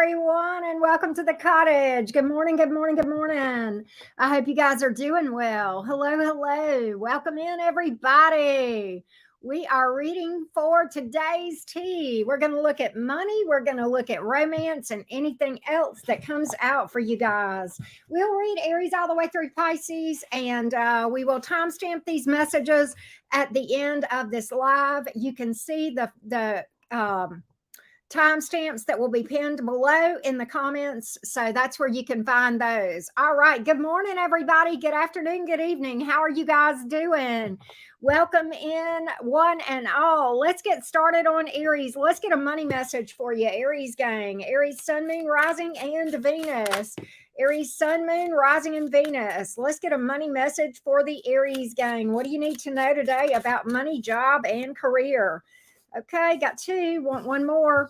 everyone, and welcome to the cottage. Good morning, good morning, good morning. I hope you guys are doing well. Hello, hello. Welcome in, everybody. We are reading for today's tea. We're going to look at money, we're going to look at romance, and anything else that comes out for you guys. We'll read Aries all the way through Pisces, and we will timestamp these messages at the end of this live. You can see the timestamps that will be pinned below in the comments. So that's where you can find those. All right. Good morning, everybody. Good afternoon. Good evening. How are you guys doing? Welcome in, one and all. Let's get started on Aries. Let's get a money message for you, Aries gang. Aries, Sun, Moon, Rising, and Venus. Aries, Sun, Moon, Rising, and Venus. Let's get a money message for the Aries gang. What do you need to know today about money, job, and career? Okay, got two. Want one more?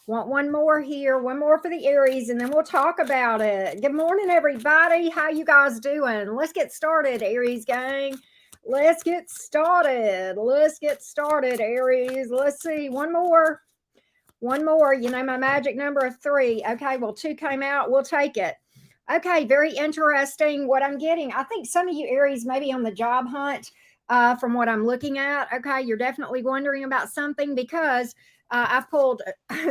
Want one more here, one more for the Aries, and then we'll talk about it. Good morning, everybody. How you guys doing? Let's get started, Aries gang. Let's get started. Let's get started, Aries. Let's see. One more. One more. You know my magic number of 3. Okay, well, 2 came out. We'll take it. Okay, very interesting what I'm getting. I think some of you Aries may be on the job hunt from what I'm looking at. Okay, you're definitely wondering about something because I've pulled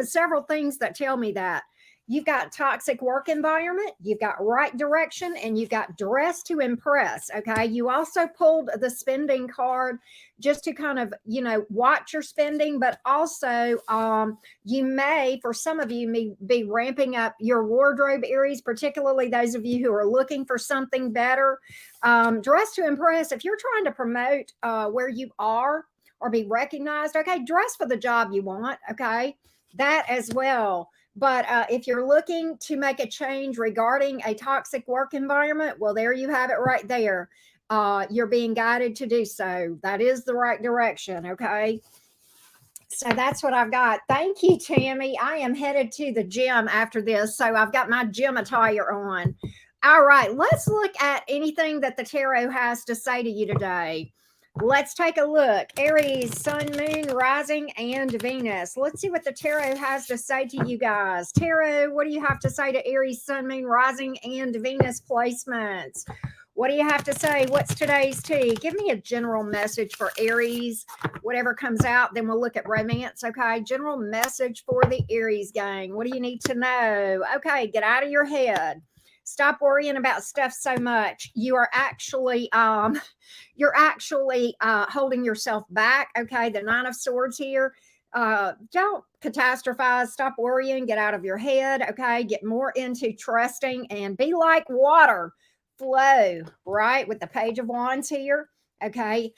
several things that tell me that. You've got toxic work environment, you've got right direction, and you've got dress to impress. Okay. You also pulled the spending card just to kind of, watch your spending, but also you may, for some of you, be ramping up your wardrobe, Aries, particularly those of you who are looking for something better. Dress to impress. If you're trying to promote where you are, or be recognized, okay, dress for the job you want, okay, that as well. But if you're looking to make a change regarding a toxic work environment, well, there you have it right there. You're being guided to do so. That is the right direction, okay? So that's what I've got. Thank you, Tammy. I am headed to the gym after this, so I've got my gym attire on. All right, let's look at anything that the tarot has to say to you today. Let's take a look. Aries, Sun, Moon, Rising, and Venus. Let's see what the tarot has to say to you guys. Tarot, what do you have to say to Aries, Sun, Moon, Rising, and Venus placements? What do you have to say? What's today's tea? Give me a general message for Aries. Whatever comes out, then we'll look at romance, okay? General message for the Aries gang. What do you need to know? Okay, get out of your head. Stop worrying about stuff so much. You're actually holding yourself back. Okay, the 9 of Swords here. Don't catastrophize. Stop worrying. Get out of your head. Okay, get more into trusting and be like water. Flow, right? With the Page of Wands here. Okay.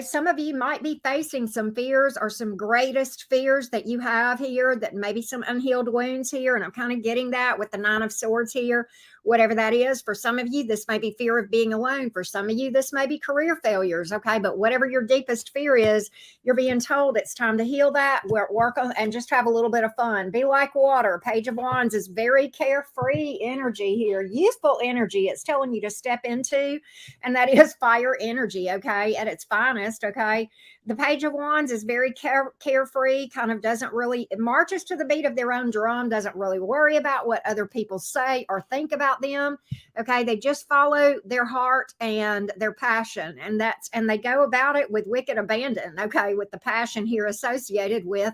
Some of you might be facing some fears or some greatest fears that you have here, that maybe some unhealed wounds here. And I'm kind of getting that with the 9 of Swords here, whatever that is. For some of you, this may be fear of being alone. For some of you, this may be career failures. Okay. But whatever your deepest fear is, you're being told it's time to heal that, work on, and just have a little bit of fun. Be like water. Page of Wands is very carefree energy here, youthful energy. It's telling you to step into, and that is fire energy. Okay. At its finest. Okay. The Page of Wands is very carefree, kind of doesn't really, it marches to the beat of their own drum, doesn't really worry about what other people say or think about them. Okay. They just follow their heart and their passion, and they go about it with wicked abandon. Okay. With the passion here associated with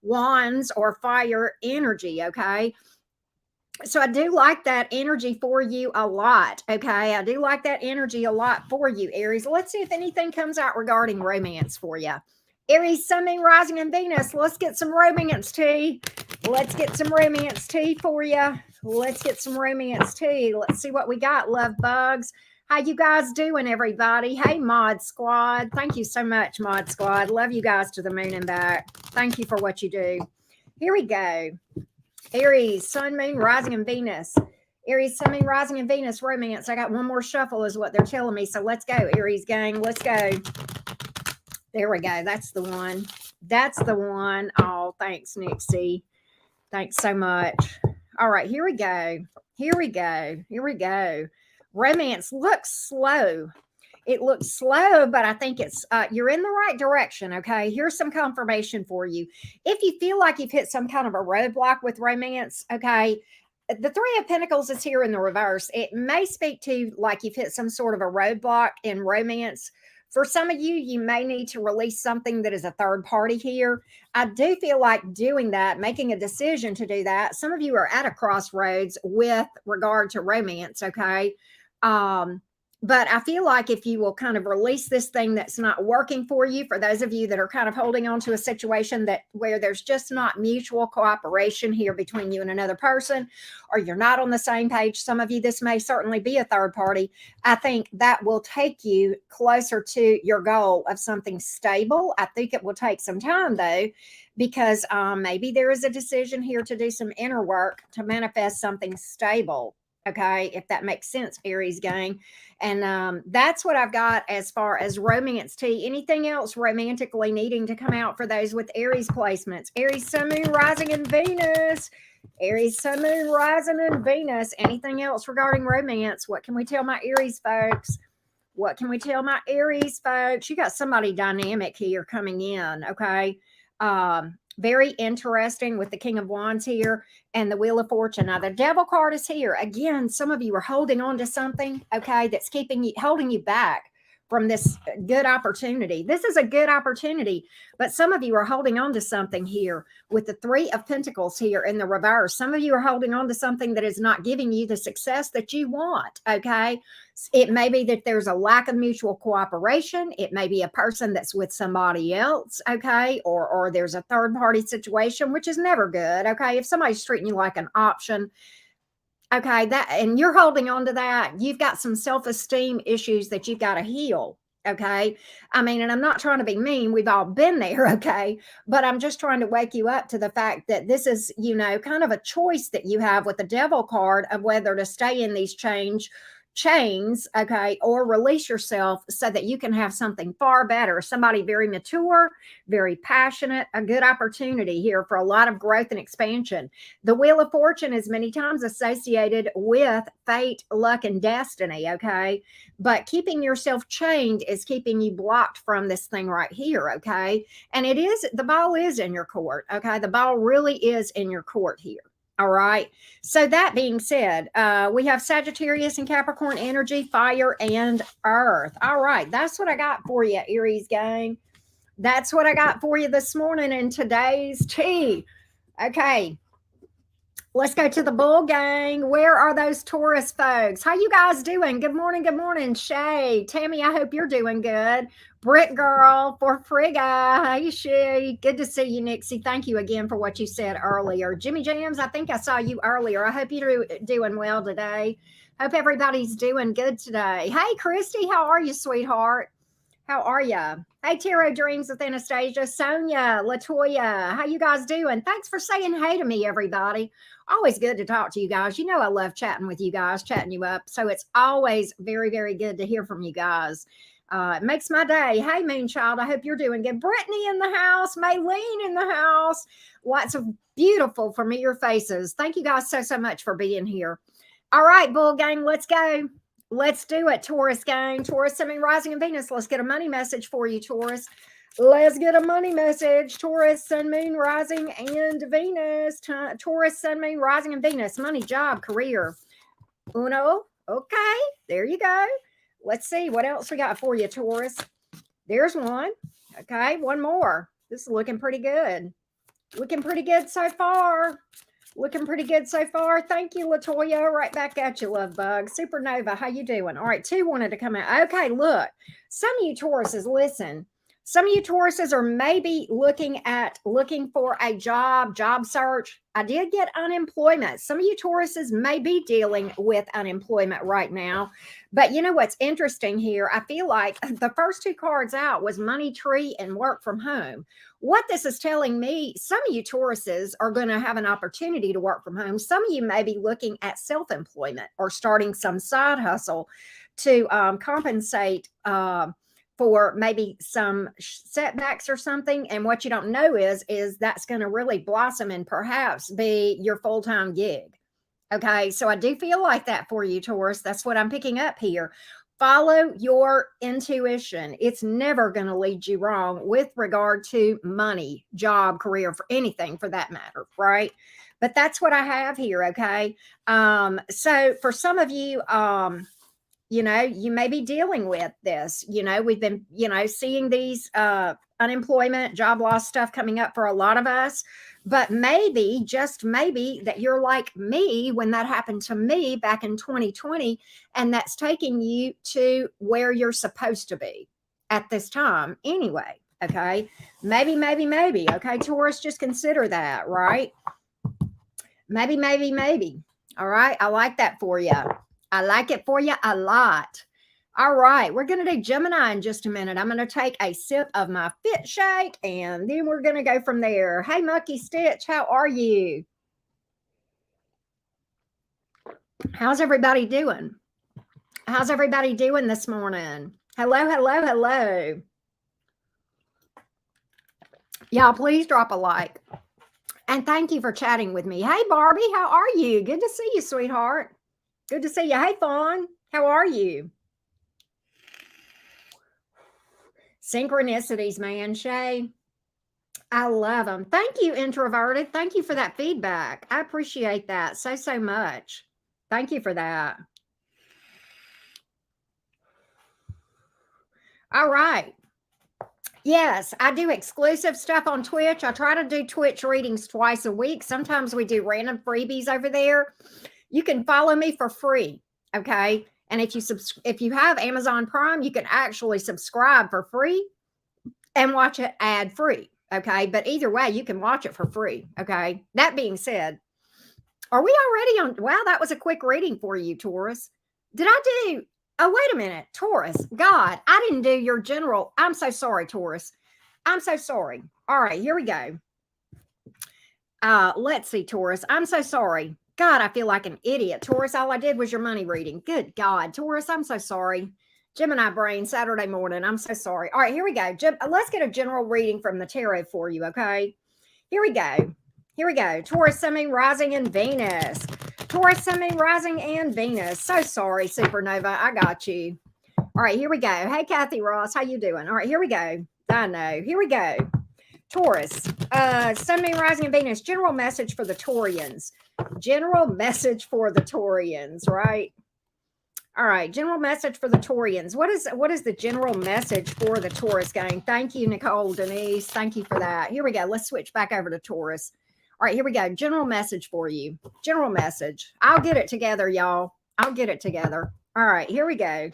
wands or fire energy. Okay. So I do like that energy for you a lot. Okay. I do like that energy a lot for you, Aries. Let's see if anything comes out regarding romance for you. Aries, Sun, Moon, Rising, and Venus. Let's get some romance tea. Let's get some romance tea for you. Let's get some romance tea. Let's see what we got, love bugs. How you guys doing, everybody? Hey, Mod Squad. Thank you so much, Mod Squad. Love you guys to the moon and back. Thank you for what you do. Here we go. Aries, Sun, Moon, Rising, and Venus. Aries, Sun, Moon, Rising, and Venus, romance. I got one more shuffle is what they're telling me. So let's go, Aries gang. Let's go. There we go. That's the one. That's the one. Oh, thanks, Nixie. Thanks so much. All right, here we go. Here we go. Here we go. Romance looks slow. It looks slow, but I think it's you're in the right direction. Okay, here's some confirmation for you. If you feel like you've hit some kind of a roadblock with romance, okay, the Three of Pentacles is here in the reverse. It may speak to like you've hit some sort of a roadblock in romance. For some of you, you may need to release something that is a third party here. I do feel like doing that, making a decision to do that. Some of you are at a crossroads with regard to romance, okay? But I feel like if you will kind of release this thing that's not working for you, for those of you that are kind of holding on to a situation that where there's just not mutual cooperation here between you and another person, or you're not on the same page, some of you, this may certainly be a third party. I think that will take you closer to your goal of something stable. I think it will take some time though, because maybe there is a decision here to do some inner work to manifest something stable. Okay, if that makes sense, Aries gang. And that's what I've got as far as romance tea. Anything else romantically needing to come out for those with Aries placements? Aries, Sun, Moon, Rising, and Venus. Aries, Sun, Moon, Rising, and Venus. Anything else regarding romance? What can we tell my Aries folks? What can we tell my Aries folks? You got somebody dynamic here coming in, okay? Very interesting with the King of Wands here and the Wheel of Fortune. Now, the Devil card is here. Again, some of you are holding on to something, okay, that's holding you back from this good opportunity. This is a good opportunity, but some of you are holding on to something here with the Three of Pentacles here in the reverse. Some of you are holding on to something that is not giving you the success that you want, okay? It may be that there's a lack of mutual cooperation. It may be a person that's with somebody else, okay? Or there's a third party situation, which is never good, okay? If somebody's treating you like an option, okay, that, and you're holding on to that, you've got some self-esteem issues that you've got to heal. Okay. I mean, and I'm not trying to be mean. We've all been there. Okay. But I'm just trying to wake you up to the fact that this is, you know, kind of a choice that you have with the Devil card of whether to stay in these chains, okay, or release yourself so that you can have something far better, somebody very mature, very passionate, a good opportunity here for a lot of growth and expansion. The Wheel of Fortune is many times associated with fate, luck, and destiny, okay, but keeping yourself chained is keeping you blocked from this thing right here, okay, and it is, the ball is in your court, okay, the ball really is in your court here. All right. So that being said, we have Sagittarius and Capricorn energy, fire and earth. All right. That's what I got for you, Aries gang. That's what I got for you this morning in today's tea. Okay. Let's go to the bull gang. Where are those Taurus folks? How you guys doing? Good morning. Good morning, Shay. Tammy, I hope you're doing good. Brit girl for Frigga. Hey, Shay. Good to see you, Nixie. Thank you again for what you said earlier. Jimmy Jams, I think I saw you earlier. I hope you're doing well today. Hope everybody's doing good today. Hey, Christy, how are you, sweetheart? How are you? Hey, Tarot Dreams with Anastasia, Sonia, Latoya. How you guys doing? Thanks for saying hey to me, everybody. Always good to talk to you guys. You know I love chatting with you guys, chatting you up. So it's always very, very good to hear from you guys. It makes my day. Hey, Moonchild, I hope you're doing good. Brittany in the house, Maylene in the house. Lots of beautiful familiar faces. Thank you guys so, so much for being here. All right, Bull Gang, let's go. Let's do it, Taurus gang. Taurus, Sun, Moon, Rising, and Venus. Let's get a money message for you, Taurus. Let's get a money message. Taurus, Sun, Moon, Rising, and Venus. Taurus, Sun, Moon, Rising, and Venus. Money, job, career. Uno. Okay, there you go. Let's see what else we got for you, Taurus. There's one. Okay, one more. This is looking pretty good. Looking pretty good so far. Looking pretty good so far. Thank you, Latoya. Right back at you, love bug. Supernova, how you doing? All right, two wanted to come out. Okay, look. Some of you Tauruses, listen. Some of you Tauruses are maybe looking for a job search. I did get unemployment. Some of you Tauruses may be dealing with unemployment right now. But you know what's interesting here? I feel like the first two cards out was money tree and work from home. What this is telling me, some of you Tauruses are going to have an opportunity to work from home. Some of you may be looking at self-employment or starting some side hustle to compensate for maybe some setbacks or something. And what you don't know is that's going to really blossom and perhaps be your full-time gig. Okay, so I do feel like that for you, Taurus. That's what I'm picking up here. Follow your intuition. It's never going to lead you wrong with regard to money, job, career, for anything for that matter, right? But that's what I have here, okay? So for some of you, you may be dealing with this. We've been, seeing these unemployment, job loss stuff coming up for a lot of us. But maybe, just maybe, that you're like me when that happened to me back in 2020, and that's taking you to where you're supposed to be at this time anyway. Okay. Maybe, maybe, maybe. Okay. Taurus, just consider that, right? Maybe, maybe, maybe. All right. I like that for you. I like it for you a lot. All right, we're going to do Gemini in just a minute. I'm going to take a sip of my Fit Shake, and then we're going to go from there. Hey, Mucky Stitch, how are you? How's everybody doing? How's everybody doing this morning? Hello, hello, hello. Y'all, please drop a like. And thank you for chatting with me. Hey, Barbie, how are you? Good to see you, sweetheart. Good to see you. Hey, Fawn, how are you? Synchronicities, man. Shay, I love them. Thank you, Introverted. Thank you for that feedback. I appreciate that so much. Thank you for that. All right. Yes, I do exclusive stuff on Twitch. I try to do Twitch readings twice a week. Sometimes we do random freebies over there. You can follow me for free, okay? And if you have Amazon Prime, you can actually subscribe for free and watch it ad free, okay? But either way, you can watch it for free, okay? That being said, are we already on? Wow, that was a quick reading for you, Taurus. Did I do? Oh, wait a minute, Taurus. God, I didn't do your general. I'm so sorry, Taurus. I'm so sorry. All right, here we go. Let's see, Taurus. I'm so sorry. God, I feel like an idiot. Taurus, all I did was your money reading. Good God, Taurus, I'm so sorry. Gemini brain, Saturday morning. I'm so sorry. All right, here we go. Let's get a general reading from the tarot for you, okay? Here we go. Here we go. Taurus, Sun, Moon, Rising, and Venus. Taurus, Sun, Moon, Rising, and Venus. So sorry, Supernova. I got you. All right, here we go. Hey, Kathy Ross, how you doing? All right, here we go. I know. Here we go. Taurus, Sun, Moon, Rising, and Venus. General message for the Taurians. General message for the Taurians, right? All right, general message for the Taurians. What is the general message for the Taurus gang? Thank you, Nicole Denise. Thank you for that. Here we go. Let's switch back over to Taurus. All right, here we go. General message for you. General message. I'll get it together, y'all. I'll get it together. All right, here we go.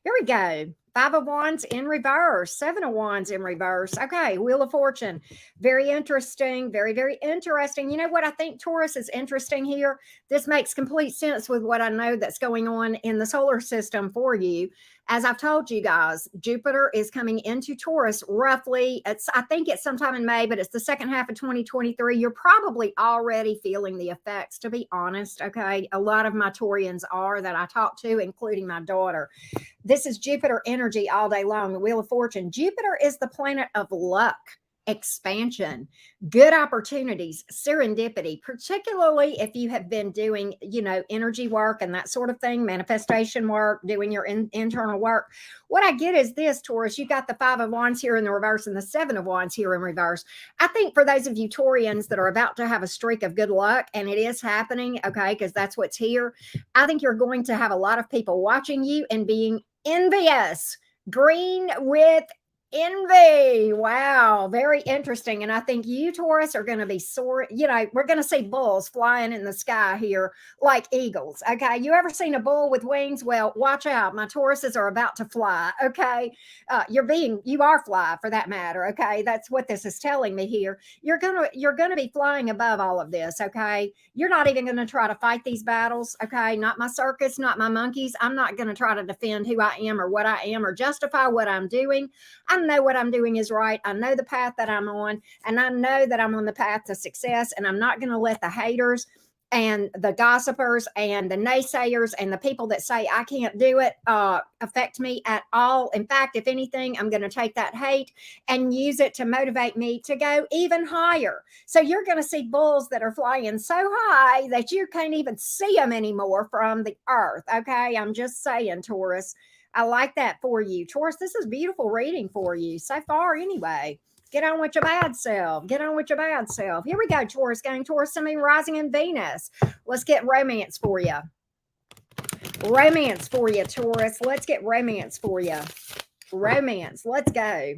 Here we go. 5 of Wands in reverse, 7 of Wands in reverse. Okay, Wheel of Fortune. Very interesting, very, very interesting. You know what I think, Taurus, is interesting here? This makes complete sense with what I know that's going on in the solar system for you. As I've told you guys, Jupiter is coming into Taurus roughly, I think it's sometime in May, but it's the second half of 2023. You're probably already feeling the effects, to be honest, okay? A lot of my Taurians are that I talk to, including my daughter. This is Jupiter energy all day long, the Wheel of Fortune. Jupiter is the planet of luck, expansion, good opportunities, serendipity, particularly if you have been doing, energy work and that sort of thing, manifestation work, doing your internal work. What I get is this, Taurus, you got the 5 of Wands here in the reverse and the 7 of Wands here in reverse. I think for those of you Taurians that are about to have a streak of good luck, and it is happening, okay, because that's what's here, I think you're going to have a lot of people watching you and being envious. Green with envy. Wow, very interesting. And I think you, Taurus, are going to be soaring. We're going to see bulls flying in the sky here like eagles. Okay. You ever seen a bull with wings? Well, watch out. My Tauruses are about to fly. Okay. You are fly for that matter. Okay. That's what this is telling me here. You're going to be flying above all of this. Okay. You're not even going to try to fight these battles. Okay. Not my circus, not my monkeys. I'm not going to try to defend who I am or what I am or justify what I'm doing. I know what I'm doing is right. I know the path that I'm on, and I know that I'm on the path to success, and I'm not going to let the haters and the gossipers and the naysayers and the people that say I can't do it affect me at all. In fact, if anything, I'm going to take that hate and use it to motivate me to go even higher. So you're going to see bulls that are flying so high that you can't even see them anymore from the earth. Okay. I'm just saying, Taurus. I like that for you. Taurus, this is beautiful reading for you so far anyway. Get on with your bad self. Get on with your bad self. Here we go, Taurus gang. Taurus, Sun, Moon, Rising, and Venus. Let's get romance for you. Romance for you, Taurus. Let's get romance for you. Romance. Let's go.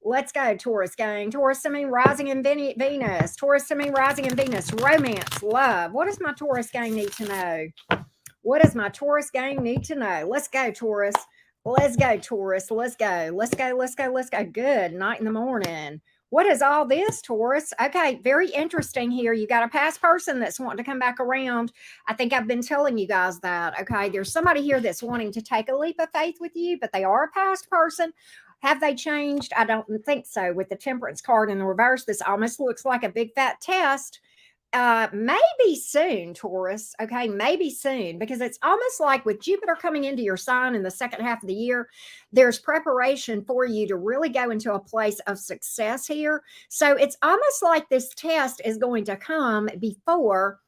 Let's go, Taurus gang. Taurus, Sun, Moon, Rising, and Venus. Taurus, Sun, Moon, Rising, and Venus. Romance, love. What does my Taurus gang need to know? What does my Taurus gang need to know? Let's go, Taurus. Let's go, Taurus. Let's go. Let's go. Let's go. Let's go. Good night in the morning. What is all this, Taurus? Okay, very interesting here. You got a past person that's wanting to come back around. I think I've been telling you guys that. Okay, there's somebody here that's wanting to take a leap of faith with you, but they are a past person. Have they changed? I don't think so. With the Temperance card in the reverse, this almost looks like a big fat test. Maybe soon, Taurus. Okay, maybe soon, because it's almost like with Jupiter coming into your sign in the second half of the year, there's preparation for you to really go into a place of success here. So it's almost like this test is going to come before,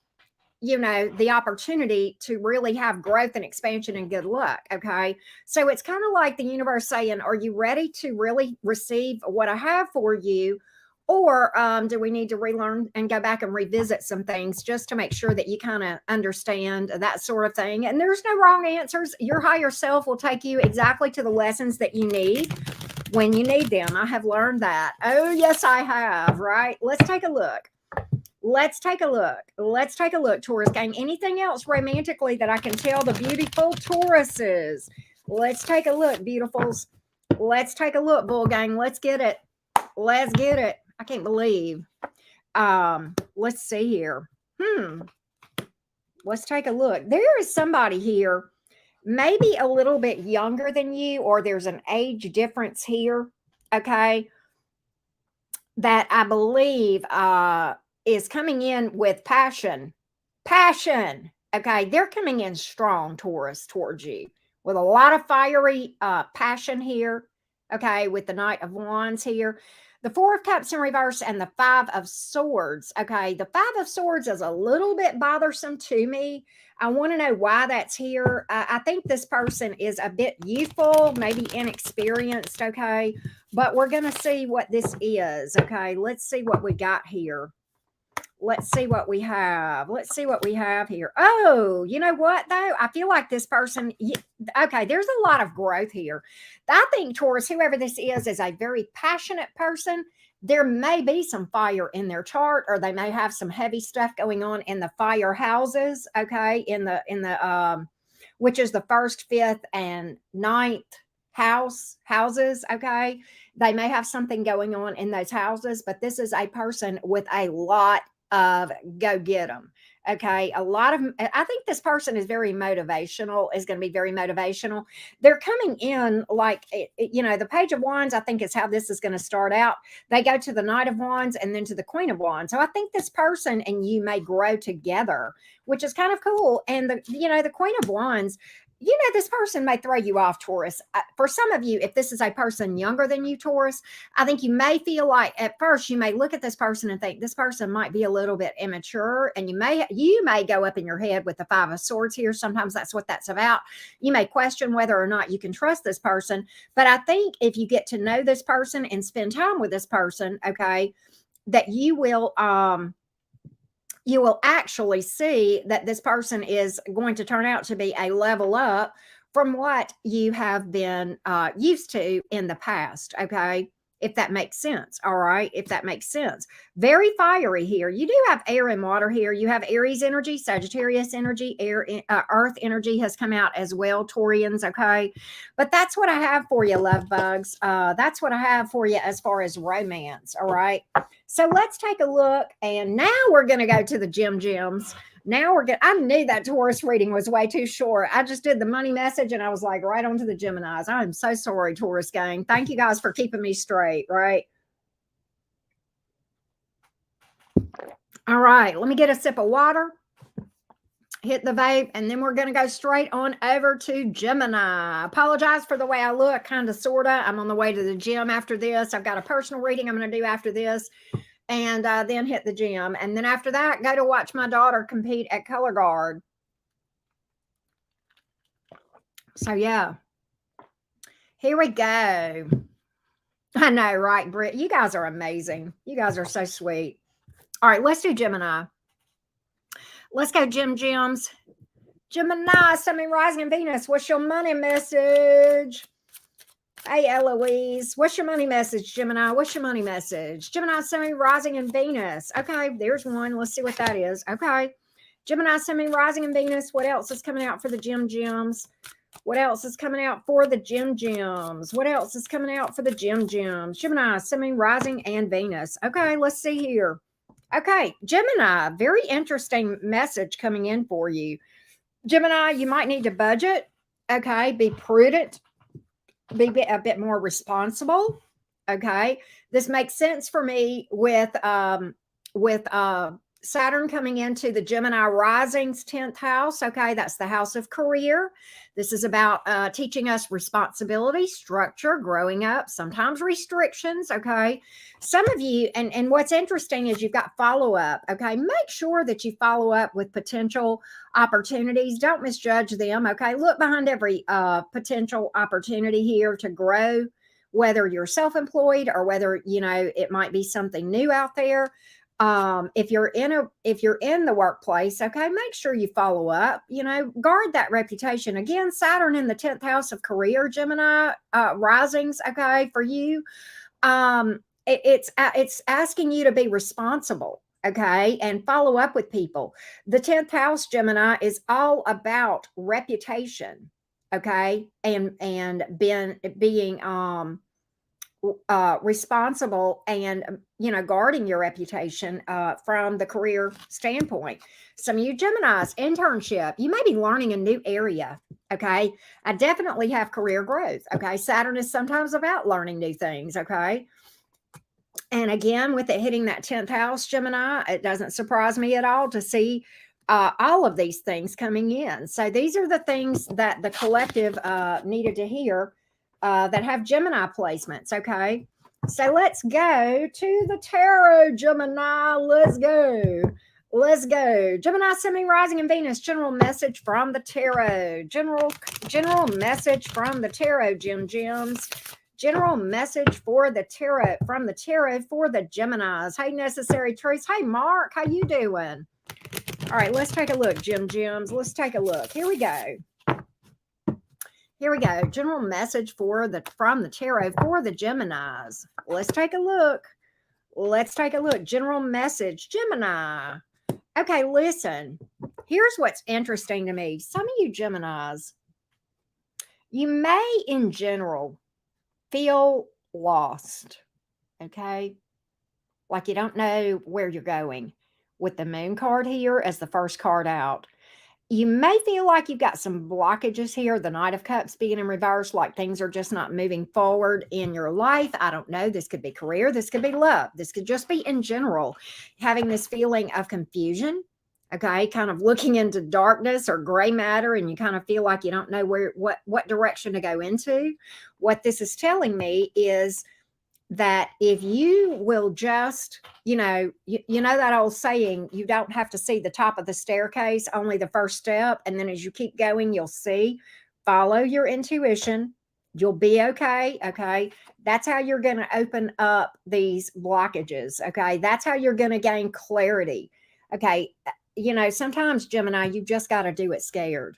you know, the opportunity to really have growth and expansion and good luck. Okay, so it's kind of like the universe saying, are you ready to really receive what I have for you? Or do we need to relearn and go back and revisit some things just to make sure that you kind of understand that sort of thing? And there's no wrong answers. Your higher self will take you exactly to the lessons that you need when you need them. I have learned that. Oh, yes, I have. Right. Let's take a look. Let's take a look. Let's take a look, Taurus gang. Anything else romantically that I can tell the beautiful Tauruses? Let's take a look, beautifuls. Let's take a look, bull gang. Let's get it. Let's get it. I can't believe. Let's see here. Let's take a look. There is somebody here, maybe a little bit younger than you, or there's an age difference here. Okay. That I believe is coming in with passion. Passion. Okay. They're coming in strong, Taurus, towards you with a lot of fiery passion here. Okay. With the Knight of Wands here. The Four of Cups in reverse and the Five of Swords. Okay, the Five of Swords is a little bit bothersome to me. I want to know why that's here. I think this person is a bit youthful, maybe inexperienced. Okay, but we're going to see what this is. Okay, let's see what we got here. Let's see what we have. Let's see what we have here. Oh, you know what, though? I feel like this person, okay, there's a lot of growth here. I think, Taurus, whoever this is a very passionate person. There may be some fire in their chart, or they may have some heavy stuff going on in the fire houses, okay, in the which is the first, fifth, and ninth houses, okay. They may have something going on in those houses, but this is a person with a lot of go get them. Okay. A lot of, I think this person is very motivational, is going to be very motivational. They're coming in like, you know, the Page of Wands, I think is how this is going to start out. They go to the Knight of Wands and then to the Queen of Wands. So I think this person and you may grow together, which is kind of cool. And the Queen of Wands, this person may throw you off, Taurus. For some of you, if this is a person younger than you, Taurus, I think you may feel like at first you may look at this person and think this person might be a little bit immature, and you may go up in your head with the Five of Swords here. Sometimes that's what that's about. You may question whether or not you can trust this person, but I think if you get to know this person and spend time with this person, okay, that you will actually see that this person is going to turn out to be a level up from what you have been used to in the past. Okay. If that makes sense. All right. If that makes sense. Very fiery here. You do have air and water here. You have Aries energy, Sagittarius energy, earth energy has come out as well, Taurians. Okay. But that's what I have for you, love bugs. That's what I have for you as far as romance. All right. So let's take a look. And now we're going to go to the gems. Now I knew that Taurus reading was way too short. I just did the money message and I was like right on to the Geminis. I'm so sorry, Taurus gang. Thank you guys for keeping me straight, right? All right, let me get a sip of water, hit the vape, and then we're going to go straight on over to Gemini. Apologize for the way I look, kind of, sort of. I'm on the way to the gym after this. I've got a personal reading I'm going to do after this. And then hit the gym. And then after that, go to watch my daughter compete at Color Guard. So, yeah. Here we go. I know, right, Britt? You guys are amazing. You guys are so sweet. All right, let's do Gemini. Let's go, Gems. Gemini, Sun, Moon, Rising, and Venus. What's your money message? Hey, Eloise. What's your money message, Gemini? What's your money message? Gemini, Sun, Moon, Rising, and Venus. Okay, there's one. Let's see what that is. Okay. Gemini, Sun, Moon, Rising, and Venus. What else is coming out for the Gems? What else is coming out for the Gems? What else is coming out for the Gems? Gemini, Sun, Moon, Rising, and Venus. Okay, let's see here. Okay, Gemini, very interesting message coming in for you. Gemini, you might need to budget. Okay, be prudent, be a bit more responsible. Okay, this makes sense for me with Saturn coming into the Gemini rising's 10th house. Okay, that's the house of career. This is about teaching us responsibility, structure, growing up, sometimes restrictions. Okay, some of you, and what's interesting is you've got follow-up. Okay, make sure that you follow up with potential opportunities. Don't misjudge them. Okay, look behind every potential opportunity here to grow, whether you're self-employed or whether, you know, it might be something new out there. If you're in the workplace, okay, make sure you follow up, you know, guard that reputation. Again, Saturn in the 10th house of career, Gemini risings. Okay, for you, it's asking you to be responsible. Okay, and follow up with people. The 10th house, Gemini, is all about reputation. Okay, and being responsible and, you know, guarding your reputation from the career standpoint. Some of you Geminis, internship, you may be learning a new area. Okay, I definitely have career growth. Okay, Saturn is sometimes about learning new things. Okay, and again, with it hitting that 10th house, Gemini, it doesn't surprise me at all to see all of these things coming in. So these are the things that the collective needed to hear that have Gemini placements. Okay, so let's go to the tarot, Gemini. Let's go. Gemini, Sun, Moon, Rising, and Venus. General message from the tarot. General message from the tarot, Gems. General message for the tarot, from the tarot for the Geminis. Hey, Necessary Truths. Hey, Mark, how you doing? All right, let's take a look, Gems. Let's take a look. Here we go. General message from the tarot for the Geminis. Let's take a look. General message, Gemini. Okay, listen. Here's what's interesting to me. Some of you Geminis, you may in general feel lost. Okay? Like you don't know where you're going. With the Moon card here as the first card out, you may feel like you've got some blockages here. The Knight of Cups being in reverse, like things are just not moving forward in your life. I don't know. This could be career. This could be love. This could just be in general having this feeling of confusion. Okay, kind of looking into darkness or gray matter, and you kind of feel like you don't know what direction to go into. What this is telling me is that if you will just, you know that old saying, you don't have to see the top of the staircase, only the first step. And then as you keep going, you'll see. Follow your intuition. You'll be okay. Okay. That's how you're going to open up these blockages. Okay. That's how you're going to gain clarity. Okay. You know, sometimes Gemini, you just got to do it scared.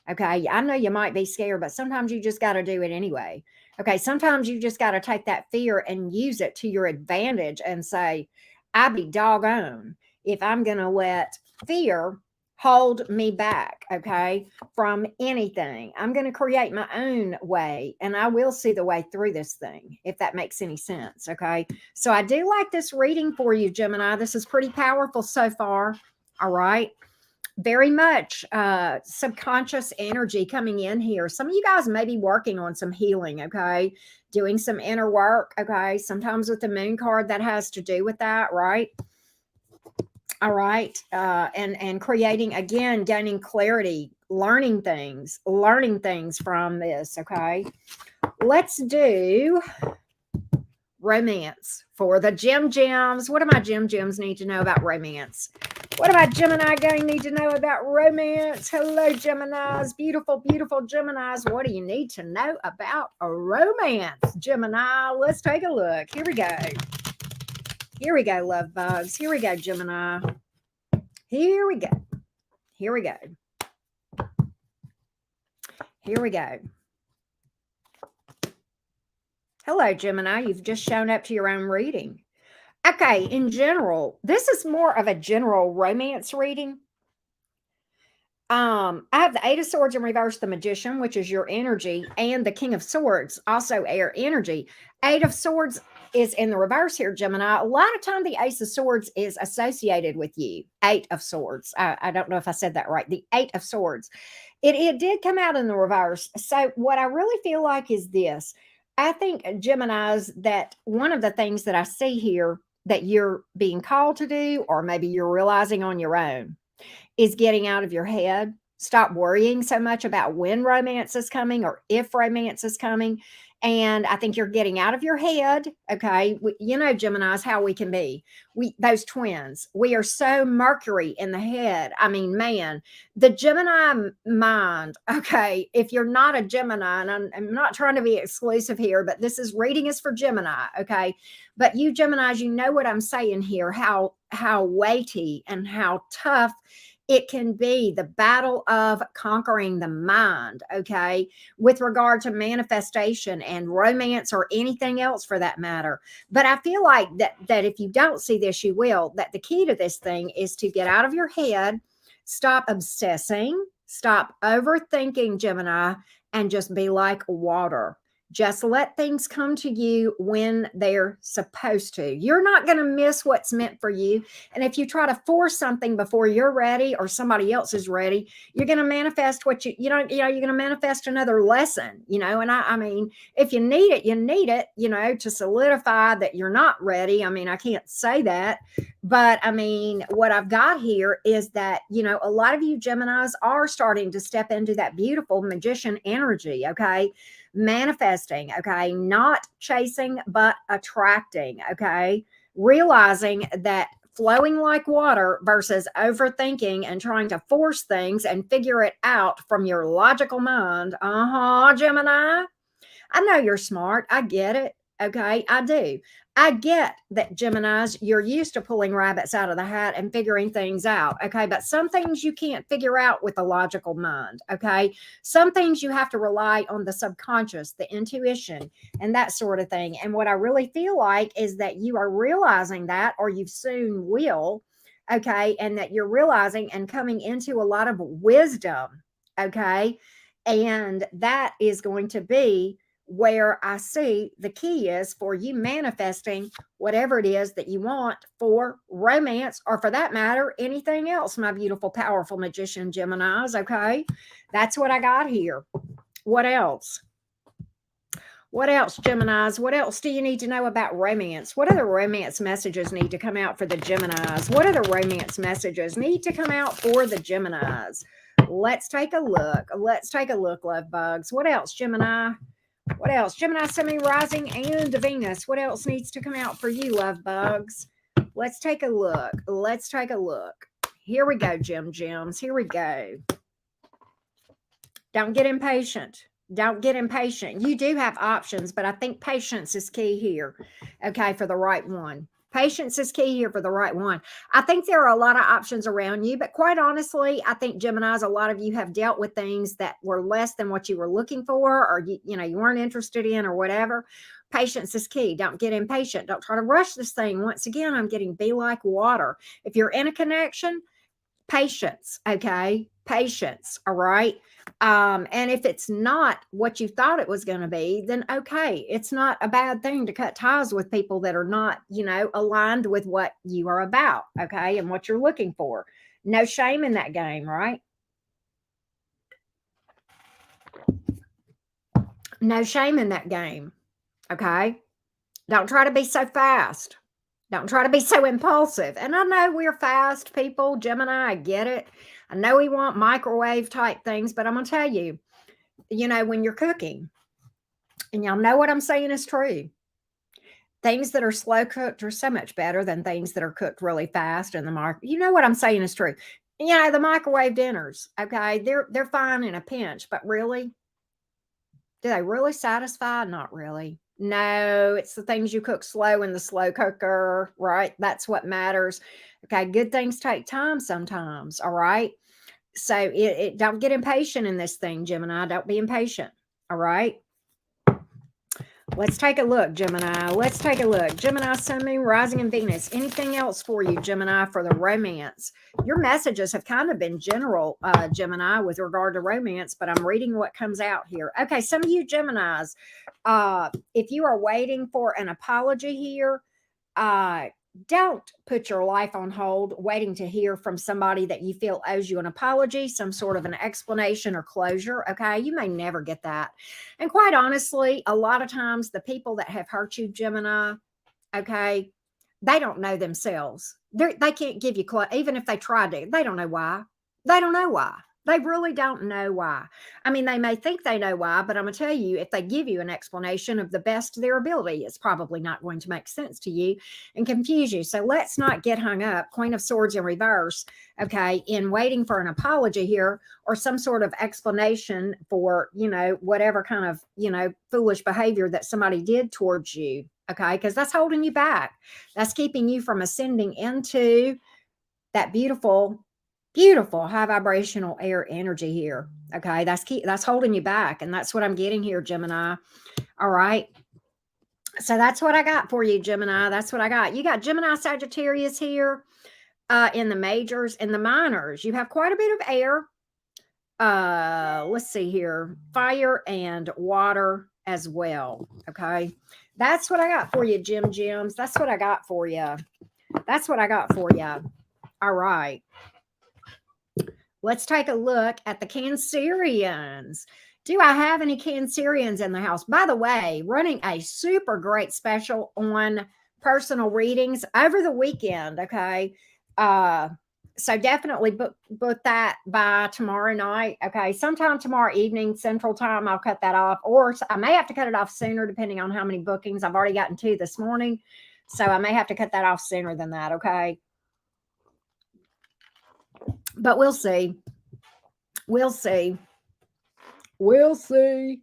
Okay. I know you might be scared, but sometimes you just got to do it anyway. Okay, sometimes you just got to take that fear and use it to your advantage and say, I be doggone if I'm going to let fear hold me back, okay, from anything. I'm going to create my own way, and I will see the way through this thing, if that makes any sense, okay? So I do like this reading for you, Gemini. This is pretty powerful so far, all right? Very much subconscious energy coming in here. Some of you guys may be working on some healing, okay? Doing some inner work, okay? Sometimes with the Moon card, that has to do with that, right? All right. And creating, again, gaining clarity, learning things from this, okay? Let's do romance for the Gems. What do my Gems need to know about romance? What about Gemini gang need to know about romance? Hello, Geminis. Beautiful, beautiful Geminis. What do you need to know about a romance, Gemini? Let's take a look. Here we go. Here we go, love bugs. Here we go, Gemini. Here we go. Here we go. Here we go. Hello, Gemini. You've just shown up to your own reading. Okay, in general, this is more of a general romance reading. I have the Eight of Swords in reverse, the Magician, which is your energy, and the King of Swords, also air energy. Eight of Swords is in the reverse here, Gemini. A lot of time the Ace of Swords is associated with you. Eight of Swords. I don't know if I said that right. The Eight of Swords. It did come out in the reverse. So what I really feel like is this. I think, Geminis, that one of the things that I see here that you're being called to do, or maybe you're realizing on your own, is getting out of your head. Stop worrying so much about when romance is coming or if romance is coming. And I think you're getting out of your head. Okay. You know, Geminis, how we can be. Those twins, we are so Mercury in the head. I mean, man, the Gemini mind. Okay. If you're not a Gemini, and I'm not trying to be exclusive here, but this is reading is for Gemini. Okay. But you Geminis, you know what I'm saying here, how weighty and how tough it can be, the battle of conquering the mind, okay, with regard to manifestation and romance or anything else for that matter. But I feel like that if you don't see this, you will, that the key to this thing is to get out of your head, stop obsessing, stop overthinking, Gemini, and just be like water. Just let things come to you when they're supposed to. You're not going to miss what's meant for you. And if you try to force something before you're ready or somebody else is ready, you're going to manifest what you're going to manifest another lesson, and I mean, if you need it, to solidify that you're not ready. I mean, I can't say that, but I mean, what I've got here is that, a lot of you Geminis are starting to step into that beautiful magician energy. Okay. Manifesting, okay, not chasing, but attracting, okay, realizing that flowing like water versus overthinking and trying to force things and figure it out from your logical mind. Gemini, I know you're smart. I get it. Okay. I do. I get that, Geminis, you're used to pulling rabbits out of the hat and figuring things out. Okay. But some things you can't figure out with the logical mind. Okay. Some things you have to rely on the subconscious, the intuition, and that sort of thing. And what I really feel like is that you are realizing that, or you soon will. Okay. And that you're realizing and coming into a lot of wisdom. Okay. And that is going to be where I see the key is for you manifesting whatever it is that you want for romance, or for that matter, anything else, my beautiful, powerful magician Geminis. Okay. That's what I got here. What else? What else, Geminis? What else do you need to know about romance? What other romance messages need to come out for the Geminis? What other romance messages need to come out for the Geminis? Let's take a look. Let's take a look, love bugs. What else, Gemini? What else? Gemini, Semi, Rising, and Venus. What else needs to come out for you, love bugs? Let's take a look. Let's take a look. Here we go, Gems. Here we go. Don't get impatient. Don't get impatient. You do have options, but I think patience is key here, okay, for the right one. Patience is key here for the right one. I think there are a lot of options around you, but quite honestly, I think Geminis, a lot of you have dealt with things that were less than what you were looking for, or you weren't interested in, or whatever. Patience is key. Don't get impatient. Don't try to rush this thing. Once again, I'm getting be like water. If you're in a connection, patience, okay? Patience, all right? And if it's not what you thought it was going to be, then okay, it's not a bad thing to cut ties with people that are not, aligned with what you are about, okay, and what you're looking for. No shame in that game, right? No shame in that game, okay? Don't try to be so fast. Don't try to be so impulsive. And I know we're fast people, Gemini, I get it. I know we want microwave type things, but I'm going to tell you, when you're cooking, and y'all know what I'm saying is true, Things that are slow cooked are so much better than things that are cooked really fast in the market. You know what I'm saying is true. The microwave dinners, okay, they're fine in a pinch, but really, do they really satisfy? Not really. No, it's the things you cook slow in the slow cooker, right? That's what matters. Okay, good things take time sometimes, all right? So it don't get impatient in this thing, Gemini. Don't be impatient, all right? Let's take a look, Gemini. Let's take a look. Gemini, Sun, Moon, Rising, and Venus. Anything else for you, Gemini, for the romance? Your messages have kind of been general, Gemini, with regard to romance, but I'm reading what comes out here. Okay, some of you Geminis, if you are waiting for an apology here, uh, don't put your life on hold waiting to hear from somebody that you feel owes you an apology, some sort of an explanation or closure. Okay. You may never get that. And quite honestly, a lot of times the people that have hurt you, Gemini, okay, they don't know themselves. They can't give you, even if they try to, they don't know why. They don't know why. They really don't know why. I mean, they may think they know why, but I'm going to tell you, if they give you an explanation of the best of their ability, it's probably not going to make sense to you and confuse you. So let's not get hung up, Queen of Swords in reverse, okay, in waiting for an apology here or some sort of explanation for, whatever kind of, foolish behavior that somebody did towards you. Okay, because that's holding you back. That's keeping you from ascending into that beautiful, beautiful high vibrational air energy here. Okay, that's holding you back, and that's what I'm getting here, Gemini. All right. So that's what I got for you, Gemini. That's what I got. You got Gemini Sagittarius here in the majors. In the minors, you have quite a bit of air. Let's see here. Fire and water as well. Okay. That's what I got for you, Gems. That's what I got for you. That's what I got for you. All right. Let's take a look at the Cancerians. Do I have any Cancerians in the house? By the way, running a super great special on personal readings over the weekend. Okay. So definitely book that by tomorrow night. Okay. Sometime tomorrow evening, Central Time, I'll cut that off. Or I may have to cut it off sooner, depending on how many bookings. I've already gotten 2 this morning. So I may have to cut that off sooner than that. Okay. But we'll see. We'll see. We'll see.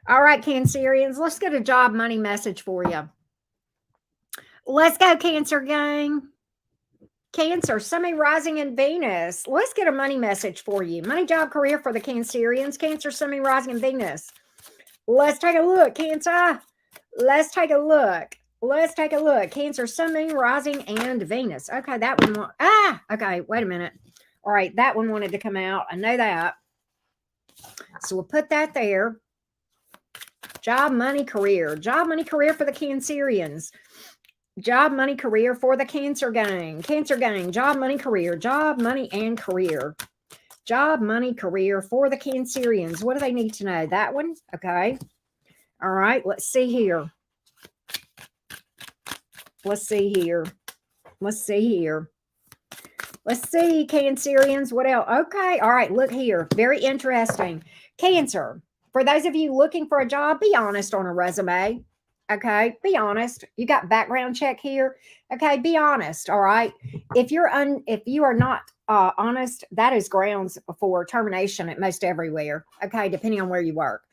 All right, Cancerians, let's get a job money message for you. Let's go, Cancer gang. Cancer, Sun, Rising, in Venus. Let's get a money message for you. Money, job, career for the Cancerians. Cancer, Sun, Rising, in Venus. Let's take a look, Cancer. Let's take a look. Let's take a look. Cancer, Sun, Rising, and Venus. Okay, that one. Okay, wait a minute. All right, that one wanted to come out. I know that. So we'll put that there. Job, money, career. Job, money, career for the Cancerians. Job, money, career for the Cancer gang. Cancer gang. Job, money, career. Job, money, and career. Job, money, career for the Cancerians. What do they need to know? That one? Okay. All right. Let's see here. Let's see here. Let's see here. Let's see, Cancerians. What else? Okay. All right. Look here. Very interesting. Cancer. For those of you looking for a job, be honest on a resume. Okay. Be honest. You got background check here. Okay. Be honest. All right. If you are not honest, that is grounds for termination at most everywhere. Okay. Depending on where you work.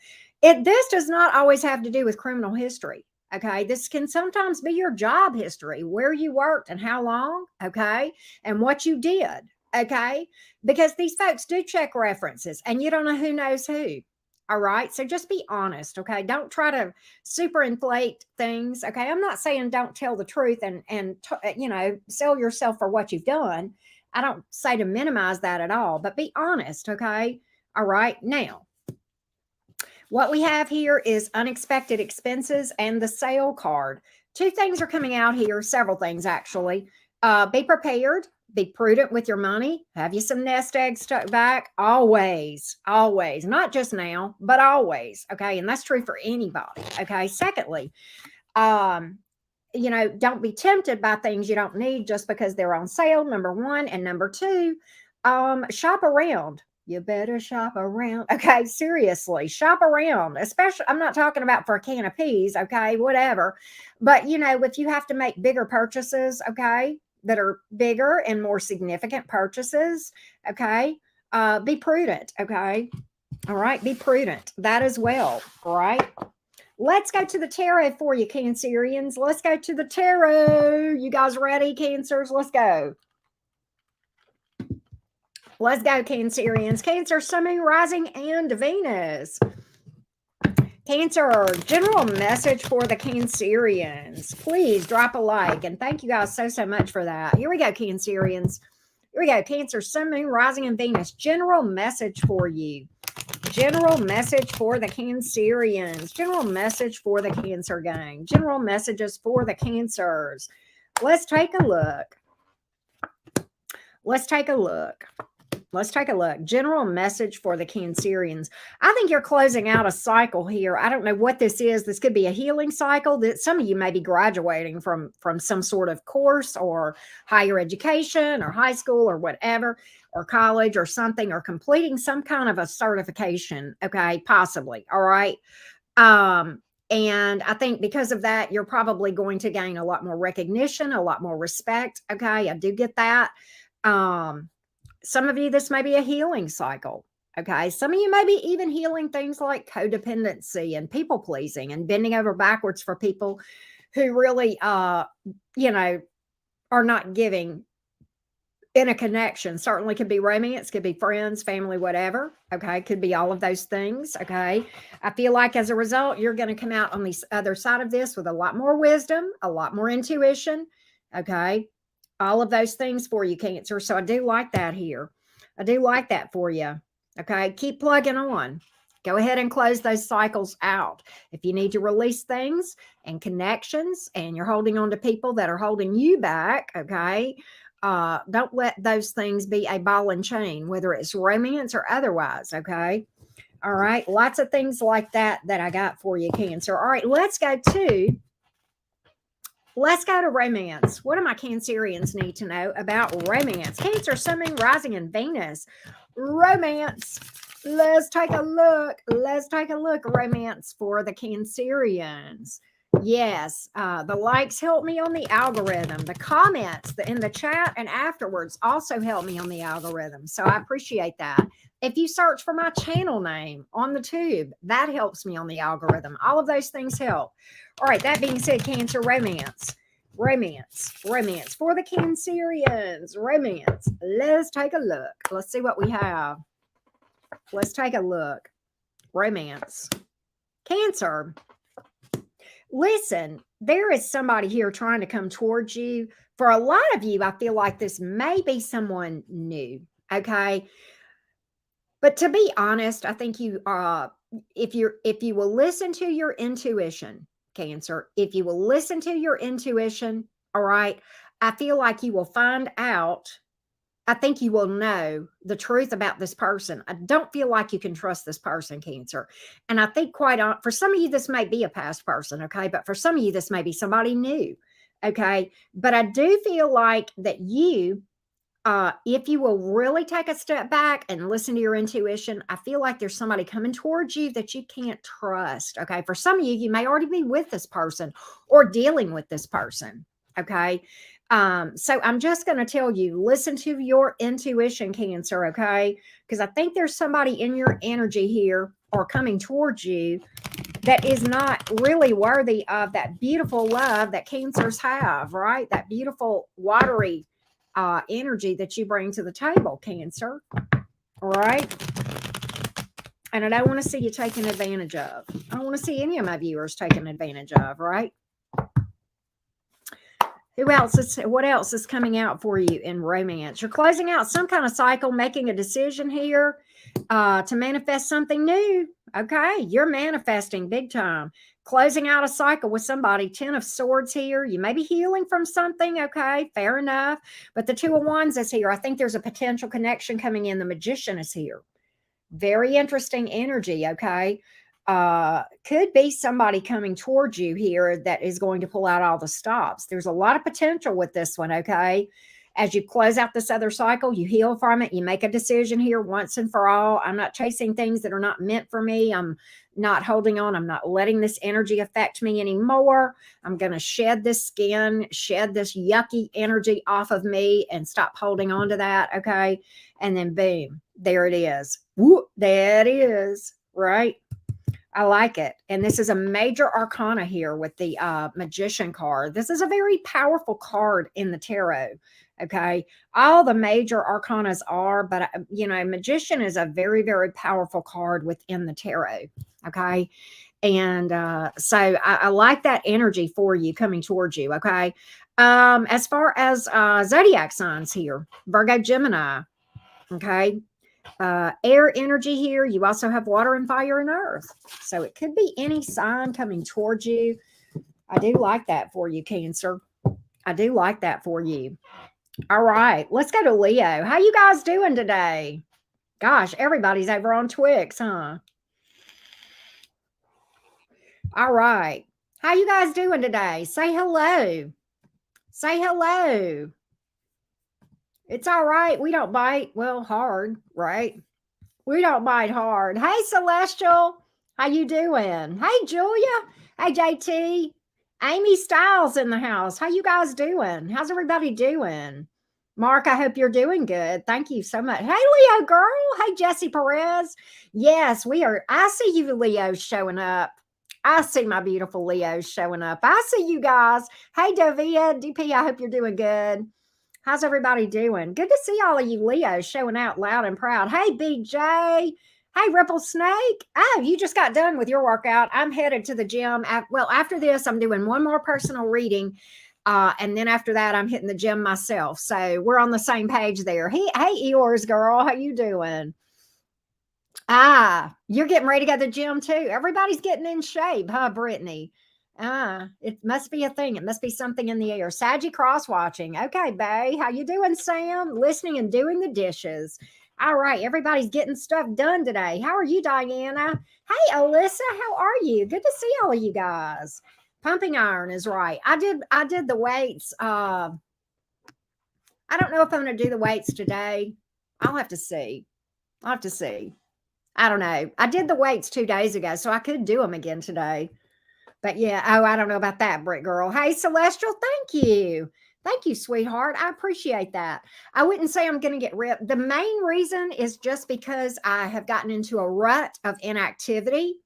This does not always have to do with criminal history. Okay. This can sometimes be your job history, where you worked and how long. Okay. And what you did. Okay. Because these folks do check references and you don't know who knows who. All right. So just be honest. Okay. Don't try to superinflate things. Okay. I'm not saying don't tell the truth and sell yourself for what you've done. I don't say to minimize that at all, but be honest. Okay. All right. Now, what we have here is unexpected expenses and the sale card. 2 things are coming out here, several things actually. Be prepared, be prudent with your money. Have you some nest eggs stuck back? Always, always, not just now, but always. Okay. And that's true for anybody. Okay. Secondly, don't be tempted by things you don't need just because they're on sale. Number 1. And number 2, shop around. You better shop around. Okay, seriously, shop around. Especially, I'm not talking about for a can of peas, okay, whatever. But, if you have to make bigger purchases, okay, that are bigger and more significant purchases, okay, be prudent, okay. All right, be prudent. That as well, all right. Let's go to the tarot for you, Cancerians. Let's go to the tarot. You guys ready, Cancers? Let's go. Let's go, Cancerians. Cancer, Sun, Moon, Rising, and Venus. Cancer, general message for the Cancerians. Please drop a like. And thank you guys so much for that. Here we go, Cancerians. Here we go. Cancer, Sun, Moon, Rising, and Venus. General message for you. General message for the Cancerians. General message for the Cancer gang. General messages for the Cancers. Let's take a look. Let's take a look. Let's take a look. General message for the Cancerians. I think you're closing out a cycle here. I don't know what this is. This could be a healing cycle that some of you may be graduating from some sort of course or higher education or high school or whatever, or college or something, or completing some kind of a certification. Okay, possibly. All right. And I think because of that, you're probably going to gain a lot more recognition, a lot more respect. Okay, I do get that. Some of you, this may be a healing cycle. Okay. Some of you may be even healing things like codependency and people pleasing and bending over backwards for people who really, are not giving in a connection. Certainly could be romance, could be friends, family, whatever. Okay. Could be all of those things. Okay. I feel like as a result, you're going to come out on the other side of this with a lot more wisdom, a lot more intuition. Okay. All of those things for you, Cancer. So I do like that here. I do like that for you. Okay. Keep plugging on. Go ahead and close those cycles out. If you need to release things and connections and you're holding on to people that are holding you back, okay, don't let those things be a ball and chain, whether it's romance or otherwise, okay? All right. Lots of things like that I got for you, Cancer. All right. Let's go to romance. What do my Cancerians need to know about romance? Cancer, Sun, Moon, Rising, and Venus. Romance. Let's take a look. Let's take a look. Romance for the Cancerians. Yes, the likes help me on the algorithm. The comments in the chat and afterwards also help me on the algorithm. So I appreciate that. If you search for my channel name on the tube, that helps me on the algorithm. All of those things help. All right, that being said, Cancer, romance for the Cancerians. Romance. Let's take a look. Let's see what we have. Let's take a look. Romance. Cancer. Listen, there is somebody here trying to come towards you. For a lot of you, I feel like this may be someone new. Okay. But to be honest, I think you if you will listen to your intuition, Cancer, if you will listen to your intuition, all right, I feel like you will find out. I think you will know the truth about this person. I don't feel like you can trust this person, Cancer. And I think for some of you, this may be a past person, okay? But for some of you, this may be somebody new, okay? But I do feel like that you, if you will really take a step back and listen to your intuition, I feel like there's somebody coming towards you that you can't trust, okay? For some of you, you may already be with this person or dealing with this person, okay? So I'm just going to tell you, listen to your intuition, Cancer, okay? Because I think there's somebody in your energy here or coming towards you that is not really worthy of that beautiful love that Cancers have, right? That beautiful watery energy that you bring to the table, Cancer. All right. And I don't want to see you taken advantage of. I don't want to see any of my viewers taken advantage of, right? What else is coming out for you in romance? You're closing out some kind of cycle, making a decision here to manifest something new. Okay, you're manifesting big time. Closing out a cycle with somebody. 10 of Swords here. You may be healing from something. Okay, fair enough. But the 2 of Wands is here. I think there's a potential connection coming in. The Magician is here. Very interesting energy. Okay. Could be somebody coming towards you here that is going to pull out all the stops. There's a lot of potential with this one, okay? As you close out this other cycle, you heal from it. You make a decision here once and for all. I'm not chasing things that are not meant for me. I'm not holding on. I'm not letting this energy affect me anymore. I'm going to shed this skin, shed this yucky energy off of me and stop holding on to that. Okay. And then boom, there it is. Woo, there it is. Right. I like it. And this is a major arcana here with the magician card. This is a very powerful card in the tarot. Okay. All the major arcanas are, but magician is a very, very powerful card within the tarot. Okay. And so I like that energy for you coming towards you. Okay. As far as zodiac signs here, Virgo, Gemini. Okay. Air energy here. You also have water and fire and earth. So it could be any sign coming towards you. I do like that for you, Cancer. I do like that for you. All right, let's go to Leo. How you guys doing today? Gosh, everybody's over on Twix, huh? All right. How you guys doing today? Say hello. Say hello. It's all right. We don't bite, well, hard, right? We don't bite hard. Hey, Celestial. How you doing? Hey, Julia. Hey, JT. Amy Styles in the house. How you guys doing? How's everybody doing? Mark, I hope you're doing good. Thank you so much. Hey, Leo girl. Hey, Jesse Perez. Yes, we are. I see you, Leos, showing up. I see my beautiful Leos showing up. I see you guys. Hey, Dovia, DP, I hope you're doing good. How's everybody doing? Good to see all of you Leos showing out loud and proud. Hey, BJ. Hey, Ripple Snake. Oh, you just got done with your workout. I'm headed to the gym. Well, after this, I'm doing one more personal reading. And then after that, I'm hitting the gym myself. So we're on the same page there. Hey, Eeyores girl. How you doing? You're getting ready to go to the gym too. Everybody's getting in shape, huh, Brittany? It must be a thing. It must be something in the air. Saggy cross watching. Okay, Bay. How you doing, Sam? Listening and doing the dishes. All right, everybody's getting stuff done today. How are you, Diana? Hey, Alyssa, how are you? Good to see all of you guys. Pumping iron is right. I did the weights. I don't know if I'm going to do the weights today. I'll have to see. I don't know. I did the weights 2 days ago, so I could do them again today. But yeah, I don't know about that, Britt girl. Hey, Celestial, thank you. Thank you, sweetheart. I appreciate that. I wouldn't say I'm going to get ripped. The main reason is just because I have gotten into a rut of inactivity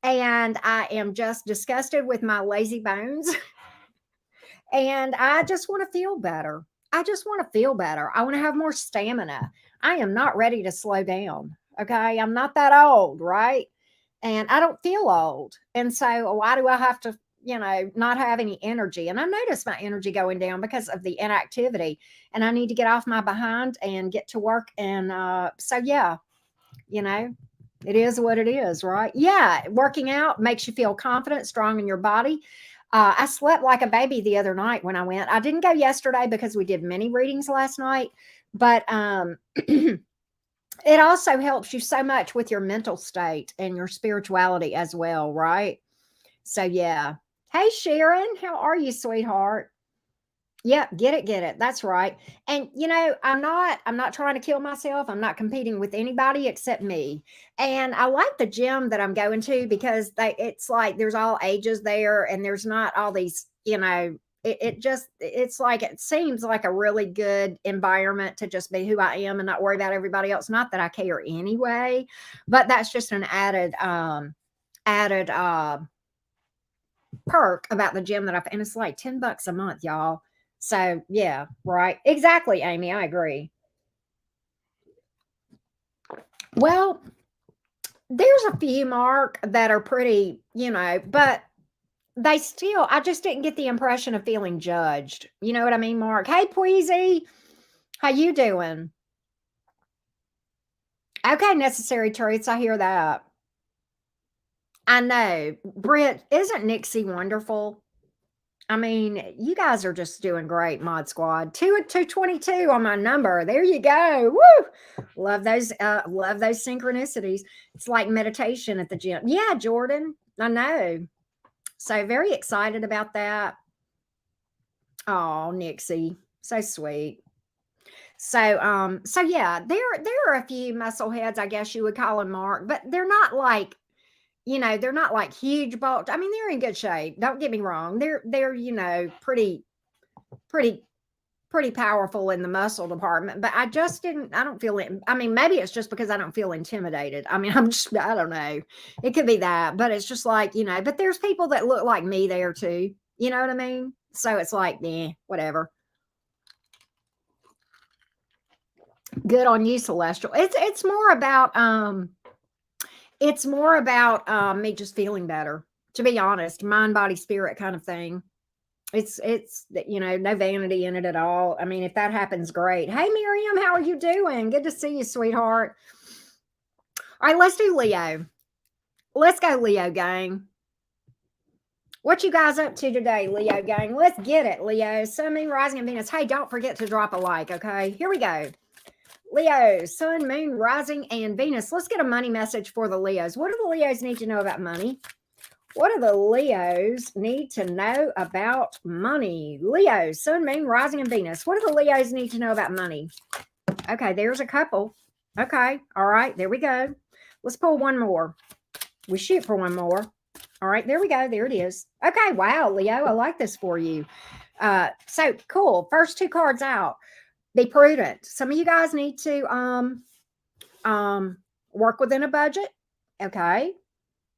and I am just disgusted with my lazy bones. And I just want to feel better. I want to have more stamina. I am not ready to slow down. Okay. I'm not that old, right? And I don't feel old. And so why do I have to, not have any energy? And I notice my energy going down because of the inactivity. And I need to get off my behind and get to work. And so, yeah, it is what it is, right? Yeah. Working out makes you feel confident, strong in your body. I slept like a baby the other night when I went. I didn't go yesterday because we did many readings last night, but it also helps you so much with your mental state and your spirituality as well, right? So yeah. Hey Sharon, how are you, sweetheart? Yep, get it. That's right. And I'm not trying to kill myself. I'm not competing with anybody except me. And I like the gym that I'm going to because it's like there's all ages there and there's not all these, it's like it seems like a really good environment to just be who I am and not worry about everybody else. Not that I care anyway, but that's just an added perk about the gym that and it's like $10 a month, y'all. So yeah, right. Exactly, Amy. I agree. Well, there's a few, Mark, that are pretty, but I just didn't get the impression of feeling judged. You know what I mean, Mark? Hey, Poezy, how you doing? Okay, necessary traits. I hear that. I know. Britt, isn't Nixie wonderful? I mean, you guys are just doing great, Mod Squad. 222 on my number. There you go. Woo! Love those synchronicities. It's like meditation at the gym. Yeah, Jordan. I know. So very excited about that. Oh, Nixie. So sweet. So yeah, there are a few muscleheads, I guess you would call them, Mark, but they're not like, they're not like huge bulk. I mean, they're in good shape. Don't get me wrong. They're pretty pretty powerful in the muscle department, but I don't feel it. I mean, maybe it's just because I don't feel intimidated. I mean, I don't know. It could be that, but it's just like, but there's people that look like me there too. You know what I mean? So it's like, whatever. Good on you, Celestial. It's more about me just feeling better, to be honest, mind, body, spirit kind of thing. It's no vanity in it at all. I mean, if that happens, great. Hey, Miriam, how are you doing? Good to see you, sweetheart. All right, let's do Leo. Let's go, Leo gang. What you guys up to today, Leo gang? Let's get it, Leo. Sun, Moon, Rising, and Venus. Hey, don't forget to drop a like, okay? Here we go. Leo, Sun, Moon, Rising, and Venus. Let's get a money message for the Leos. What do the Leos need to know about money? What do the Leos need to know about money? Leo, Sun, Moon, Rising, and Venus. What do the Leos need to know about money? Okay, there's a couple. Okay, all right, there we go. Let's pull one more. We shoot for one more. All right, there we go. There it is. Okay, wow, Leo, I like this for you. So cool. First two cards out. Be prudent. Some of you guys need to work within a budget. Okay.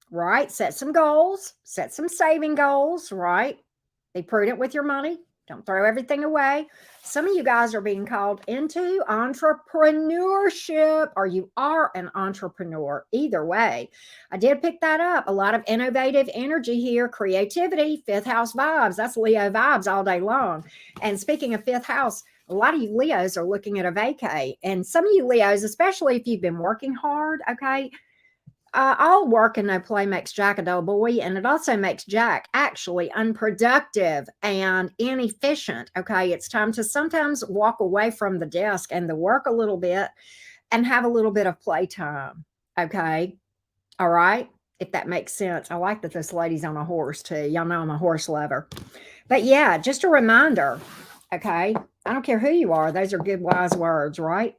Right. Set some goals, set some saving goals, right? Be prudent with your money. Don't throw everything away. Some of you guys are being called into entrepreneurship, or you are an entrepreneur. Either way, I did pick that up. A lot of innovative energy here, creativity, fifth house vibes. That's Leo vibes all day long. And speaking of fifth house, a lot of you Leos are looking at a vacay. And some of you Leos, especially if you've been working hard, okay, all work and no play makes Jack a dull boy, and it also makes Jack actually unproductive and inefficient. Okay, it's time to sometimes walk away from the desk and the work a little bit and have a little bit of playtime. Okay, all right, if that makes sense. I like that this lady's on a horse too. Y'all know I'm a horse lover. But yeah, just a reminder. Okay, I don't care who you are. Those are good, wise words, right?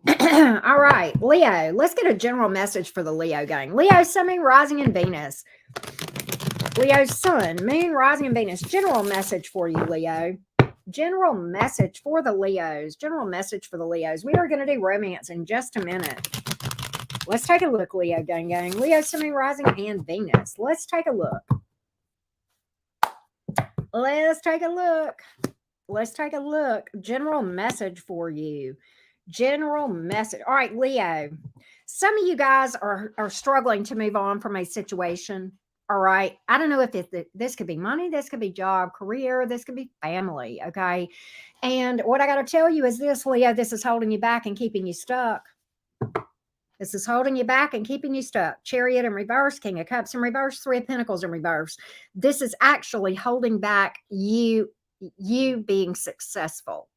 All right, Leo, let's get a general message for the Leo gang. Leo, Sun, Moon, Rising, and Venus. Leo, Sun, Moon, Rising, and Venus. General message for you, Leo. General message for the Leos. General message for the Leos. We are going to do romance in just a minute. Let's take a look, Leo gang. Leo, Sun, Moon, Rising, and Venus. Let's take a look. Let's take a look. Let's take a look. General message for you. General message. All right, Leo. Some of you guys are struggling to move on from a situation. All right. I don't know if this could be money, this could be job, career, this could be family. Okay. And what I got to tell you is this, Leo, this is holding you back and keeping you stuck. This is holding you back and keeping you stuck. Chariot in reverse, King of Cups in reverse, Three of Pentacles in reverse. This is actually holding back you being successful.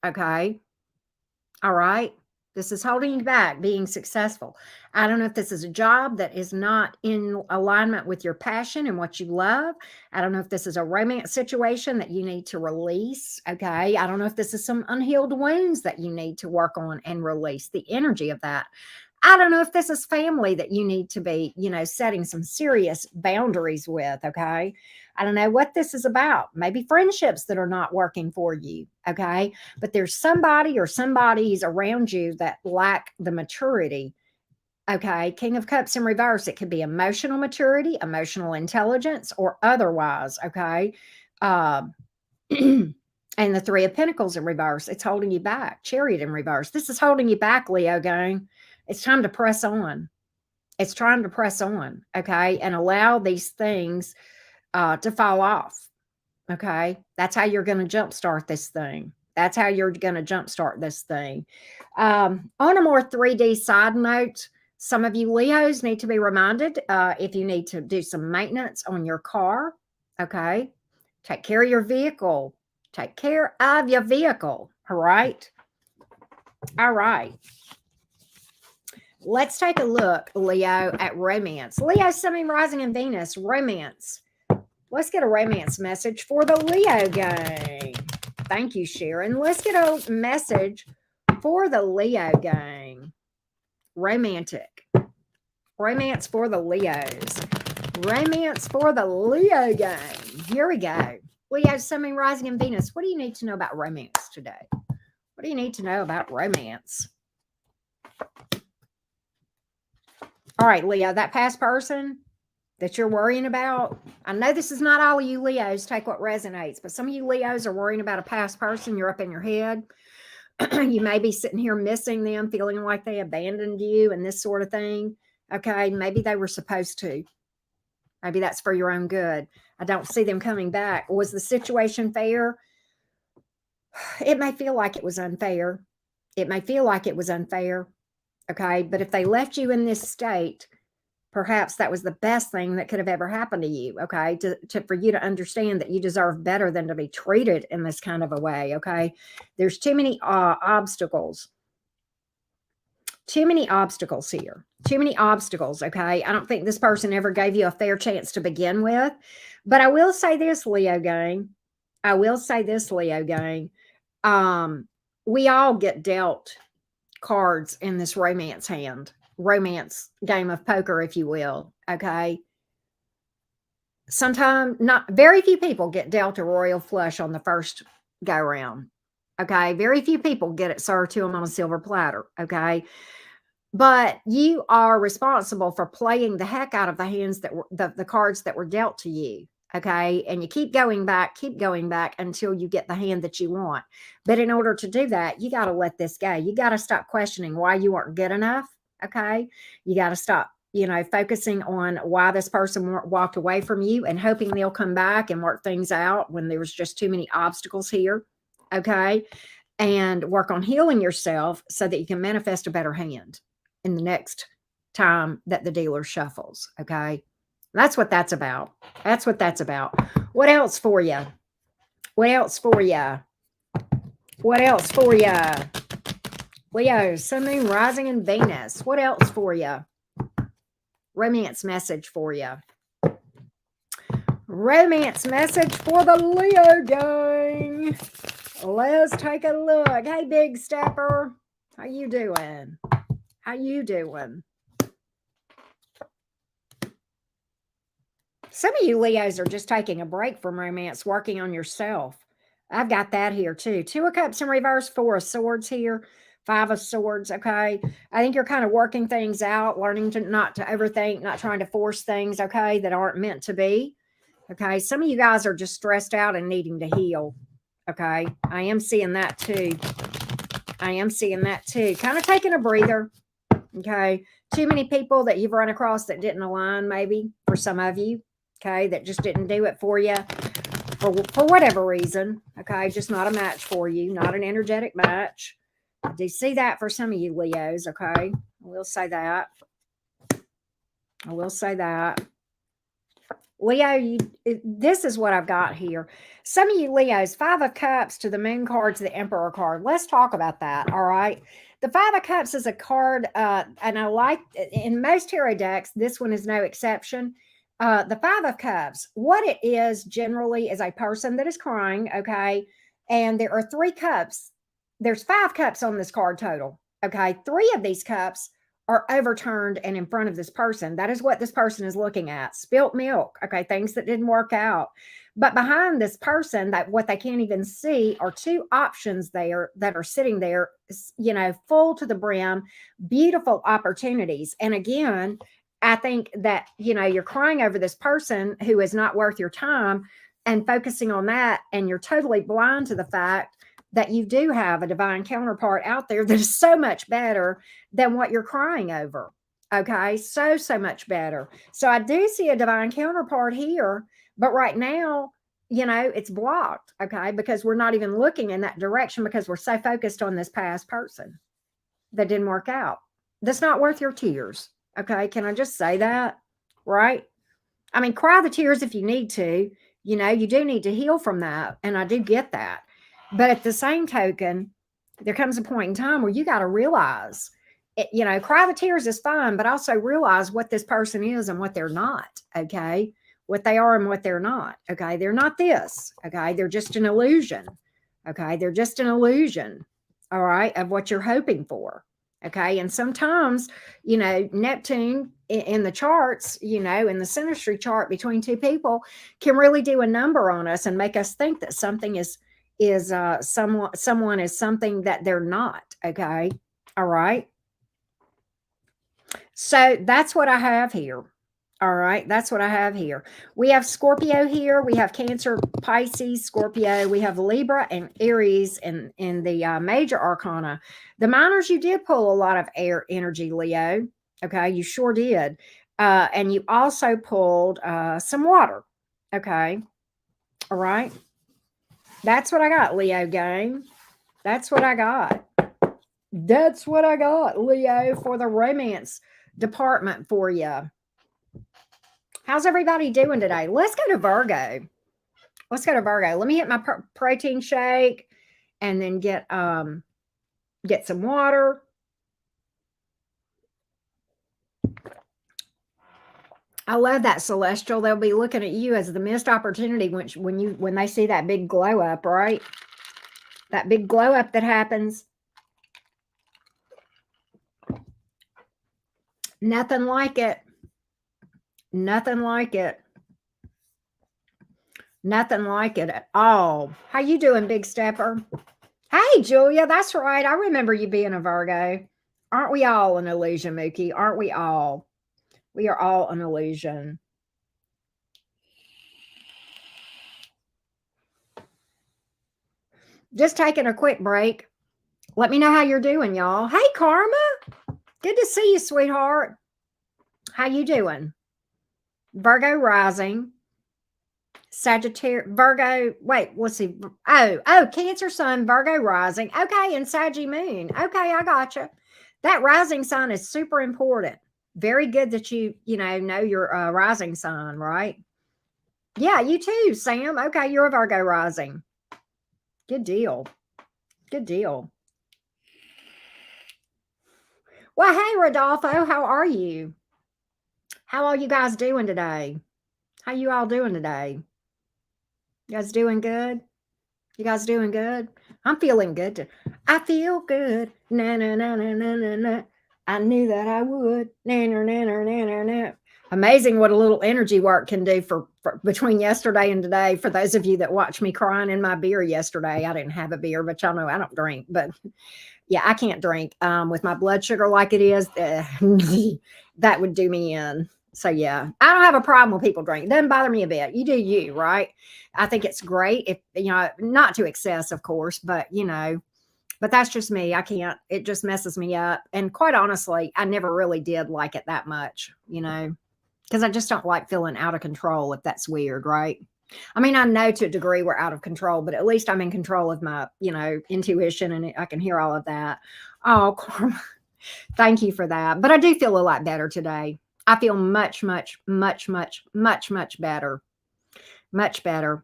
Okay. All right. This is holding you back, being successful. I don't know if this is a job that is not in alignment with your passion and what you love. I don't know if this is a romance situation that you need to release. Okay. I don't know if this is some unhealed wounds that you need to work on and release the energy of that. I don't know if this is family that you need to be, setting some serious boundaries with. Okay. I don't know what this is about. Maybe friendships that are not working for you. Okay. But there's somebody or somebody's around you that lack the maturity. Okay. King of Cups in reverse. It could be emotional maturity, emotional intelligence, or otherwise. Okay. And the Three of Pentacles in reverse. It's holding you back. Chariot in reverse. This is holding you back, Leo gang. It's time to press on. It's trying to press on. Okay. And allow these things to fall off. Okay. That's how you're going to jumpstart this thing. That's how you're going to jumpstart this thing. On a more 3D side note, some of you Leos need to be reminded if you need to do some maintenance on your car. Okay. Take care of your vehicle. Take care of your vehicle. All right. All right. Let's take a look, Leo, at romance. Leo, Sun, Moon, Rising, and Venus. Romance. Let's get a romance message for the Leo gang. Thank you, Sharon. Let's get a message for the Leo gang. Romantic. Romance for the Leos. Romance for the Leo gang. Here we go. Leo, Sun, Moon, Rising, and Venus. What do you need to know about romance today? What do you need to know about romance? All right, Leo, that past person that you're worrying about. I know this is not all of you Leos, take what resonates, but some of you Leos are worrying about a past person. You're up in your head. You may be sitting here missing them, feeling like they abandoned you and this sort of thing. Okay, maybe they were supposed to. Maybe that's for your own good. I don't see them coming back. Was the situation fair? It may feel like it was unfair. It may feel like it was unfair. Okay, but if they left you in this state, perhaps that was the best thing that could have ever happened to you. Okay, for you to understand that you deserve better than to be treated in this kind of a way. Okay, there's too many obstacles. Too many obstacles here. Too many obstacles. Okay, I don't think this person ever gave you a fair chance to begin with. But I will say this, Leo gang. I will say this, Leo gang. We all get dealt cards in this romance game of poker, if you will. Okay. Sometimes not very few people get dealt a royal flush on the first go round. Okay. Very few people get it served to them on a silver platter. Okay. But you are responsible for playing the heck out of the hands that were the cards that were dealt to you. Okay. And you keep going back until you get the hand that you want. But in order to do that, you got to let this go. You got to stop questioning why you weren't good enough. Okay. You got to stop, focusing on why this person walked away from you and hoping they'll come back and work things out when there was just too many obstacles here. Okay. And work on healing yourself so that you can manifest a better hand in the next time that the dealer shuffles. Okay. That's what that's about. That's what that's about. What else for you? What else for you? What else for you? Leo, Sun, Moon, Rising, and Venus. What else for you? Romance message for you. Romance message for the Leo gang. Let's take a look. Hey, Big Stepper. How you doing? How you doing? Some of you Leos are just taking a break from romance, working on yourself. I've got that here too. 2 of Cups in reverse, 4 of Swords here, 5 of Swords. Okay. I think you're kind of working things out, learning to not to overthink, not trying to force things, okay, that aren't meant to be. Okay. Some of you guys are just stressed out and needing to heal. Okay. I am seeing that too. I am seeing that too. Kind of taking a breather. Okay. Too many people that you've run across that didn't align, maybe for some of you. Okay, that just didn't do it for you for whatever reason. Okay, just not a match for you, not an energetic match. Do you see that for some of you Leos? Okay, I will say that. I will say that. Leo, this is what I've got here. Some of you Leos, 5 of Cups to the Moon card to the Emperor card. Let's talk about that. All right. The 5 of Cups is a card, and I like in most tarot decks, this one is no exception. The 5 of Cups, what it is generally is a person that is crying, okay? And there are 3 cups. There's 5 cups on this card total, okay? 3 of these cups are overturned and in front of this person. That is what this person is looking at. Spilt milk, okay? Things that didn't work out. But behind this person, that what they can't even see are 2 options there that are sitting there, full to the brim, beautiful opportunities. And again, I think that, you're crying over this person who is not worth your time and focusing on that. And you're totally blind to the fact that you do have a divine counterpart out there that is so much better than what you're crying over. Okay. So much better. So I do see a divine counterpart here, but right now, it's blocked. Okay. Because we're not even looking in that direction because we're so focused on this past person that didn't work out. That's not worth your tears. Okay, can I just say that? Right? I mean, cry the tears if you need to. You do need to heal from that. And I do get that. But at the same token, there comes a point in time where you got to realize, cry the tears is fine, but also realize what this person is and what they're not. Okay, what they are and what they're not. Okay, they're not this. Okay, they're just an illusion. Okay. They're just an illusion, all right, of what you're hoping for. Okay. And sometimes, Neptune in the charts, in the synastry chart between two people can really do a number on us and make us think that something is someone is something that they're not. Okay. All right. So that's what I have here. All right, that's what I have here. We have Scorpio here. We have Cancer, Pisces, Scorpio. We have Libra and Aries in the major arcana. The minors, you did pull a lot of air energy, Leo. Okay, you sure did. And you also pulled some water. Okay, all right. That's what I got, Leo gang. That's what I got. That's what I got, Leo, for the romance department for you. How's everybody doing today? Let's go to Virgo. Let's go to Virgo. Let me hit my protein shake and then get some water. I love that, Celestial. They'll be looking at you as the missed opportunity when they see that big glow up, right? That big glow up that happens. Nothing like it. Nothing like it. Nothing like it at all. How you doing, Big Stepper? Hey, Julia, that's right. I remember you being a Virgo. Aren't we all an illusion, Mookie? Aren't we all? We are all an illusion. Just taking a quick break. Let me know how you're doing, y'all. Hey, Karma. Good to see you, sweetheart. How you doing? Virgo rising. Sagittarius, Virgo, wait, let's see. Oh, Cancer sun, Virgo rising. Okay, and Saggy moon. Okay, I gotcha. That rising sign is super important. Very good that you know your rising sign, right? Yeah, you too, Sam. Okay, you're a Virgo rising. Good deal. Good deal. Well, hey, Rodolfo, how are you? How are you guys doing today? How you all doing today? You guys doing good? You guys doing good? I'm feeling good. I feel good. Na na na na na na na. I knew that I would. Na na na na na na na. Amazing what a little energy work can do for between yesterday and today. For those of you that watched me crying in my beer yesterday, I didn't have a beer, but y'all know I don't drink. But yeah, I can't drink with my blood sugar like it is. That would do me in. So yeah, I don't have a problem with people drinking. It doesn't bother me a bit. You do you, right? I think it's great if not to excess, of course, but but that's just me. I can't. It just messes me up. And quite honestly, I never really did like it that much, because I just don't like feeling out of control. If that's weird, right? I mean, I know to a degree we're out of control, but at least I'm in control of my, intuition, and I can hear all of that. Oh, Karma, thank you for that. But I do feel a lot better today. I feel much, much, much, much, much, much better. Much better.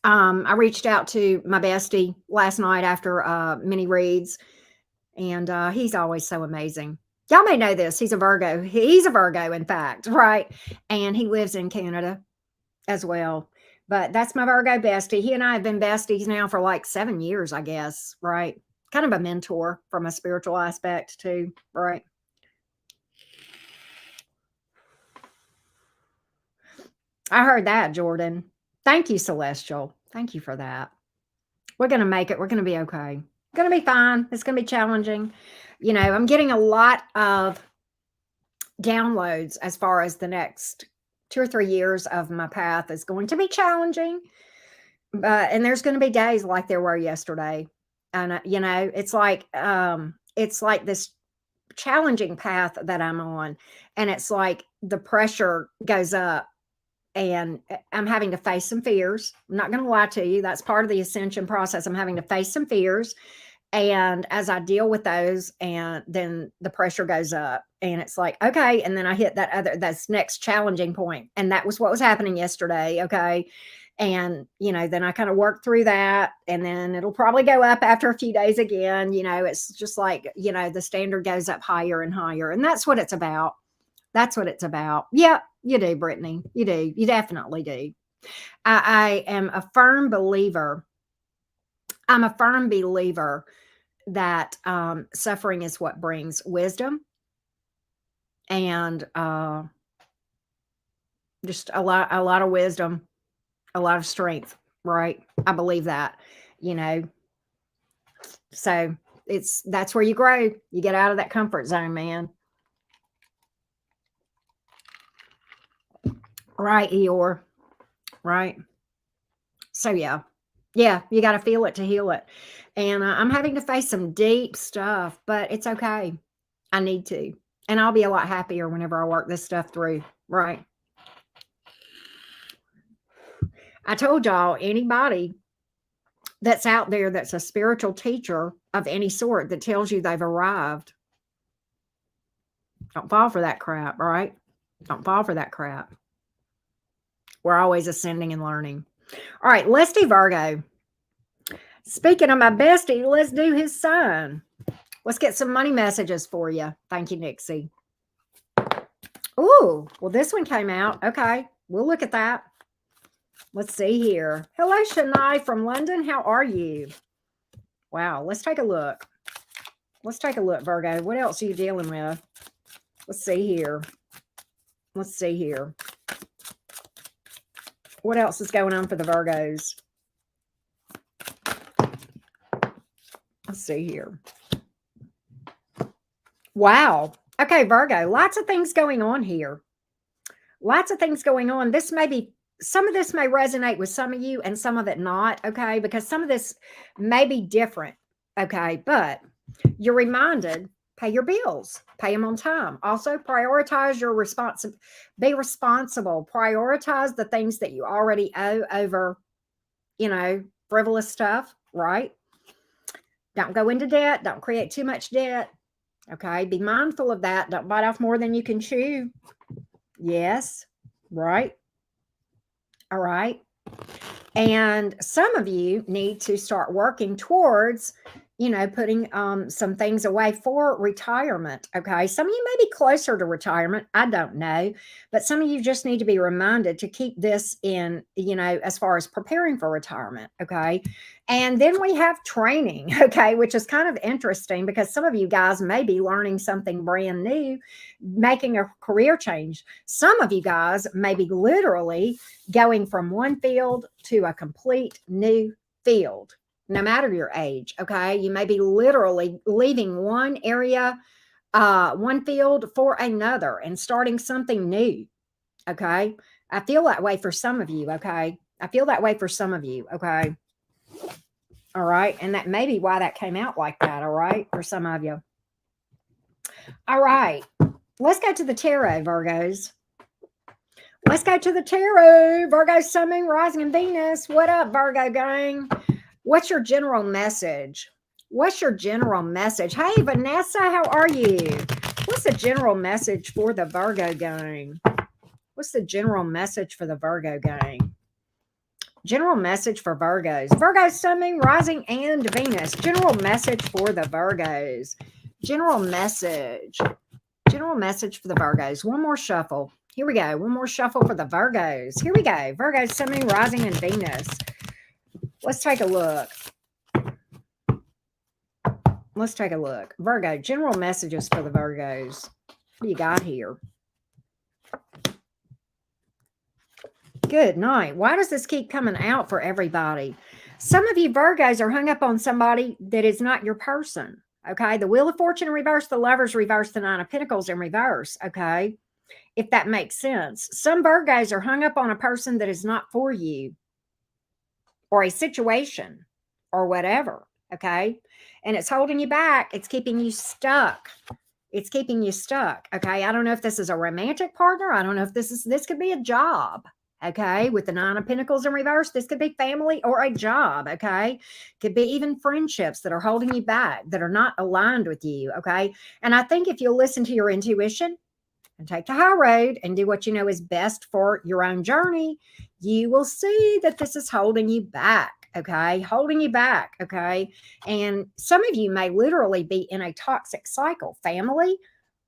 I reached out to my bestie last night after many reads, and he's always so amazing. Y'all may know this. He's a Virgo. He's a Virgo, in fact, right? And he lives in Canada as well. But that's my Virgo bestie. He and I have been besties now for like 7 years, I guess, right? Kind of a mentor from a spiritual aspect too, right? I heard that, Jordan. Thank you, Celestial. Thank you for that. We're going to make it. We're going to be okay. Going to be fine. It's going to be challenging. I'm getting a lot of downloads as far as the next 2 or 3 years of my path is going to be challenging. And there's going to be days like there were yesterday. And, it's like this challenging path that I'm on. And it's like the pressure goes up. And I'm having to face some fears. I'm not going to lie to you. That's part of the ascension process. I'm having to face some fears. And as I deal with those, and then the pressure goes up, and it's like, okay. And then I hit that's next challenging point. And that was what was happening yesterday. Okay. And, then I kind of work through that, and then it'll probably go up after a few days again. It's just like, the standard goes up higher and higher. And that's what it's about. That's what it's about. Yeah, you do, Brittany. You do. You definitely do. I am a firm believer I'm a firm believer that suffering is what brings wisdom and just a lot of wisdom, a lot of strength, right? I believe that, you know. So that's where you grow. You get out of that comfort zone, man. Right, Eeyore. Right. So yeah. Yeah, you got to feel it to heal it. And I'm having to face some deep stuff, but it's okay. I need to. And I'll be a lot happier whenever I work this stuff through. Right. I told y'all, anybody that's out there that's a spiritual teacher of any sort that tells you they've arrived, don't fall for that crap, right? Don't fall for that crap. We're always ascending and learning. All right, let's do Virgo. Speaking of my bestie, let's do his sign. Let's get some money messages for you. Thank you, Nixie. Ooh, well, this one came out. Okay, we'll look at that. Let's see here. Hello, Shania from London. How are you? Wow, let's take a look. Let's take a look, Virgo. What else are you dealing with? Let's see here. Let's see here. What else is going on for the Virgos? Let's see here. Wow. Okay, Virgo, lots of things going on here. Lots of things going on. This may be, some of this may resonate with some of you and some of it not, okay? Because some of this may be different, okay? But you're reminded, pay your bills, pay them on time. Also, prioritize your be responsible. Prioritize the things that you already owe over, frivolous stuff, right? Don't go into debt. Don't create too much debt. Okay, be mindful of that. Don't bite off more than you can chew. Yes, right. All right. And some of you need to start working towards, putting some things away for retirement. Okay. Some of you may be closer to retirement. I don't know. But some of you just need to be reminded to keep this in, as far as preparing for retirement. Okay. And then we have training. Okay. Which is kind of interesting because some of you guys may be learning something brand new, making a career change. Some of you guys may be literally going from one field to a complete new field, no matter your age. Okay. You may be literally leaving one area, one field for another and starting something new. Okay. I feel that way for some of you. Okay. I feel that way for some of you. Okay. All right. And that may be why that came out like that. All right. For some of you. All right. Let's go to the tarot, Virgos. Let's go to the tarot. Virgo, Sun, Moon, Rising, and Venus. What up, Virgo gang? What's your general message? What's your general message? Hey, Vanessa, how are you? What's the general message for the Virgo gang? What's the general message for the Virgo gang? General message for Virgos. Virgo, Sun, Moon, Rising, and Venus. General message for the Virgos. General message. General message for the Virgos. One more shuffle. Here we go. One more shuffle for the Virgos. Here we go. Virgos, Sun, Moon, Rising, and Venus. Let's take a look. Let's take a look. Virgo, general messages for the Virgos. What do you got here? Good night. Why does this keep coming out for everybody? Some of you Virgos are hung up on somebody that is not your person. Okay. The Wheel of Fortune in reverse, the Lovers reverse, the Nine of Pentacles in reverse. Okay. If that makes sense. Some Virgos are hung up on a person that is not for you or a situation or whatever. Okay. And it's holding you back. It's keeping you stuck. It's keeping you stuck. Okay. I don't know if this is a romantic partner. I don't know if this could be a job. Okay. With the Nine of Pentacles in reverse, this could be family or a job. Okay. Could be even friendships that are holding you back, that are not aligned with you. Okay. And I think if you'll listen to your intuition and take the high road and do what you know is best for your own journey, you will see that this is holding you back. Okay. Holding you back. Okay. And some of you may literally be in a toxic cycle, family,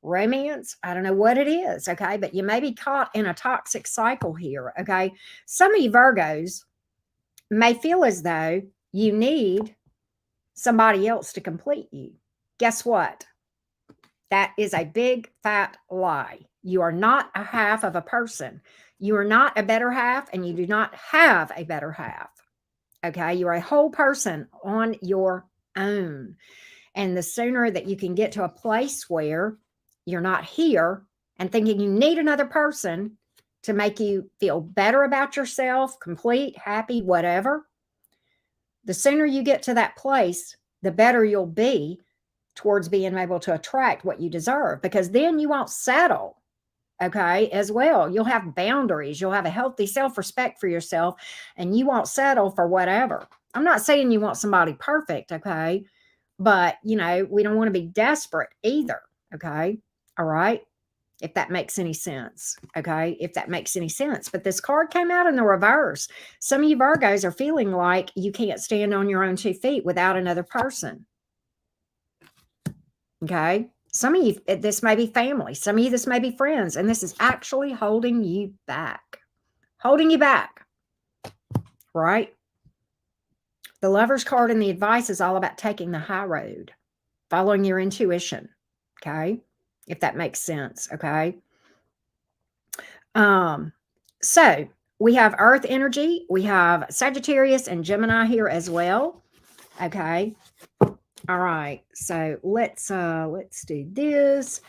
romance. I don't know what it is. Okay. But you may be caught in a toxic cycle here. Okay. Some of you Virgos may feel as though you need somebody else to complete you. Guess what? That is a big fat lie. You are not a half of a person. You are not a better half, and you do not have a better half. Okay. You're a whole person on your own. And the sooner that you can get to a place where you're not here and thinking you need another person to make you feel better about yourself, complete, happy, whatever, the sooner you get to that place, the better you'll be towards being able to attract what you deserve, because then you won't settle. Okay, as well. You'll have boundaries. You'll have a healthy self-respect for yourself, and you won't settle for whatever. I'm not saying you want somebody perfect, okay? But, we don't want to be desperate either, okay? All right? If that makes any sense, okay? If that makes any sense. But this card came out in the reverse. Some of you Virgos are feeling like you can't stand on your own 2 feet without another person. Okay? Some of you, this may be family. Some of you, this may be friends. And this is actually holding you back. Holding you back. Right? The Lover's card and the advice is all about taking the high road. Following your intuition. Okay? If that makes sense. Okay? So, we have Earth energy. We have Sagittarius and Gemini here as well. Okay? All right, so let's do this,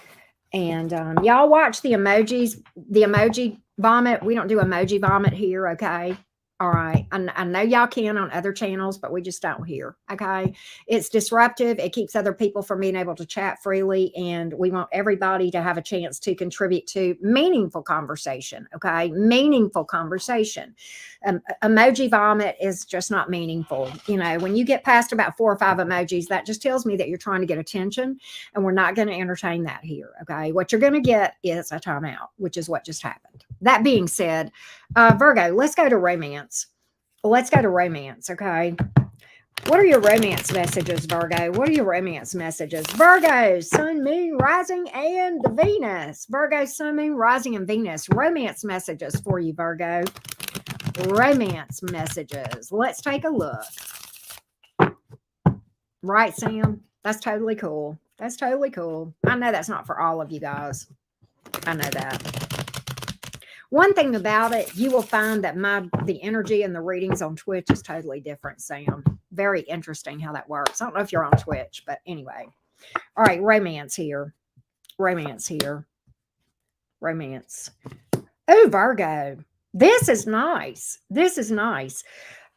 and y'all watch the emojis, the emoji vomit. We don't do emoji vomit here, okay? All right, I know y'all can on other channels, but we just don't here, okay? It's disruptive. It keeps other people from being able to chat freely, and we want everybody to have a chance to contribute to meaningful conversation, okay? Meaningful conversation. Emoji vomit is just not meaningful. When you get past about 4 or 5 emojis, that just tells me that you're trying to get attention, and we're not going to entertain that here, okay? What you're going to get is a timeout, which is what just happened. That being said, Virgo, let's go to romance. Let's go to romance, okay? What are your romance messages, Virgo? What are your romance messages? Virgo, Sun, Moon, Rising, and the Venus. Virgo, Sun, Moon, Rising, and Venus. Romance messages for you, Virgo. Romance messages. Let's take a look. Right, Sam? That's totally cool. That's totally cool. I know that's not for all of you guys. I know that. One thing about it, you will find that the energy and the readings on Twitch is totally different, Sam. Very interesting how that works. I don't know if you're on Twitch, but anyway. All right, romance here. Romance here. Romance. Oh, Virgo. This is nice. This is nice.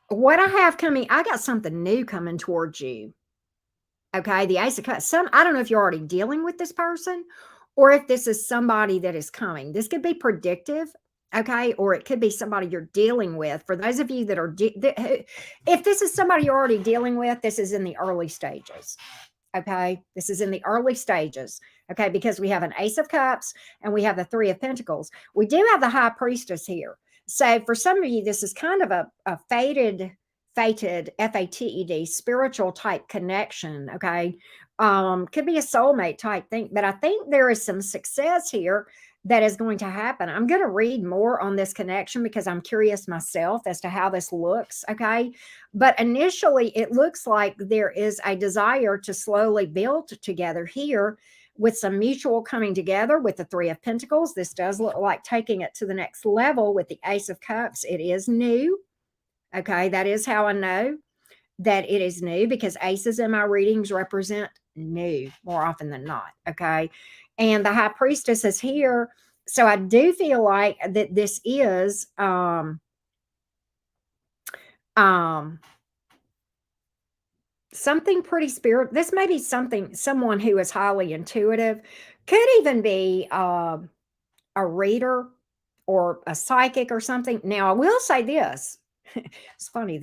What I have coming, I got something new coming towards you. Okay, the Ace of Cups. I don't know if you're already dealing with this person or if this is somebody that is coming. This could be predictive. Okay, or it could be somebody you're dealing with. For those of you that are, if this is somebody you're already dealing with, this is in the early stages. Okay, this is in the early stages. Okay, because we have an Ace of Cups and we have the 3 of Pentacles. We do have the High Priestess here. So for some of you, this is kind of a fated, F-A-T-E-D, spiritual type connection. Okay, could be a soulmate type thing, but I think there is some success here that is going to happen. I'm going to read more on this connection because I'm curious myself as to how this looks, okay? But initially, it looks like there is a desire to slowly build together here with some mutual coming together with the 3 of Pentacles. This does look like taking it to the next level with the Ace of Cups. It is new, okay? That is how I know that it is new, because aces in my readings represent new more often than not, okay? And the High Priestess is here. So I do feel like that this is something pretty spirit. This may be someone who is highly intuitive. Could even be a reader or a psychic or something. Now, I will say this. It's funny.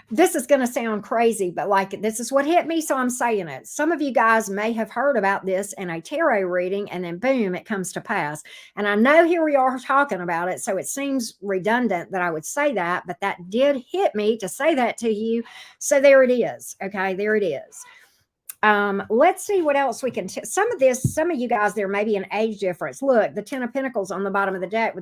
This is going to sound crazy, but like, this is what hit me, so I'm saying it. Some of you guys may have heard about this in a tarot reading, and then boom, it comes to pass. And I know here we are talking about it, so it seems redundant that I would say that, but that did hit me to say that to you. So there it is. Okay, there it is. Let's see what else we can. Some of you guys, there may be an age difference. Look, the Ten of Pentacles on the bottom of the deck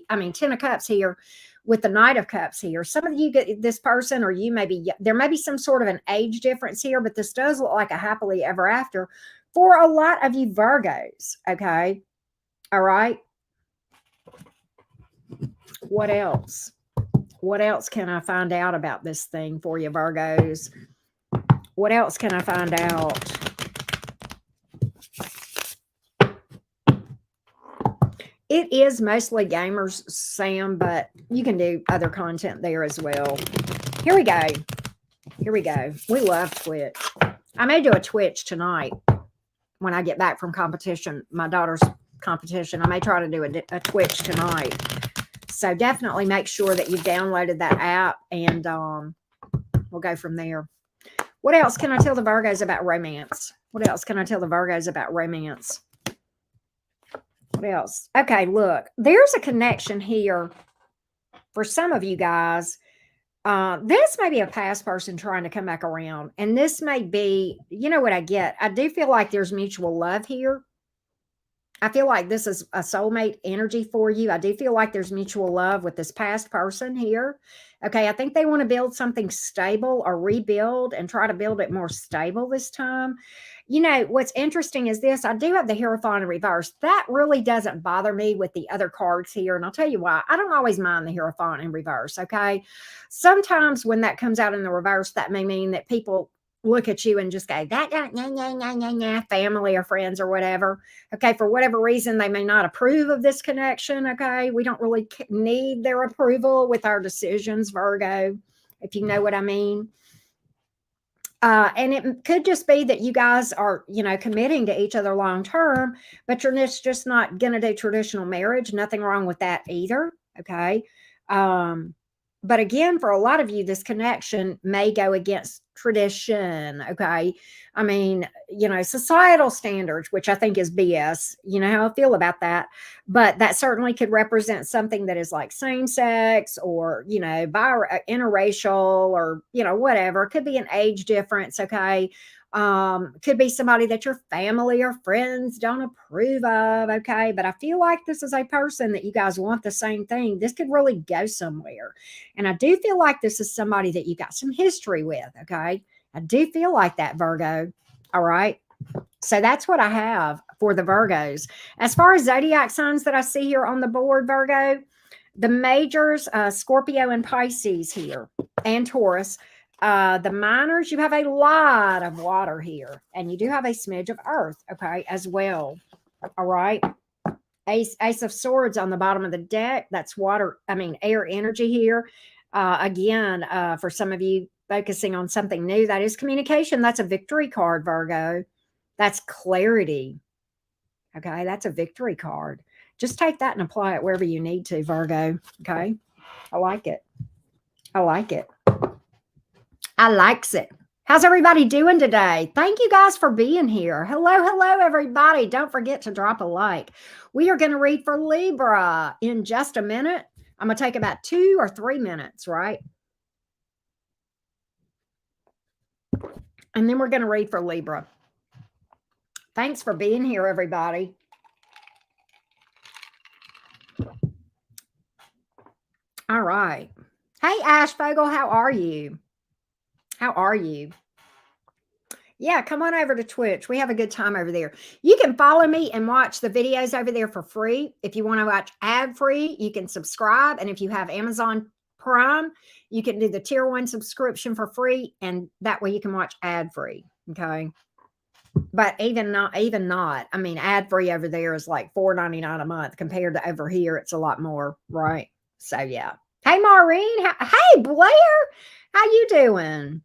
I mean, Ten of Cups here with the Knight of Cups here. Some of you get this person, or you there may be some sort of an age difference here, but this does look like a happily ever after for a lot of you Virgos. Okay. All right. What else? What else can I find out about this thing for you, Virgos? What else can I find out? It is mostly gamers, Sam, but you can do other content there as well. Here we go. Here we go. We love Twitch. I may do a Twitch tonight when I get back from competition, my daughter's competition. I may try to do a Twitch tonight. So definitely make sure that you've downloaded that app, and we'll go from there. What else can I tell the Virgos about romance? What else can I tell the Virgos about romance? What else? Okay, look, there's a connection here for some of you guys. This may be a past person trying to come back around. And this may be, you know what I get? I do feel like there's mutual love here. I feel like this is a soulmate energy for you. I do feel like there's mutual love with this past person here. Okay, I think they want to build something stable or rebuild and try to build it more stable this time. You know, what's interesting is this. I do have the Hierophant in reverse. That really doesn't bother me with the other cards here. And I'll tell you why. I don't always mind the Hierophant in reverse, okay? Sometimes when that comes out in the reverse, that may mean that people look at you and just go, family or friends or whatever. Okay, for whatever reason, they may not approve of this connection. Okay, we don't really need their approval with our decisions, Virgo, if you know what I mean. And it could just be that you guys are, you know, committing to each other long term, but you're just not going to do traditional marriage. Nothing wrong with that either. Okay. But again, for a lot of you, this connection may go against tradition. Okay. I mean, you know, societal standards, which I think is BS. You know how I feel about that. But that certainly could represent something that is like same sex or, you know, interracial or, you know, whatever. It could be an age difference. Okay. Could be somebody that your family or friends don't approve of. Okay. But I feel like this is a person that you guys want the same thing. This could really go somewhere. And I do feel like this is somebody that you got some history with. Okay. I do feel like that, Virgo. All right. So that's what I have for the Virgos. As far as zodiac signs that I see here on the board, Virgo, the majors, Scorpio and Pisces here, and Taurus. The minors, you have a lot of water here, and you do have a smidge of earth, okay, as well. All right. Ace of Swords on the bottom of the deck. That's air energy here. Again, for some of you focusing on something new, that is communication. That's a victory card, Virgo. That's clarity. Okay, that's a victory card. Just take that and apply it wherever you need to, Virgo. Okay, I like it. I like it. I likes it. How's everybody doing today? Thank you guys for being here. Hello, everybody. Don't forget to drop a like. We are going to read for Libra in just a minute. I'm going to take about 2 or 3 minutes, right? And then we're going to read for Libra. Thanks for being here, everybody. All right. Hey, Ash Fogel, how are you? How are you? Yeah, come on over to Twitch. We have a good time over there. You can follow me and watch the videos over there for free. If you want to watch ad-free, you can subscribe. And if you have Amazon Prime, you can do the tier 1 subscription for free. And that way you can watch ad-free. Okay. But even not, I mean, ad-free over there is like $4.99 a month compared to over here. It's a lot more, right? So yeah. Hey, Maureen. Hey, Blair. How you doing?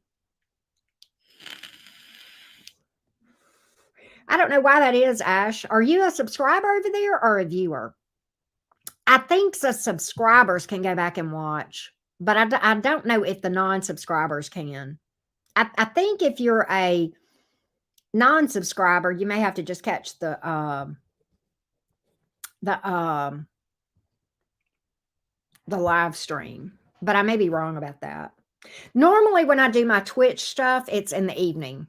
I don't know why that is, Ash. Are you a subscriber over there or a viewer? I think the subscribers can go back and watch, but I don't know if the non-subscribers can. I think if you're a non-subscriber, you may have to just catch the live stream, but I may be wrong about that. Normally when I do my Twitch stuff, it's in the evening.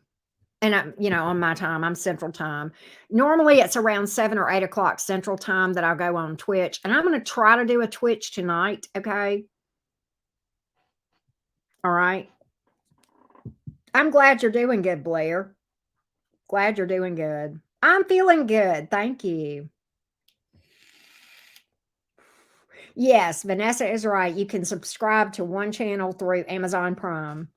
And on my time, I'm Central Time. Normally, it's around 7 or 8 o'clock Central Time that I'll go on Twitch, and I'm gonna try to do a Twitch tonight, okay? All right. I'm glad you're doing good, Blair. Glad you're doing good. I'm feeling good, thank you. Yes, Vanessa is right. You can subscribe to one channel through Amazon Prime.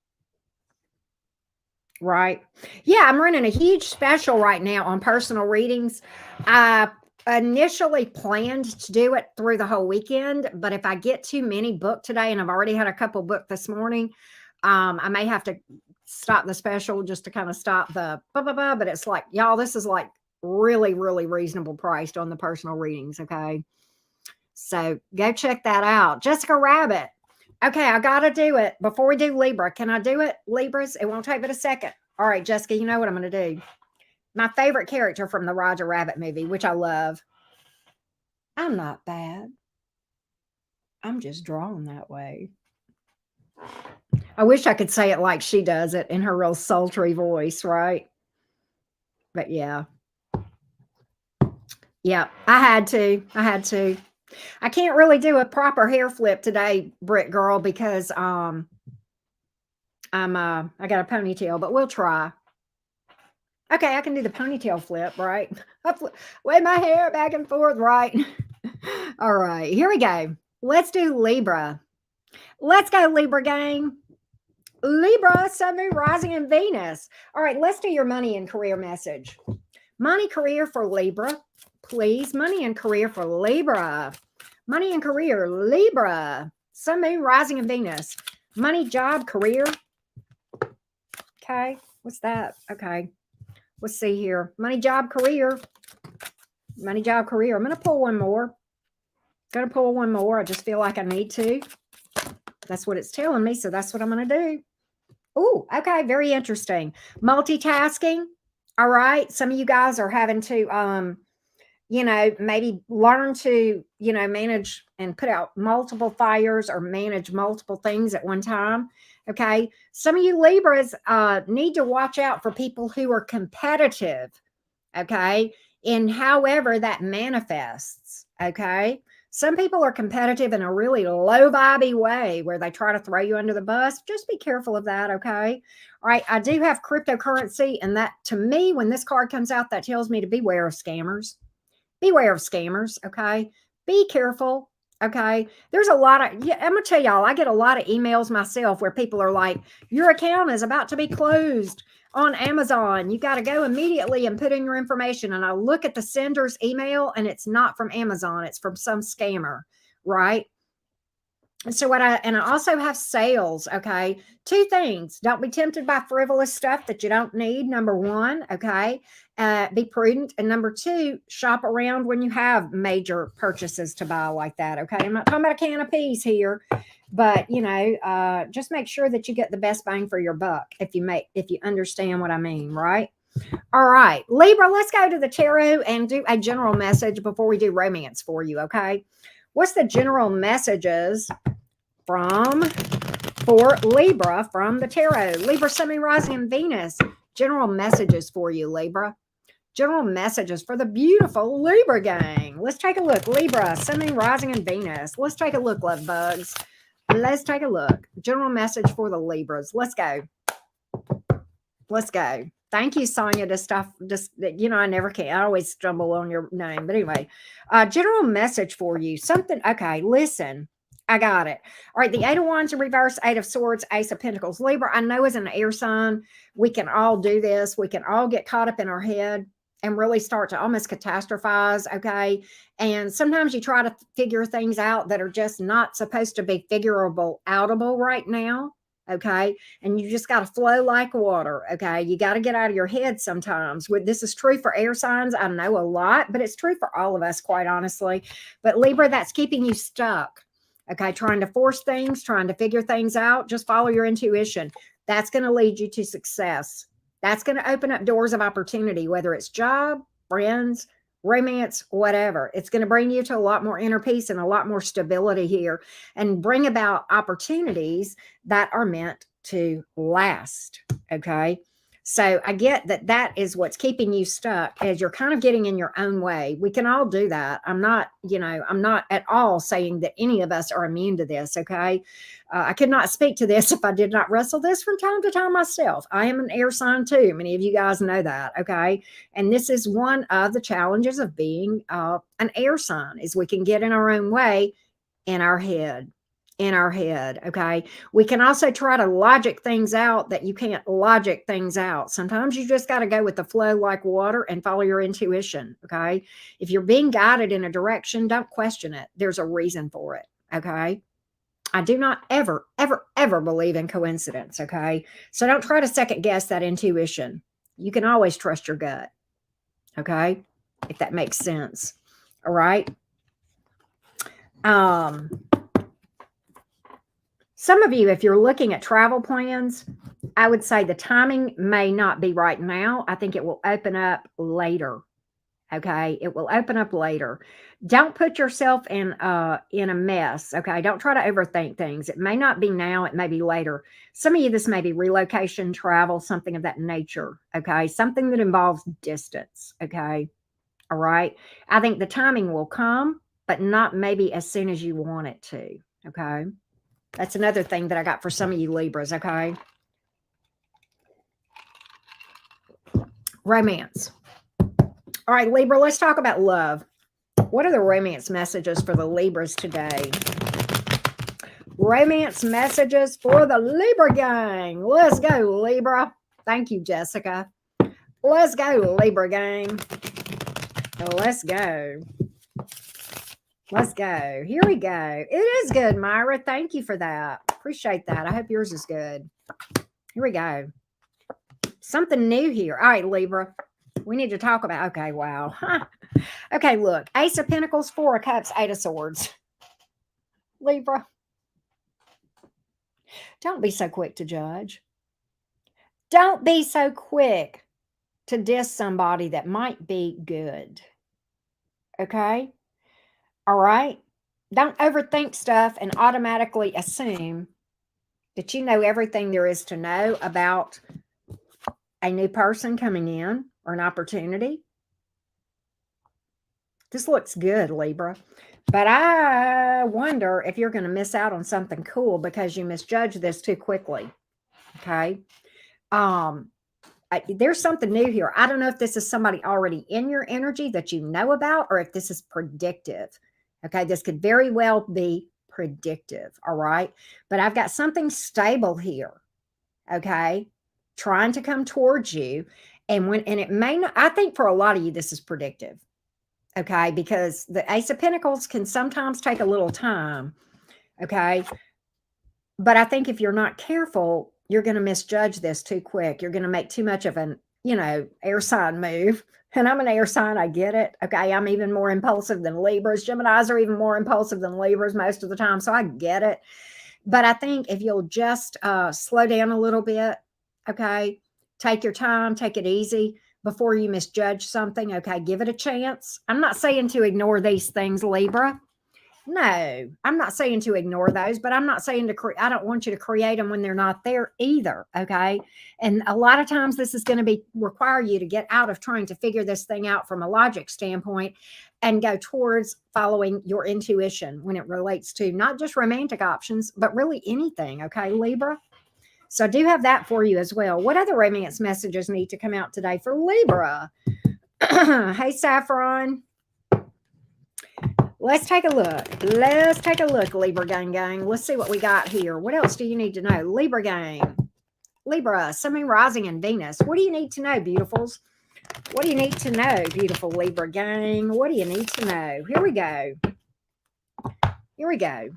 Right. Yeah, I'm running a huge special right now on personal readings. I initially planned to do it through the whole weekend, but if I get too many booked today, and I've already had a couple booked this morning, I may have to stop the special just to kind of stop the but it's like, y'all, this is like really, really reasonable priced on the personal readings. Okay. So go check that out. Jessica Rabbit. Okay, I got to do it. Before we do Libra, can I do it, Libras? It won't take but a second. All right, Jessica, you know what I'm going to do. My favorite character from the Roger Rabbit movie, which I love. I'm not bad. I'm just drawn that way. I wish I could say it like she does it in her real sultry voice, right? But yeah. Yeah, I had to. I can't really do a proper hair flip today, Britt girl, because I got a ponytail, but we'll try. Okay, I can do the ponytail flip, right? Wave my hair back and forth, right? All right, here we go. Let's do Libra. Let's go, Libra gang. Libra, Sun, Moon, Rising, and Venus. All right, let's do your money and career message. Money, career for Libra, please. Money and career for Libra. Money and career, Libra. Sun, Moon, Rising, and Venus. Money, job, career. Okay, what's that? Okay, let's see here. Money, job, career. Money, job, career. I'm going to pull one more. I just feel like I need to. That's what it's telling me, so that's what I'm going to do. Oh, okay, very interesting. Multitasking. All right, some of you guys are having to maybe learn to, manage and put out multiple fires or manage multiple things at one time. Okay. Some of you Libras need to watch out for people who are competitive. Okay. In however that manifests. Okay. Some people are competitive in a really low vibey way where they try to throw you under the bus. Just be careful of that. Okay. All right. I do have cryptocurrency. And that, to me, when this card comes out, that tells me to beware of scammers. Beware of scammers. Okay. Be careful. Okay. There's a lot of, I'm going to tell y'all, I get a lot of emails myself where people are like, your account is about to be closed on Amazon. You got to go immediately and put in your information. And I look at the sender's email and it's not from Amazon. It's from some scammer. Right. And so I also have sales. Okay. Two things. Don't be tempted by frivolous stuff that you don't need. Number one. Okay. Be prudent. And number two, shop around when you have major purchases to buy like that. Okay. I'm not talking about a can of peas here, but just make sure that you get the best bang for your buck if you understand what I mean. Right. All right, Libra, let's go to the tarot and do a general message before we do romance for you. Okay. What's the general messages for Libra from the tarot? Libra, Sun, Moon, Rising, and Venus. General messages for you, Libra. General messages for the beautiful Libra gang. Let's take a look. Libra, Sun, Moon, Rising, and Venus. Let's take a look, love bugs. Let's take a look. General message for the Libras. Let's go. Let's go. Thank you, Sonia. I never can. I always stumble on your name. But anyway, general message for you. Something. Okay, listen. I got it. All right. The Eight of Wands in reverse, Eight of Swords, Ace of Pentacles. Libra, I know as an air sign, we can all do this. We can all get caught up in our head and really start to almost catastrophize. Okay. And sometimes you try to figure things out that are just not supposed to be outable right now. Okay. And you just got to flow like water. Okay. You got to get out of your head sometimes. This is true for air signs. I know a lot, but it's true for all of us, quite honestly. But Libra, that's keeping you stuck. Okay. Trying to force things, trying to figure things out. Just follow your intuition. That's going to lead you to success. That's going to open up doors of opportunity, whether it's job, friends, romance, whatever. It's going to bring you to a lot more inner peace and a lot more stability here and bring about opportunities that are meant to last. Okay. So I get that that is what's keeping you stuck, as you're kind of getting in your own way. We can all do that. I'm not at all saying that any of us are immune to this. Okay. I could not speak to this if I did not wrestle this from time to time myself. I am an air sign too. Many of you guys know that. Okay. And this is one of the challenges of being an air sign, is we can get in our own way in our head. In our head. Okay. We can also try to logic things out that you can't logic things out. Sometimes you just got to go with the flow like water and follow your intuition. Okay. If you're being guided in a direction, don't question it. There's a reason for it. Okay. I do not ever, ever, ever believe in coincidence. Okay. So don't try to second guess that intuition. You can always trust your gut. Okay. If that makes sense. All right. Some of you, if you're looking at travel plans, I would say the timing may not be right now. I think it will open up later. Okay. It will open up later. Don't put yourself in a mess. Okay. Don't try to overthink things. It may not be now. It may be later. Some of you, this may be relocation, travel, something of that nature. Okay. Something that involves distance. Okay. All right. I think the timing will come, but not maybe as soon as you want it to. Okay. That's another thing that I got for some of you Libras, okay? Romance. All right, Libra, let's talk about love. What are the romance messages for the Libras today? Romance messages for the Libra gang. Let's go, Libra. Thank you, Jessica. Let's go, Libra gang. Let's go. Let's go. Here we go. It is good, Myra. Thank you for that. Appreciate that. I hope yours is good. Here we go. Something new here. All right, Libra. We need to talk about. Okay, wow. Okay, look. Ace of Pentacles, Four of Cups, Eight of Swords. Libra. Don't be so quick to judge. Don't be so quick to diss somebody that might be good. Okay? All right? Don't overthink stuff and automatically assume that you know everything there is to know about a new person coming in or an opportunity. This looks good, Libra. But I wonder if you're going to miss out on something cool because you misjudge this too quickly. Okay? There's something new here. I don't know if this is somebody already in your energy that you know about, or if this is predictive. Okay, this could very well be predictive. All right, but I've got something stable here. Okay, trying to come towards you, and it may not. I think for a lot of you, this is predictive. Okay, because the Ace of Pentacles can sometimes take a little time. Okay, but I think if you're not careful, you're going to misjudge this too quick. You're going to make too much of an, air sign move. And I'm an air sign. I get it. Okay. I'm even more impulsive than Libras. Geminis are even more impulsive than Libras most of the time. So I get it. But I think if you'll just slow down a little bit, okay, take your time, take it easy before you misjudge something. Okay. Give it a chance. I'm not saying to ignore these things, Libra. No, I'm not saying to ignore those, but I'm not saying I don't want you to create them when they're not there either. Okay. And a lot of times this is going to require you to get out of trying to figure this thing out from a logic standpoint and go towards following your intuition when it relates to not just romantic options, but really anything. Okay, Libra. So I do have that for you as well. What other romance messages need to come out today for Libra? Hey, Saffron. Let's take a look. Let's take a look, Libra gang. Let's see what we got here. What else do you need to know? Libra gang. Libra, Sun, Moon, Rising, and Venus. What do you need to know, beautifuls? What do you need to know, beautiful Libra gang? What do you need to know? Here we go. Here we go.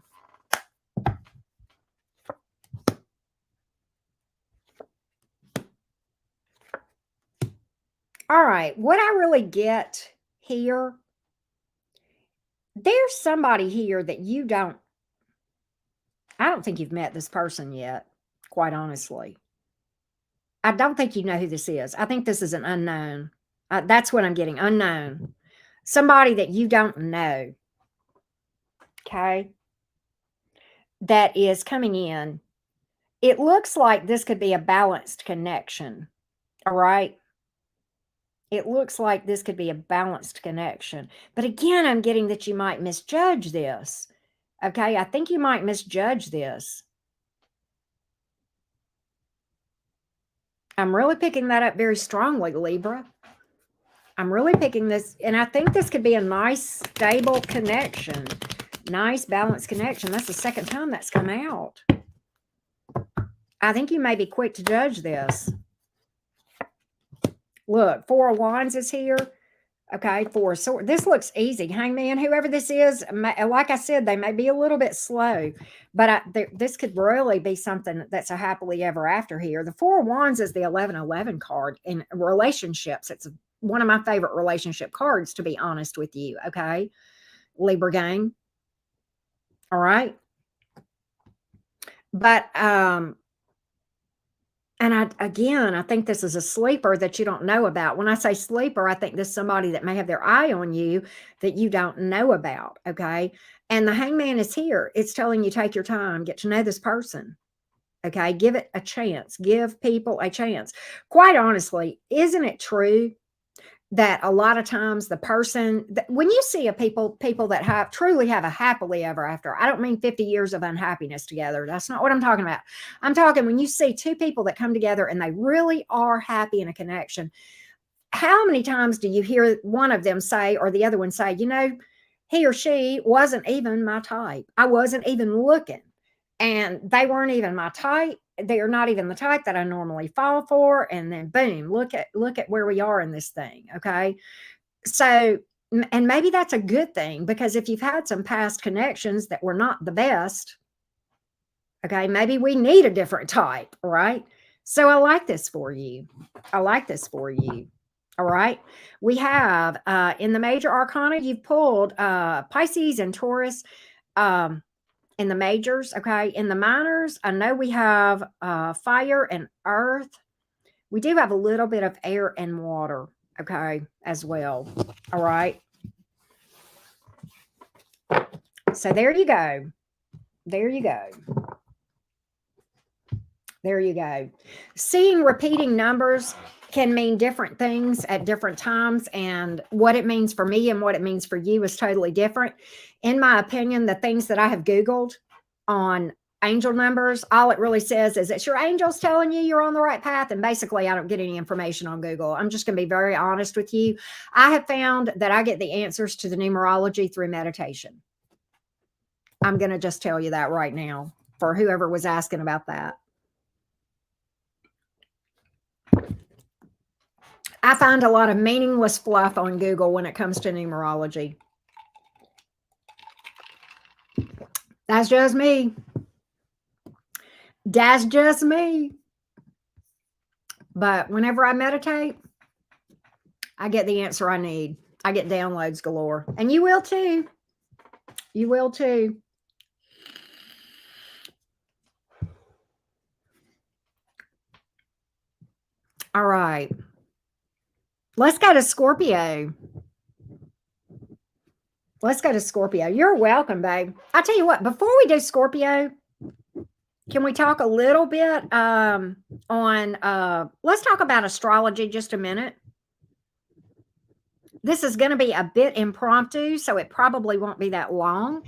All right. What I really get here, there's somebody here that I don't think you've met this person yet, quite honestly. I don't think you know who this is. I think this is an unknown. That's what I'm getting, unknown. Somebody that you don't know, okay, that is coming in. It looks like this could be a balanced connection, All right. It looks like this could be a balanced connection. But again, I'm getting that you might misjudge this. Okay. I think you might misjudge this. I'm really picking that up very strongly, Libra. I'm really picking this, and I think this could be a nice, stable connection. Nice, balanced connection. That's the second time that's come out. I think you may be quick to judge this. Look, Four of Wands is here. Okay, Four of Swords. This looks easy. Hangman, whoever this is, like I said, they may be a little bit slow, but this could really be something that's a happily ever after here. The Four of Wands is the 1111 card in relationships. It's one of my favorite relationship cards, to be honest with you. Okay, Libra gang. All right. But and I think this is a sleeper that you don't know about. When I say sleeper, I think this is somebody that may have their eye on you that you don't know about. Okay. And the hangman is here. It's telling you take your time, get to know this person. Okay. Give it a chance. Give people a chance. Quite honestly, isn't it true that a lot of times the person when you see people that truly have a happily ever after, I don't mean 50 years of unhappiness together. That's not what I'm talking about. I'm talking when you see two people that come together and they really are happy in a connection. How many times do you hear one of them say, or the other one say, he or she wasn't even my type. I wasn't even looking, and they weren't even my type. They're not even the type that I normally fall for. And then boom, look at where we are in this thing. Okay. So, and maybe that's a good thing, because if you've had some past connections that were not the best, okay, maybe we need a different type, right? So I like this for you. I like this for you. All right. We have in the major arcana, you've pulled Pisces and Taurus. In the majors, okay. In the minors, I know we have fire and earth. We do have a little bit of air and water, okay, as well. All right. So there you go. There you go. There you go. Seeing repeating numbers can mean different things at different times, and what it means for me and what it means for you is totally different. In my opinion, the things that I have Googled on angel numbers, all it really says is it's your angels telling you you're on the right path. And basically, I don't get any information on Google. I'm just going to be very honest with you. I have found that I get the answers to the numerology through meditation. I'm going to just tell you that right now for whoever was asking about that. I find a lot of meaningless fluff on Google when it comes to numerology. That's just me. That's just me. But whenever I meditate, I get the answer I need. I get downloads galore. And you will too. You will too. All right. Let's go to Scorpio. Let's go to Scorpio. You're welcome, babe. I'll tell you what, before we do Scorpio, can we talk a little bit let's talk about astrology just a minute. This is going to be a bit impromptu, so it probably won't be that long.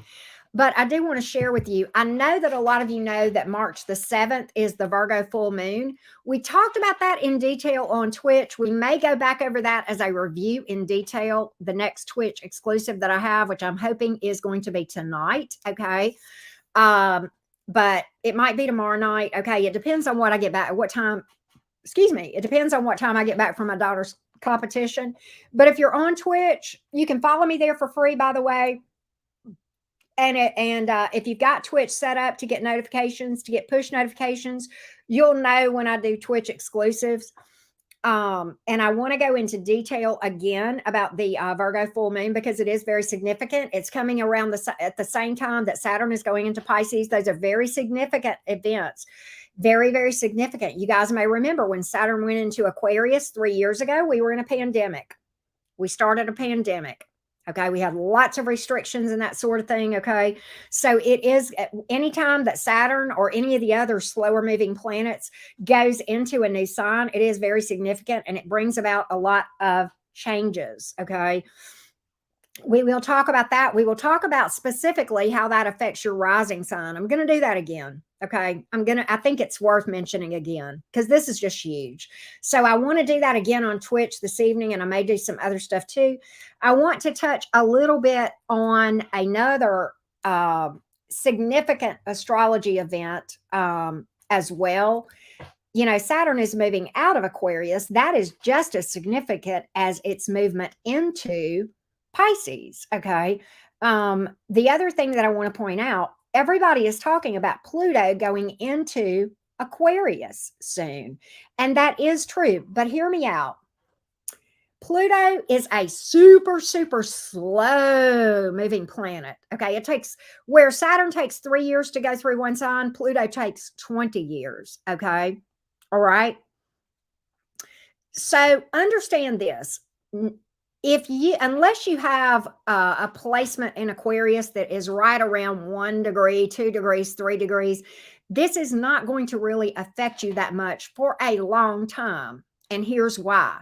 But I do want to share with you, I know that a lot of you know that March the 7th is the Virgo full moon. We talked about that in detail on Twitch. We may go back over that as a review in detail, the next Twitch exclusive that I have, which I'm hoping is going to be tonight, okay? But it might be tomorrow night, okay? It depends on what I get back, what time, it depends on what time I get back from my daughter's competition. But if you're on Twitch, you can follow me there for free, by the way. And if you've got Twitch set up to get notifications, to get push notifications, you'll know when I do Twitch exclusives. And I want to go into detail again about the Virgo full moon, because it is very significant. It's coming around at the same time that Saturn is going into Pisces. Those are very significant events. Very, very significant. You guys may remember when Saturn went into Aquarius 3 years ago, we were in a pandemic. We started a pandemic. Okay. We have lots of restrictions and that sort of thing. Okay. So it is anytime that Saturn or any of the other slower moving planets goes into a new sign, it is very significant and it brings about a lot of changes. Okay. We will talk about that. We will talk about specifically how that affects your rising sign. I'm going to do that again. Okay. I think it's worth mentioning again because this is just huge. So I want to do that again on Twitch this evening, and I may do some other stuff too. I want to touch a little bit on another significant astrology event as well. You know, Saturn is moving out of Aquarius. That is just as significant as its movement into Pisces. Okay. The other thing that I want to point out, everybody is talking about Pluto going into Aquarius soon. And that is true. But hear me out. Pluto is a super, super slow moving planet. Okay. It takes, where Saturn takes 3 years to go through one sign, Pluto takes 20 years. Okay. All right. So understand this. Unless you have a placement in Aquarius that is right around 1 degree, 2 degrees, 3 degrees, this is not going to really affect you that much for a long time. And here's why.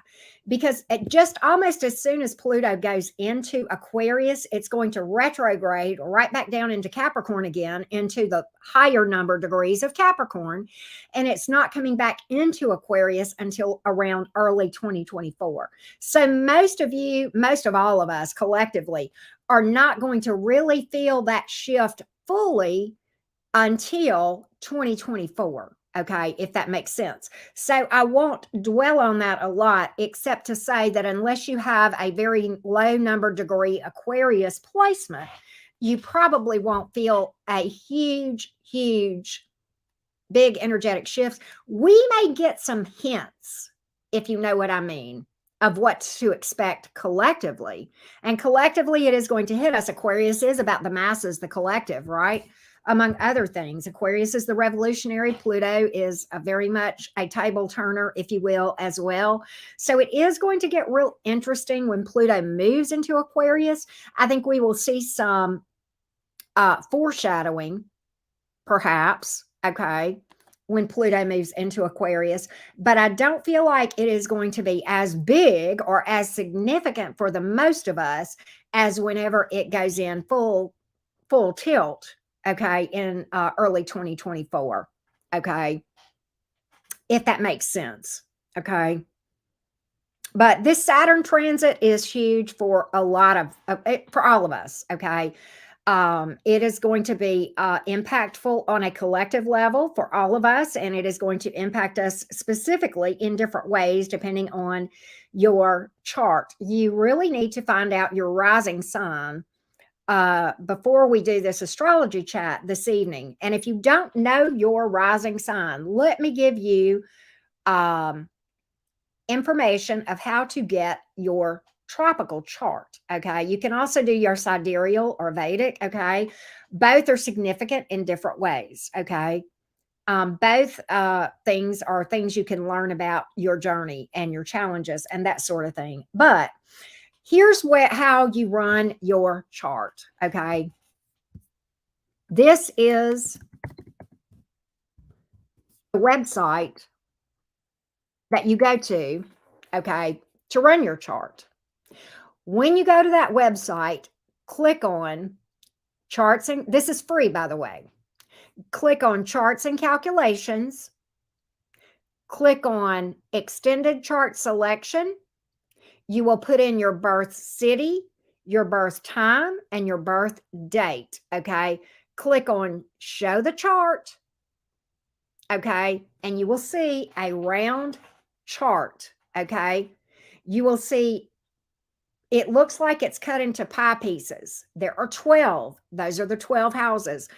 Because just almost as soon as Pluto goes into Aquarius, it's going to retrograde right back down into Capricorn again, into the higher number degrees of Capricorn. And it's not coming back into Aquarius until around early 2024. So most of all of us collectively are not going to really feel that shift fully until 2024. Okay, if that makes sense. So I won't dwell on that a lot, except to say that unless you have a very low number degree Aquarius placement, you probably won't feel a huge, big energetic shifts. We may get some hints, if you know what I mean, of what to expect collectively. And collectively, it is going to hit us. Aquarius is about the masses, the collective, right? Among other things. Aquarius is the revolutionary. Pluto is very much a table turner, if you will, as well. So it is going to get real interesting when Pluto moves into Aquarius. I think we will see some foreshadowing, perhaps, okay, when Pluto moves into Aquarius. But I don't feel like it is going to be as big or as significant for the most of us as whenever it goes in full tilt, okay, in early 2024, okay, if that makes sense, okay. But this Saturn transit is huge for a lot of, for all of us, okay. It is going to be impactful on a collective level for all of us, and it is going to impact us specifically in different ways depending on your chart. You really need to find out your rising sign before we do this astrology chat this evening. And if you don't know your rising sign, let me give you information of how to get your tropical chart. Okay. You can also do your sidereal or Vedic. Okay. Both are significant in different ways. Okay. Both things are things you can learn about your journey and your challenges and that sort of thing. But here's how you run your chart. Okay. This is the website that you go to, okay, to run your chart. When you go to that website, click on charts, and this is free, by the way. Click on charts and calculations. Click on extended chart selection. You will put in your birth city, your birth time, and your birth date. Okay. Click on show the chart. Okay. And you will see a round chart. Okay. You will see it looks like it's cut into pie pieces. There are 12. Those are the 12 houses.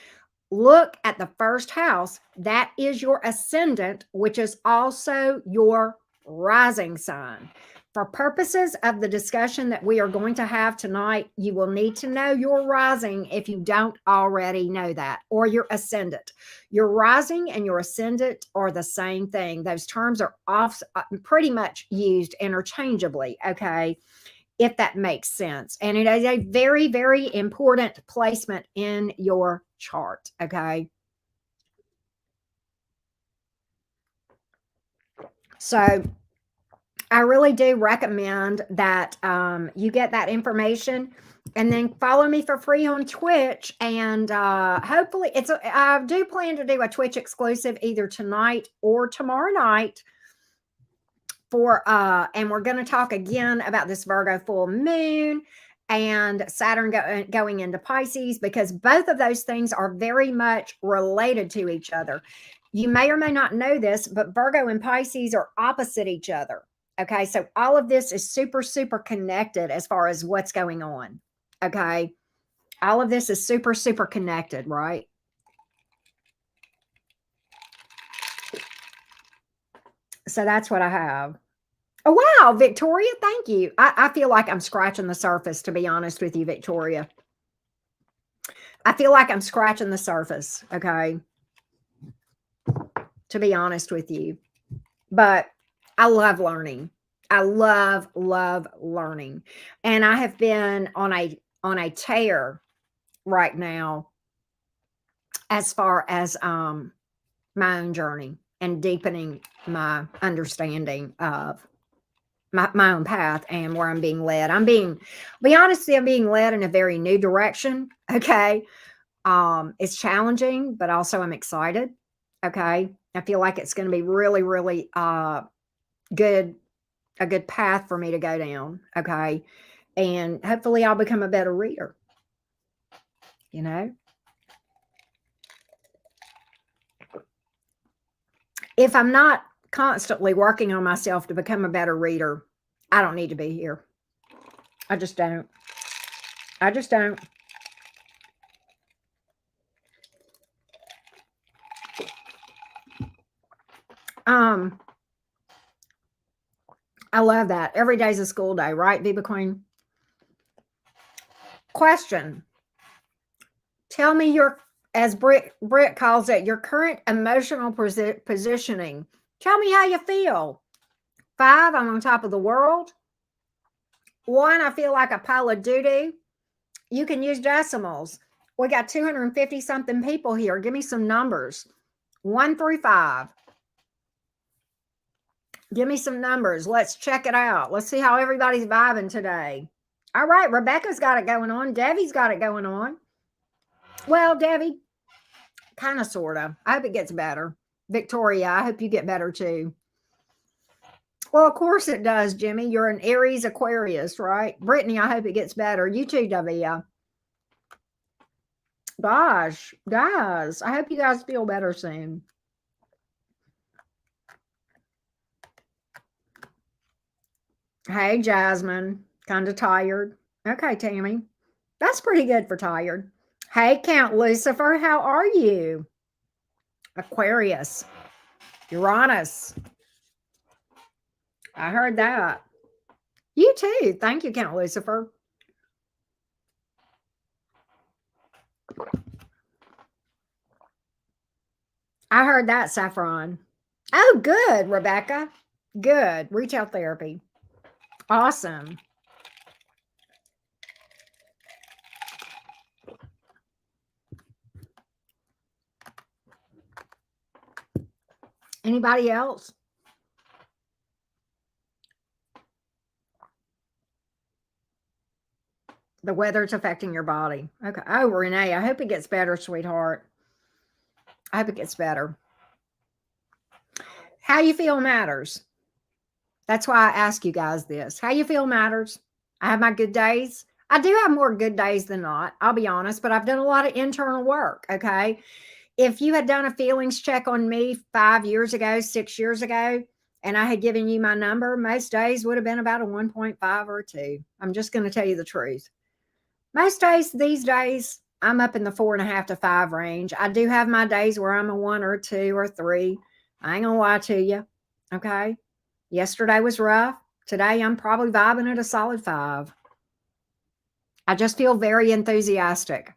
Look at the first house. That is your ascendant, which is also your rising sign. For purposes of the discussion that we are going to have tonight, you will need to know your rising if you don't already know that, or your ascendant. Your rising and your ascendant are the same thing. Those terms are pretty much used interchangeably, okay? if that makes sense. And it is a very, very important placement in your chart. Okay. So I really do recommend that you get that information and then follow me for free on Twitch. And hopefully, I do plan to do a Twitch exclusive either tonight or tomorrow night and we're going to talk again about this Virgo full moon and Saturn going into Pisces, because both of those things are very much related to each other. You may or may not know this, but Virgo and Pisces are opposite each other. Okay, so all of this is super, super connected as far as what's going on. Okay, all of this is super, super connected, right? So that's what I have. Oh, wow, Victoria, thank you. I feel like I'm scratching the surface, to be honest with you, Victoria. I feel like I'm scratching the surface, okay? To be honest with you. But I love learning. I love learning. And I have been on a tear right now as far as my own journey and deepening my understanding of my own path and where I'm being led. I'm being led in a very new direction. Okay. It's challenging, but also I'm excited. Okay. I feel like it's going to be really, really good, a good path for me to go down. Okay. And hopefully I'll become a better reader. You know, if I'm not constantly working on myself to become a better reader, I don't need to be here. I just don't. I just don't. I love that. Every day's a school day, right, Viva Queen? Question. Tell me your, as Britt calls it, your current emotional positioning. Tell me how you feel. 5, I'm on top of the world. 1, I feel like a pile of doo-doo. You can use decimals. We got 250 something people here. Give me some numbers. 1 through 5. Give me some numbers. Let's check it out. Let's see how everybody's vibing today. All right, Rebecca's got it going on. Debbie's got it going on. Well, Debbie, kind of, sort of. I hope it gets better. Victoria, I hope you get better too. Well, of course it does, Jimmy. You're an Aries Aquarius, right? Brittany, I hope it gets better. You too, Davia. Gosh, guys, I hope you guys feel better soon. Hey, Jasmine, kind of tired. Okay, Tammy, that's pretty good for tired. Hey, Count Lucifer, how are you? Aquarius, Uranus. I heard that. You too. Thank you, Count Lucifer. I heard that, Saffron. Oh, good, Rebecca. Good. Retail therapy. Awesome. Anybody else? The weather's affecting your body. Okay. Oh, Renee, I hope it gets better, sweetheart. I hope it gets better. How you feel matters. That's why I ask you guys this. How you feel matters. I have my good days. I do have more good days than not, I'll be honest, but I've done a lot of internal work. Okay. If you had done a feelings check on me 5 years ago, 6 years ago, and I had given you my number, most days would have been about a 1.5 or a 2. I'm just going to tell you the truth. Most days these days, I'm up in the 4.5 to 5 range. I do have my days where I'm a 1 or a 2 or 3. I ain't gonna lie to you. Okay. Yesterday was rough. Today I'm probably vibing at a solid 5. I just feel very enthusiastic.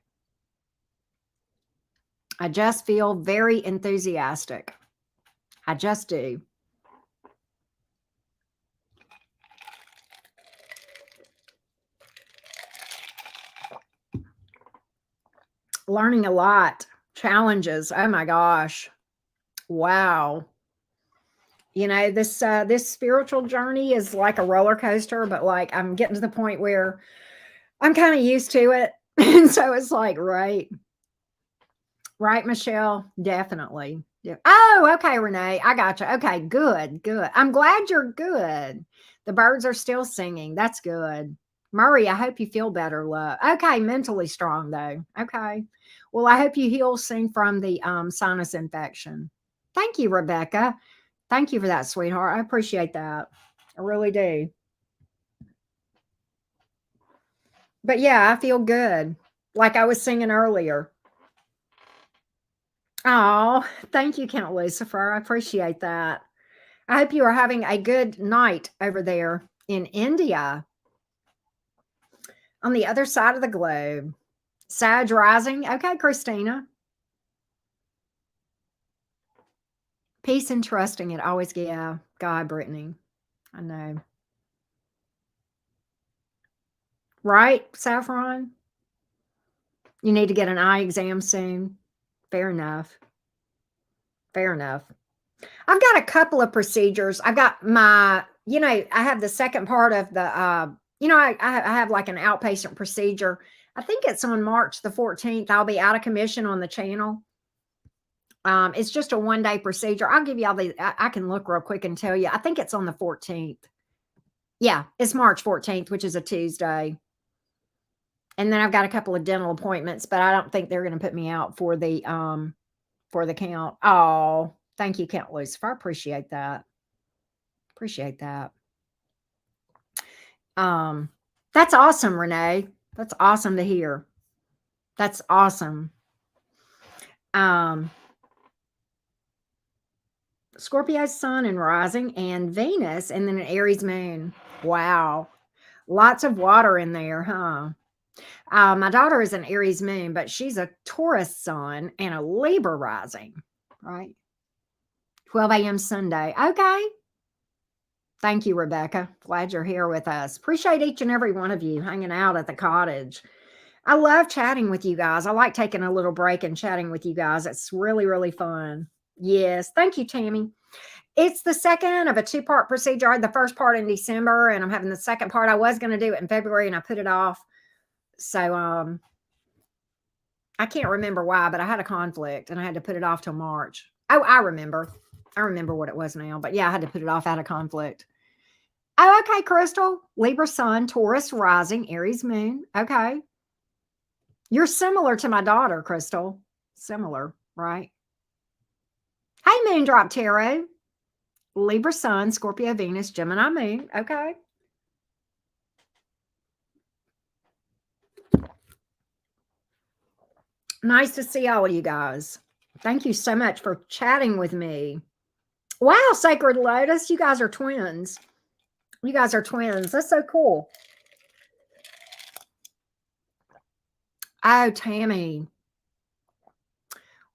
I just feel very enthusiastic. I just do. Learning a lot. Challenges. Oh my gosh. Wow. This spiritual journey is like a roller coaster, but like I'm getting to the point where I'm kind of used to it. And so it's like, right, Michelle, definitely. Yeah. Oh, okay, Renee, I got you. Okay, good, good. I'm glad you're good. The birds are still singing. That's good. Murray, I hope you feel better, love. Okay, mentally strong though. Okay. Well, I hope you heal soon from the sinus infection. Thank you, Rebecca. Thank you for that, sweetheart. I appreciate that. I really do. But yeah, I feel good. Like I was singing earlier. Oh, thank you, Count Lucifer. I appreciate that. I hope you are having a good night over there in India on the other side of the globe. Sag rising. Okay, Christina. Peace and trusting it always. Yeah, God, Brittany. I know. Right, Saffron? You need to get an eye exam soon. Fair enough. Fair enough. I've got a couple of procedures. I've got I have the second part of the, I have like an outpatient procedure. I think it's on March the 14th. I'll be out of commission on the channel. It's just a 1-day procedure. I'll give you all I can look real quick and tell you. I think it's on the 14th. Yeah, it's March 14th, which is a Tuesday. And then I've got a couple of dental appointments, but I don't think they're going to put me out for the count. Oh, thank you, Count Lucifer. I appreciate that. Appreciate that. That's awesome, Renee. That's awesome to hear. That's awesome. Scorpio's sun and rising and Venus and then an Aries moon. Wow. Lots of water in there, huh? My daughter is an Aries moon, but she's a Taurus sun and a Libra rising, right? 12 a.m. Sunday. Okay. Thank you, Rebecca. Glad you're here with us. Appreciate each and every one of you hanging out at the cottage. I love chatting with you guys. I like taking a little break and chatting with you guys. It's really, really fun. Yes. Thank you, Tammy. It's the second of a 2-part procedure. I had the first part in December and I'm having the second part. I was going to do it in February and I put it off. So I can't remember why, but I had a conflict and I had to put it off till March. Oh, I remember. I remember what it was now. But yeah, I had to put it off out of conflict. Oh, okay, Crystal. Libra sun, Taurus rising, Aries moon. Okay. You're similar to my daughter, Crystal. Similar, right? Hey, Moondrop Tarot. Libra sun, Scorpio Venus, Gemini moon. Okay. Nice to see all of you guys. Thank you so much for chatting with me. Wow, Sacred Lotus, you guys are twins. You guys are twins. That's so cool. Oh, Tammy.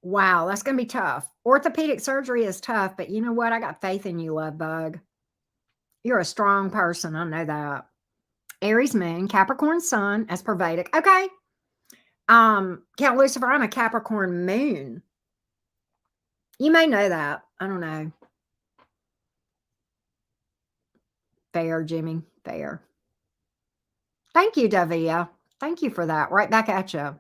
Wow, that's going to be tough. Orthopedic surgery is tough, but you know what? I got faith in you, love bug. You're a strong person. I know that. Aries moon, Capricorn sun, as per Vedic. Okay. Count Lucifer, I'm a Capricorn moon. You may know that. I don't know. Fair, Jimmy. Fair. Thank you, Davia. Thank you for that. Right back at you.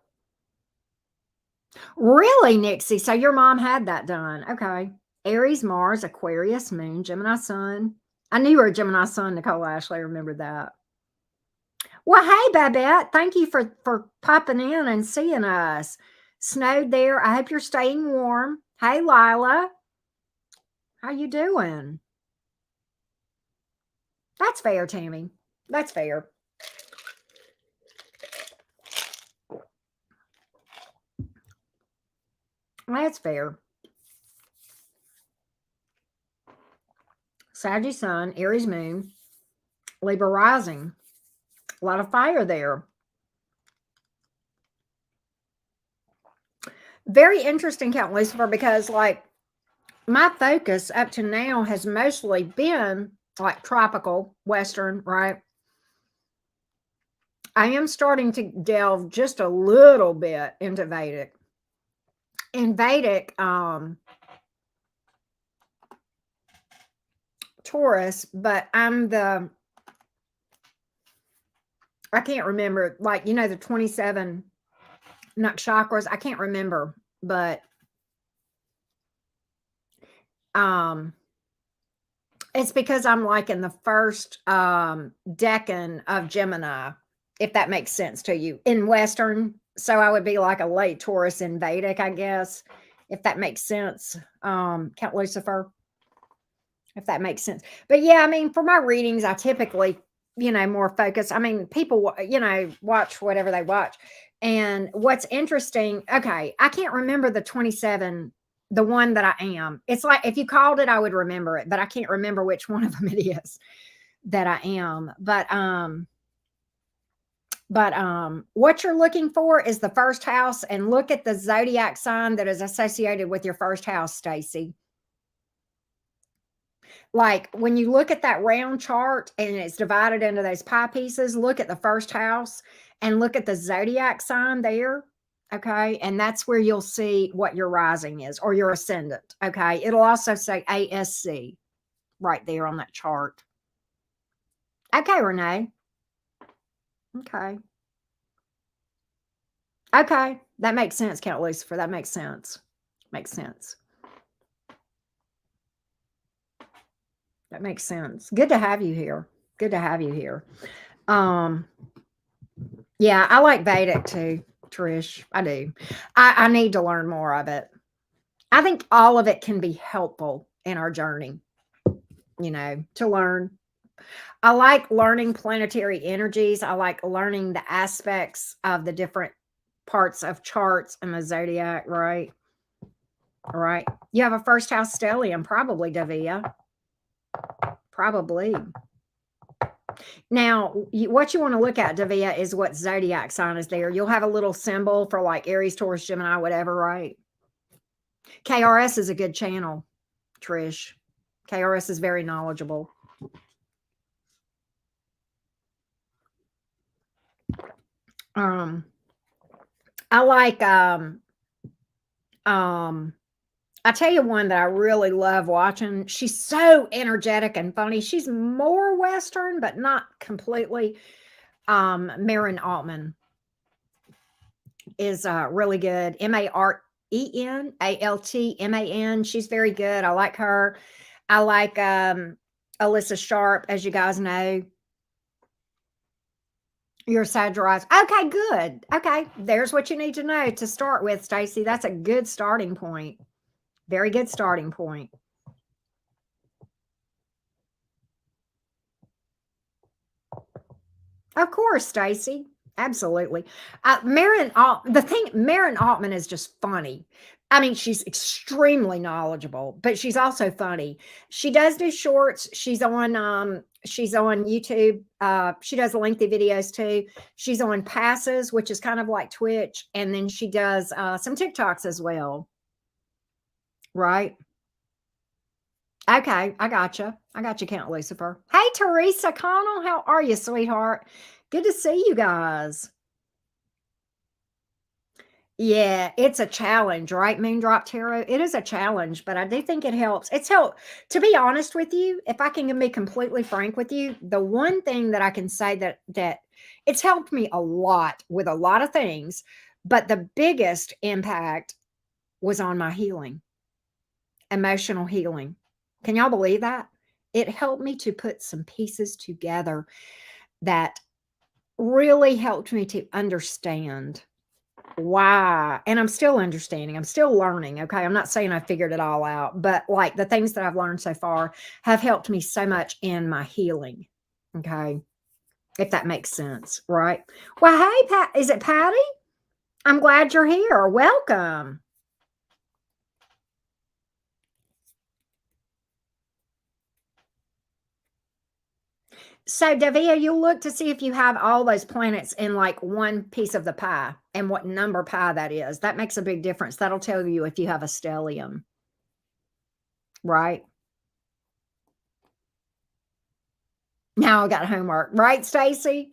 Really, Nixie? So your mom had that done. Okay. Aries, Mars, Aquarius, Moon, Gemini Sun. I knew you were a Gemini Sun, Nicole Ashley. I remember that. Well, hey, Babette. Thank you for popping in and seeing us. Snowed there. I hope you're staying warm. Hey, Lila. How you doing? That's fair, Tammy. That's fair. That's fair. Sagittarius sun, Aries moon, Libra rising. A lot of fire there. Very interesting, Count Lucifer, because like my focus up to now has mostly been like tropical, Western, right? I am starting to delve just a little bit into Vedic. In Vedic, Taurus, but I can't remember, like, the 27 nakshatras. I can't remember, but um, it's because I'm like in the first decan of Gemini, if that makes sense to you, in Western. So I would be like a late Taurus in Vedic, I guess, if that makes sense. Count Lucifer, if that makes sense. But yeah, I mean, for my readings, I typically, more focus. I mean, people, watch whatever they watch. And what's interesting, okay, I can't remember the 27, the one that I am. It's like if you called it, I would remember it, but I can't remember which one of them it is that I am. But what you're looking for is the first house, and look at the zodiac sign that is associated with your first house, Stacy. Like when you look at that round chart and it's divided into those pie pieces, look at the first house and look at the zodiac sign there. Okay. And that's where you'll see what your rising is or your ascendant. Okay. It'll also say ASC right there on that chart. Okay, Renee. Okay. Okay. That makes sense, Count Lucifer. That makes sense. Makes sense. That makes sense. Good to have you here. Good to have you here. Yeah, I like Vedic too, Trish. I do. I need to learn more of it. I think all of it can be helpful in our journey, to learn. I like learning planetary energies. I like learning the aspects of the different parts of charts and the zodiac, right? All right. You have a first house stellium, probably, Davia. Probably. Now, what you want to look at, Davia, is what zodiac sign is there. You'll have a little symbol for like Aries, Taurus, Gemini, whatever, right? KRS is a good channel, Trish. KRS is very knowledgeable. I like I tell you one that I really love watching. She's so energetic and funny. She's more Western, but not completely. Marin Altman is really good. Marenaltman. She's very good. I like her. I like Alyssa Sharp, as you guys know. You're Sagittarius. Okay, good. Okay, there's what you need to know to start with, Stacy. That's a good starting point. Very good starting point. Of course, Stacy. Absolutely. Marin Altman is just funny. I mean, she's extremely knowledgeable, but she's also funny. She does do shorts. She's on YouTube. She does lengthy videos too. She's on Passes, which is kind of like Twitch, and then she does some TikToks as well. Right? Okay, I gotcha. I got you, Count Lucifer. Hey, Teresa Connell, how are you, sweetheart? Good to see you guys. Yeah, it's a challenge, right? Moondrop Tarot. It is a challenge, but I do think it helps. It's helped. To be honest with you, if I can be completely frank with you, the one thing that I can say that it's helped me a lot with a lot of things, but the biggest impact was on my healing, emotional healing. Can y'all believe that? It helped me to put some pieces together that really helped me to understand why. And I'm still understanding. I'm still learning. Okay. I'm not saying I figured it all out, but like the things that I've learned so far have helped me so much in my healing. Okay. If that makes sense. Right. Well, hey, Pat, is it Patty? I'm glad you're here. Welcome. So, Davia, you'll look to see if you have all those planets in like one piece of the pie and what number pie that is. That makes a big difference. That'll tell you if you have a stellium, right? Now I got homework, right, Stacy?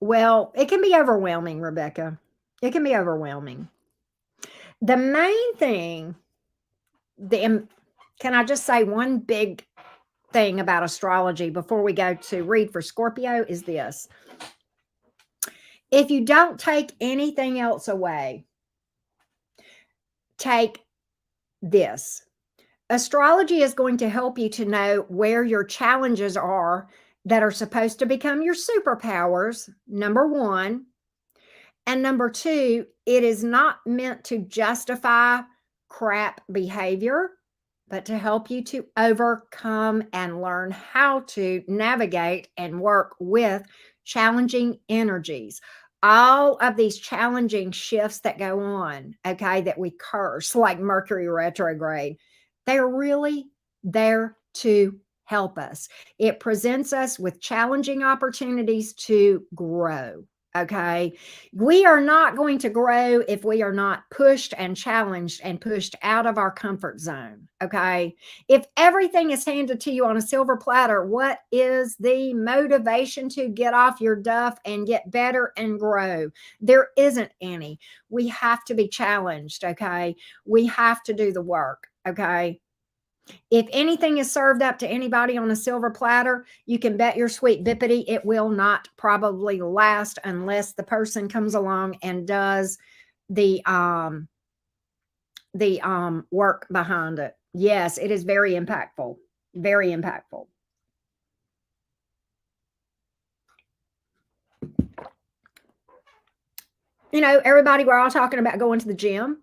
Well, it can be overwhelming, Rebecca. It can be overwhelming. The main thing, can I just say one big thing about astrology before we go to read for Scorpio is this. If you don't take anything else away, take this. Astrology is going to help you to know where your challenges are that are supposed to become your superpowers, number one. And number two, it is not meant to justify crap behavior, but to help you to overcome and learn how to navigate and work with challenging energies. All of these challenging shifts that go on, okay, that we curse, like Mercury retrograde, they're really there to help us. It presents us with challenging opportunities to grow. Okay. We are not going to grow if we are not pushed and challenged and pushed out of our comfort zone. Okay. If everything is handed to you on a silver platter, what is the motivation to get off your duff and get better and grow? There isn't any. We have to be challenged. Okay. We have to do the work. Okay. If anything is served up to anybody on a silver platter, you can bet your sweet bippity it will not probably last unless the person comes along and does the work behind it. Yes, it is very impactful. Very impactful. You know, everybody, we're all talking about going to the gym.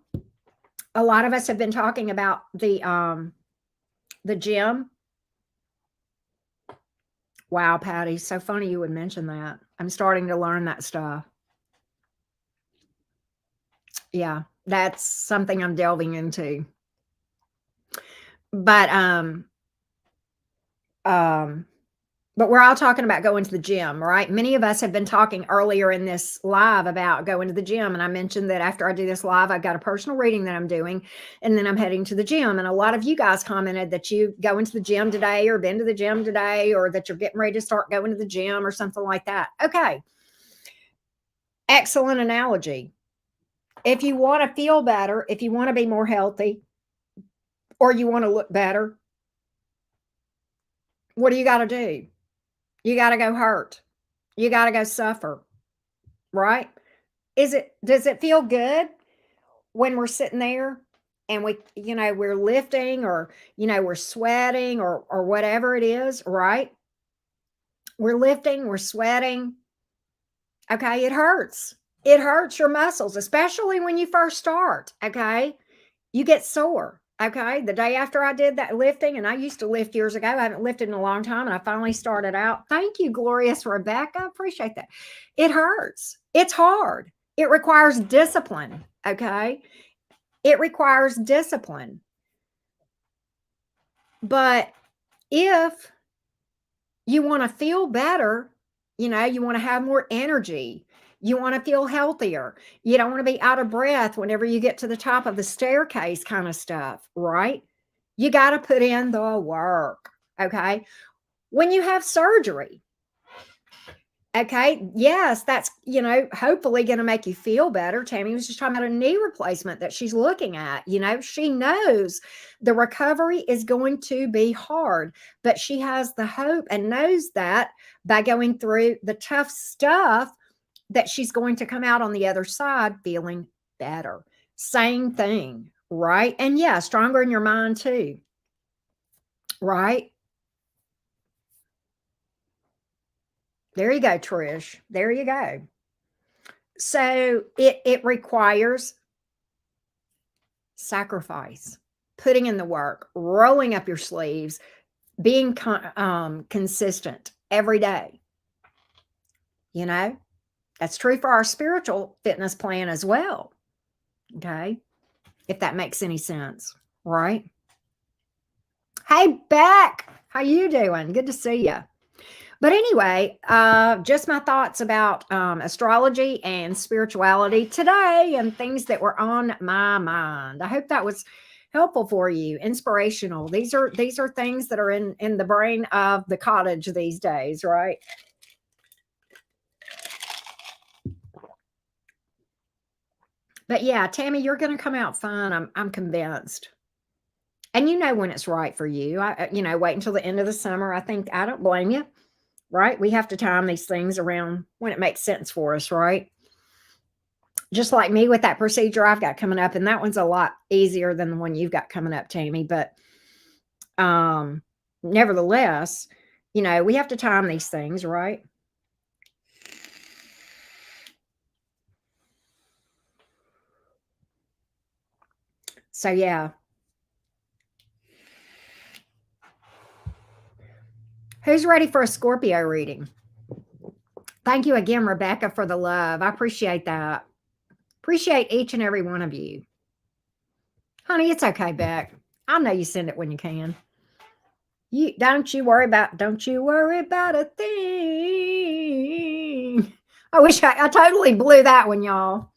A lot of us have been talking about the gym. Wow, Patty, so funny you would mention that. I'm starting to learn that stuff. Yeah, that's something I'm delving into. But but we're all talking about going to the gym, right? Many of us have been talking earlier in this live about going to the gym. And I mentioned that after I do this live, I've got a personal reading that I'm doing, and then I'm heading to the gym. And a lot of you guys commented that you go into the gym today or been to the gym today, or that you're getting ready to start going to the gym or something like that. Okay. Excellent analogy. If you want to feel better, if you want to be more healthy, or you want to look better, what do you got to do? You got to go hurt. You got to go suffer, right? Does it feel good when we're sitting there and we're lifting, or, we're sweating, or whatever it is, right? We're lifting, we're sweating. Okay. It hurts. It hurts your muscles, especially when you first start. Okay. You get sore. Okay. The day after I did that lifting, and I used to lift years ago, I haven't lifted in a long time, and I finally started out. Thank you, glorious Rebecca. I appreciate that. It hurts. It's hard. It requires discipline. Okay. It requires discipline. But if you want to feel better, you want to have more energy, you want to feel healthier, you don't want to be out of breath whenever you get to the top of the staircase kind of stuff, right? You got to put in the work. Okay. When you have surgery, okay, yes, that's, hopefully going to make you feel better. Tammy was just talking about a knee replacement that she's looking at. She knows the recovery is going to be hard, but she has the hope and knows that by going through the tough stuff, that she's going to come out on the other side feeling better. Same thing, right? And yeah, stronger in your mind too, right? There you go, Trish. There you go. So it requires sacrifice, putting in the work, rolling up your sleeves, being consistent every day. That's true for our spiritual fitness plan as well. Okay. If that makes any sense, right? Hey, Beck, how you doing? Good to see you. But anyway, just my thoughts about astrology and spirituality today, and things that were on my mind. I hope that was helpful for you, inspirational. These are things that are in the brain of the cottage these days, right? But yeah, Tammy, you're going to come out fine. I'm convinced. And you know when it's right for you. Wait until the end of the summer. I don't blame you, right? We have to time these things around when it makes sense for us, right? Just like me with that procedure I've got coming up, and that one's a lot easier than the one you've got coming up, Tammy. But nevertheless, we have to time these things, right? So yeah. Who's ready for a Scorpio reading? Thank you again, Rebecca, for the love. I appreciate that. Appreciate each and every one of you. Honey, it's okay, Beck. I know you send it when you can. Don't you worry about a thing. I totally blew that one, y'all.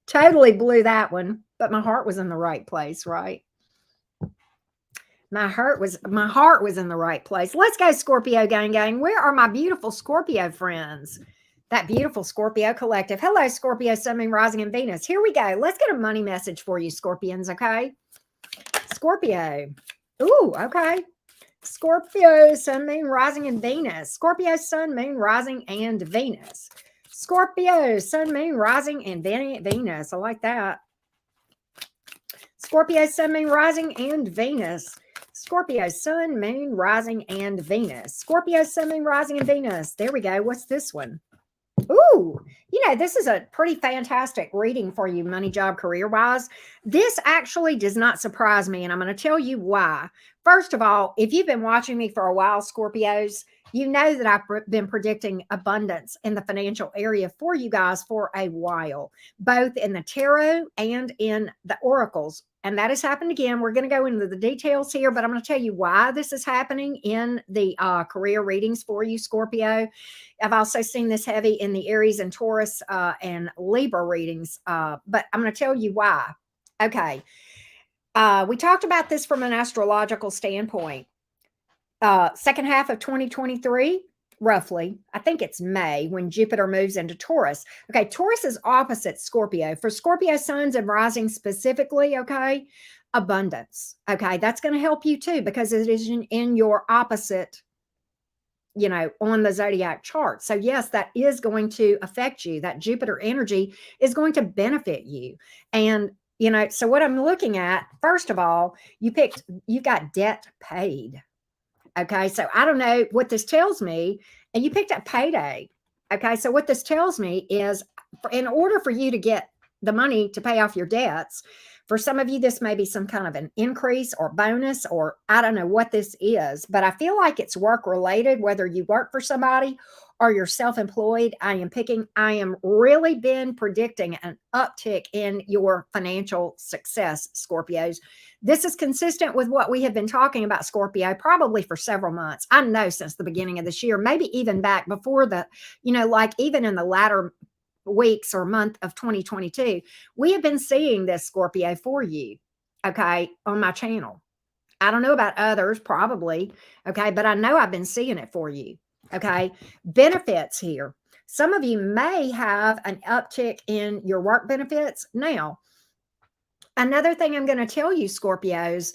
Totally blew that one. But my heart was in the right place, right? My heart was in the right place. Let's go, Scorpio gang. Where are my beautiful Scorpio friends? That beautiful Scorpio collective. Hello, Scorpio, Sun, Moon, Rising, and Venus. Here we go. Let's get a money message for you, Scorpions, okay? Scorpio. Ooh, okay. Scorpio, Sun, Moon, Rising, and Venus. Scorpio, Sun, Moon, Rising, and Venus. Scorpio, Sun, Moon, Rising, and Venus. I like that. Scorpio, Sun, Moon, Rising, and Venus. Scorpio, Sun, Moon, Rising, and Venus. Scorpio, Sun, Moon, Rising, and Venus. There we go. What's this one? Ooh, this is a pretty fantastic reading for you, money, job, career-wise. This actually does not surprise me, and I'm going to tell you why. First of all, if you've been watching me for a while, Scorpios, you know that I've been predicting abundance in the financial area for you guys for a while, both in the tarot and in the oracles. And that has happened again. We're going to go into the details here, but I'm going to tell you why this is happening in the career readings for you, Scorpio. I've also seen this heavy in the Aries and Taurus and Libra readings, but I'm going to tell you why. Okay. We talked about this from an astrological standpoint. Second half of 2023, roughly, I think it's May when Jupiter moves into Taurus. Okay, Taurus is opposite Scorpio. For Scorpio suns and rising specifically, okay, abundance. Okay, that's going to help you too because it is in your opposite, on the zodiac chart. So yes, that is going to affect you. That Jupiter energy is going to benefit you. And so what I'm looking at, first of all, you've got debt paid. Okay, so I don't know what this tells me. And you picked up payday. Okay, so what this tells me is in order for you to get the money to pay off your debts, for some of you, this may be some kind of an increase or bonus, or I don't know what this is, but I feel like it's work related, whether you work for somebody or you're self-employed. I am really been predicting an uptick in your financial success, Scorpios. This is consistent with what we have been talking about, Scorpio, probably for several months. I know since the beginning of this year, maybe even back before like even in the latter weeks or month of 2022, we have been seeing this, Scorpio, for you, okay, on my channel. I don't know about others, probably, okay, but I know I've been seeing it for you, okay. Benefits here. Some of you may have an uptick in your work benefits. Now, another thing I'm going to tell you, Scorpios,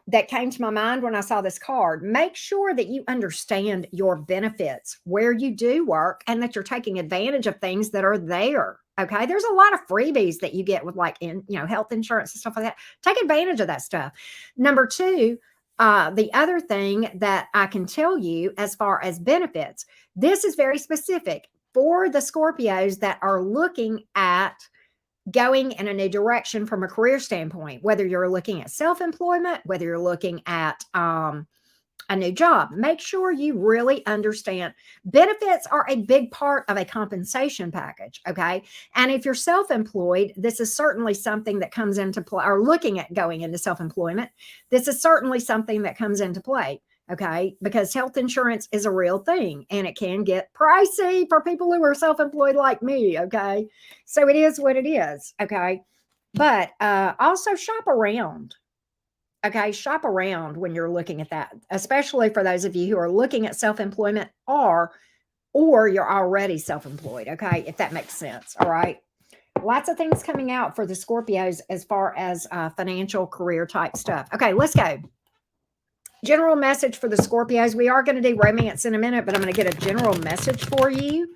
that came to my mind when I saw this card, make sure that you understand your benefits where you do work and that you're taking advantage of things that are there. Okay. There's a lot of freebies that you get with health insurance and stuff like that. Take advantage of that stuff. Number two, the other thing that I can tell you as far as benefits, this is very specific for the Scorpios that are looking at going in a new direction from a career standpoint, whether you're looking at self-employment, whether you're looking at a new job. Make sure you really understand benefits are a big part of a compensation package. Okay. And if you're self-employed, this is certainly something that comes into play, or looking at going into self-employment. This is certainly something that comes into play. Okay. Because health insurance is a real thing and it can get pricey for people who are self-employed like me. Okay. So it is what it is. Okay. But also shop around. Okay. Shop around when you're looking at that, especially for those of you who are looking at self-employment or you're already self-employed. Okay. If that makes sense. All right. Lots of things coming out for the Scorpios as far as financial career type stuff. Okay, let's go. General message for the Scorpios. We are going to do romance in a minute, but I'm going to get a general message for you.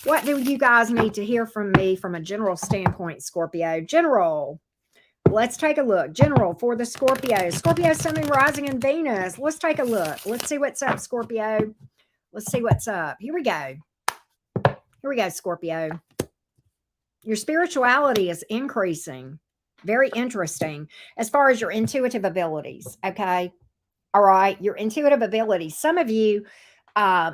What do you guys need to hear from me from a general standpoint, Scorpio? General. Let's take a look. General for the Scorpio. Scorpio, Sun, Moon, Rising, and Venus. Let's take a look. Let's see what's up, Scorpio. Let's see what's up. Here we go. Here we go, Scorpio. Your spirituality is increasing. Very interesting as far as your intuitive abilities. Okay. All right. Your intuitive abilities. Some of you, yeah,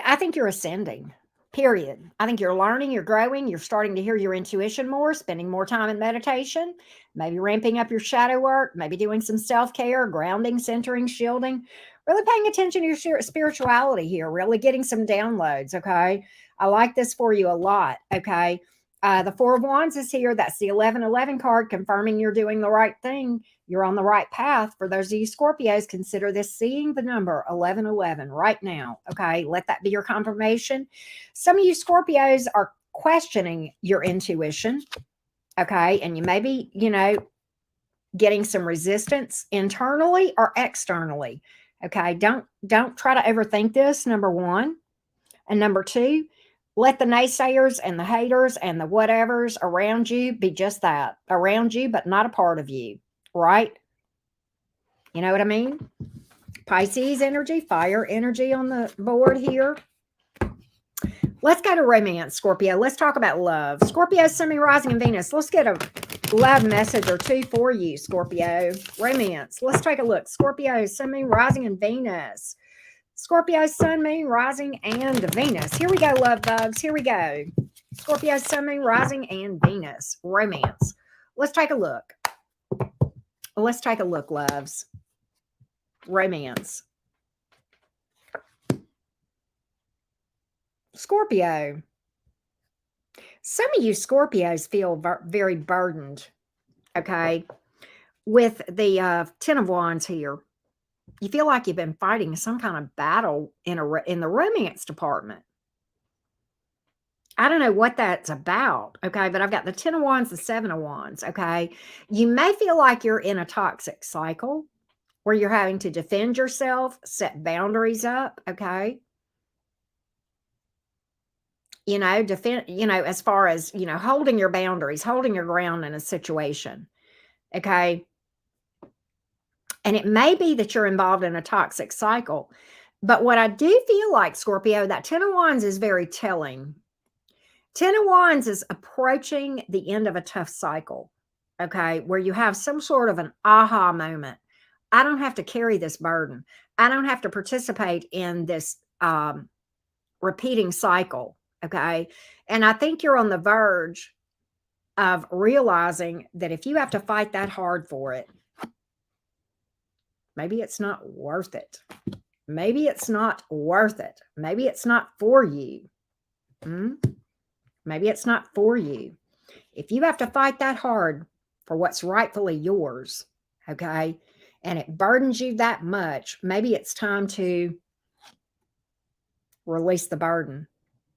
I think you're ascending. Period. I think you're learning, you're growing, you're starting to hear your intuition more, spending more time in meditation, maybe ramping up your shadow work, maybe doing some self-care, grounding, centering, shielding, really paying attention to your spirituality here, really getting some downloads, okay? I like this for you a lot, okay? The Four of Wands is here. That's the 1111 card, confirming you're doing the right thing. You're on the right path. For those of you Scorpios, consider this seeing the number 1111 right now. Okay, let that be your confirmation. Some of you Scorpios are questioning your intuition. Okay, and you may be, getting some resistance internally or externally. Okay, don't try to overthink this, number one. And number two, let the naysayers and the haters and the whatevers around you be just that, around you, but not a part of you, right? You know what I mean? Pisces energy, fire energy on the board here. Let's go to romance, Scorpio. Let's talk about love. Scorpio, Sun, Moon, Rising, and Venus. Let's get a love message or two for you, Scorpio. Romance. Let's take a look. Scorpio, Sun, Moon, Rising, and Venus. Scorpio, Sun, Moon, Rising, and Venus. Here we go, love bugs. Here we go. Scorpio, Sun, Moon, Rising, and Venus. Romance. Let's take a look. Let's take a look, loves. Romance. Scorpio. Some of you Scorpios feel very burdened, okay, with the 10 of Wands here. You feel like you've been fighting some kind of battle in the romance department. I don't know what that's about, okay, but I've got the 10 of Wands, the 7 of Wands, okay. You may feel like you're in a toxic cycle where you're having to defend yourself, set boundaries up, okay. As far as, holding your boundaries, holding your ground in a situation, okay. And it may be that you're involved in a toxic cycle. But what I do feel like, Scorpio, that 10 of Wands is very telling. 10 of Wands is approaching the end of a tough cycle, okay, where you have some sort of an aha moment. I don't have to carry this burden. I don't have to participate in this repeating cycle, okay? And I think you're on the verge of realizing that if you have to fight that hard for it, maybe it's not worth it. Maybe it's not worth it. Maybe it's not for you. Maybe it's not for you. If you have to fight that hard for what's rightfully yours, okay, and it burdens you that much, maybe it's time to release the burden.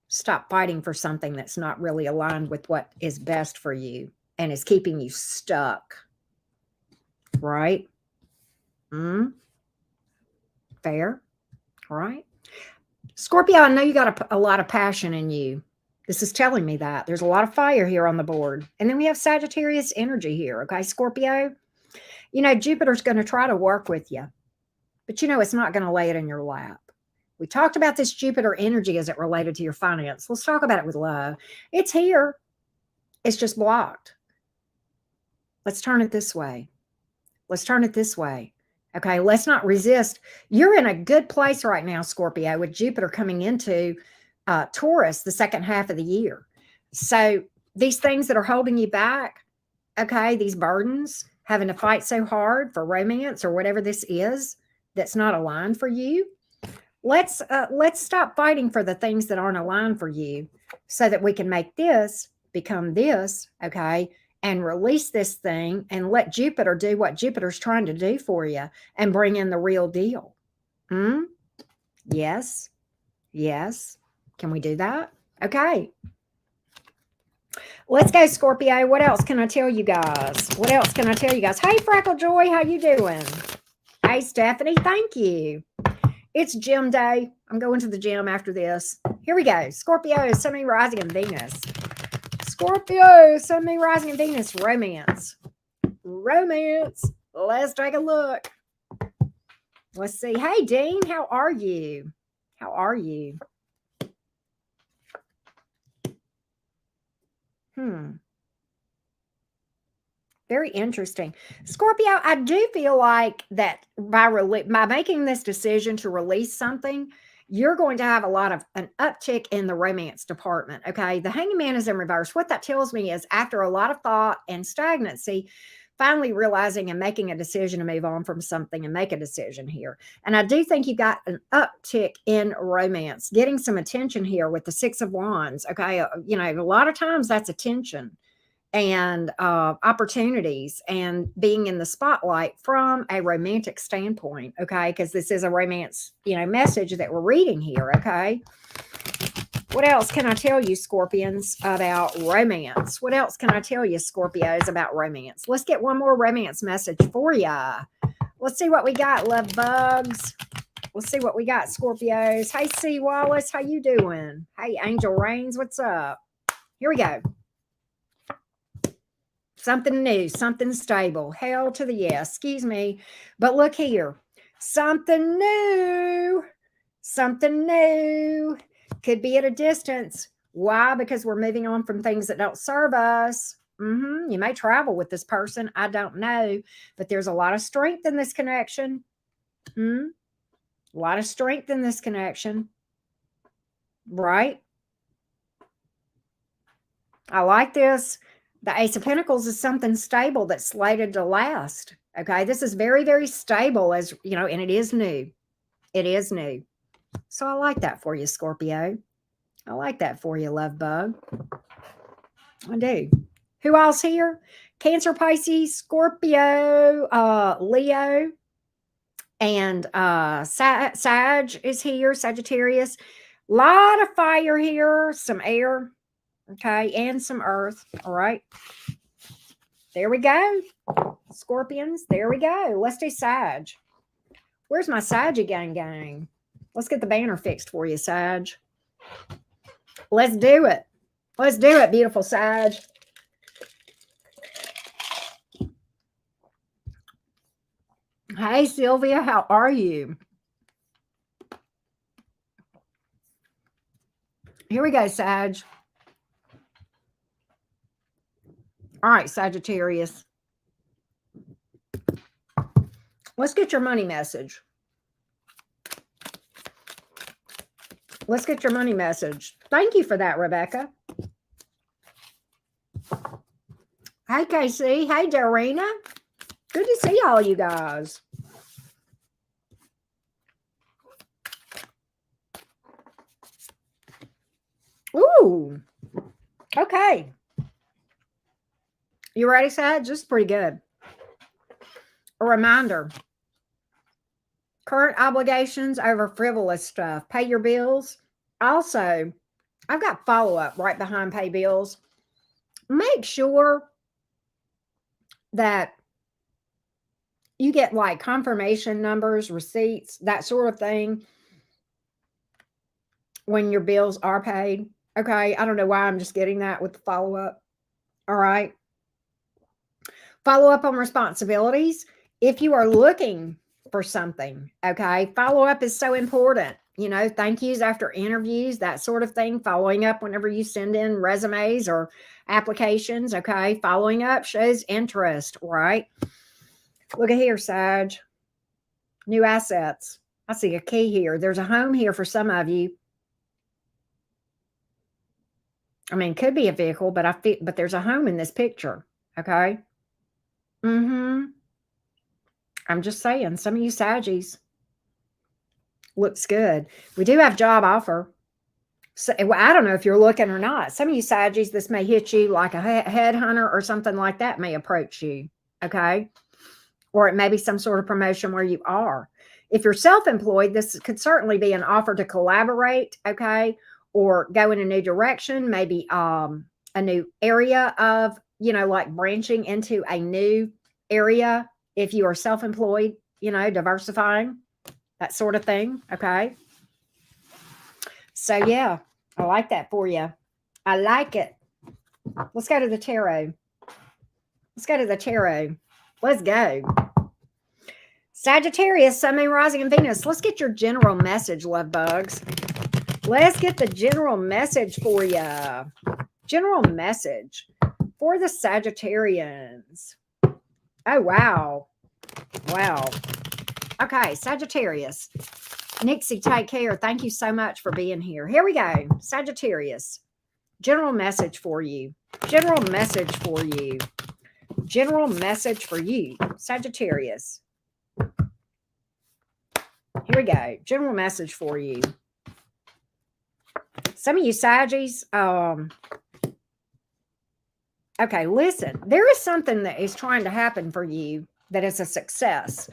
Stop fighting for something that's not really aligned with what is best for you and is keeping you stuck, right? Fair. All right. Scorpio, I know you got a lot of passion in you. This is telling me that. There's a lot of fire here on the board. And then we have Sagittarius energy here. Okay, Scorpio. Jupiter's going to try to work with you. But it's not going to lay it in your lap. We talked about this Jupiter energy as it related to your finance. Let's talk about it with love. It's here. It's just blocked. Let's turn it this way. Let's turn it this way. Okay, let's not resist. You're in a good place right now, Scorpio, with Jupiter coming into Taurus the second half of the year. So these things that are holding you back, okay, these burdens, having to fight so hard for romance or whatever this is that's not aligned for you, let's stop fighting for the things that aren't aligned for you so that we can make this become this, okay, and release this thing and let Jupiter do what Jupiter's trying to do for you and bring in the real deal. Yes. Yes. Can we do that? Okay. Let's go, Scorpio. What else can I tell you guys? What else can I tell you guys? Hey, Freckle Joy, how you doing? Hey, Stephanie, thank you. It's gym day. I'm going to the gym after this. Here we go. Scorpio, Sun, Moon, Rising, and Venus. Scorpio, Sun, Moon, Rising, and Venus. Romance. Romance. Let's take a look. Let's see. Hey, Dean, how are you? How are you? Very interesting. Scorpio, I do feel like that by making this decision to release something, you're going to have a lot of an uptick in the romance department. Okay. The Hanged Man is in reverse. What that tells me is after a lot of thought and stagnancy, finally realizing and making a decision to move on from something and make a decision here. And I do think you got an uptick in romance, getting some attention here with the Six of Wands. Okay. You know, a lot of times that's attention and opportunities and being in the spotlight from a romantic standpoint. Okay. Because this is a romance, you know, message that we're reading here. Okay. What else can I tell you, Scorpions, about romance? What else can I tell you, Scorpios, about romance? Let's get one more romance message for ya. Let's see what we got, love bugs. Let's see what we got, Scorpios. Hey, C. Wallace, how you doing? Hey, Angel Rains, what's up? Here we go. Something new, something stable. Hell to the yes. Excuse me. But look here. Something new. Something new. Could be at a distance. Why? Because we're moving on from things that don't serve us. You may travel with this person. I don't know. But there's a lot of strength in this connection. A lot of strength in this connection. Right? I like this. The Ace of Pentacles is something stable that's slated to last. Okay. This is very, very stable, as you know, and it is new. It is new. So I like that for you, Scorpio. I like that for you, love bug. I do. Who else here? Cancer, Pisces, Scorpio, Leo, and Sag is here, Sagittarius. A lot of fire here, some air, okay, and some earth. All right. There we go. Scorpions, there we go. Let's do Sag. Where's my Sag gang? Let's get the banner fixed for you, Sag. Let's do it. Let's do it, beautiful Sag. Hey, Sylvia, how are you? Here we go, Sag. All right, Sagittarius. Let's get your money message. Let's get your money message. Thank you for that, Rebecca. Hey, Casey. Hey, Darina. Good to see all you guys. Ooh. Okay. You ready, Sag? Just pretty good. A reminder. Current obligations over frivolous stuff. Pay your bills. Also, I've got follow-up right behind pay bills. Make sure that you get like confirmation numbers, receipts, that sort of thing when your bills are paid. Okay. I don't know why I'm just getting that with the follow-up. All right. Follow up on responsibilities. If you are looking for something, okay, follow up is so important. You know, thank yous after interviews, that sort of thing. Following up whenever you send in resumes or applications, okay. Following up shows interest, right? Look at here, Sag. New assets. I see a key here. There's a home here for some of you. I mean, could be a vehicle, but there's a home in this picture, okay? I'm just saying, some of you Saggies, looks good. We do have job offer. So, well, I don't know if you're looking or not. Some of you Saggies, this may hit you like a headhunter or something like that may approach you, okay? Or it may be some sort of promotion where you are. If you're self-employed, this could certainly be an offer to collaborate, okay? Or go in a new direction, maybe a new area of, like branching into a new area. If you are self-employed, diversifying, that sort of thing. Okay. So yeah, I like that for you. I like it. Let's go to the tarot. Let's go to the tarot. Let's go. Sagittarius, Sun, Moon, Rising, and Venus. Let's get your general message, love bugs. Let's get the general message for you. General message for the Sagittarians. Oh, wow. Wow. Okay, Sagittarius. Nixie, take care. Thank you so much for being here. Here we go. Sagittarius. General message for you. General message for you. General message for you. Sagittarius. Here we go. General message for you. Some of you Saggies, okay, listen. There is something that is trying to happen for you that is a success.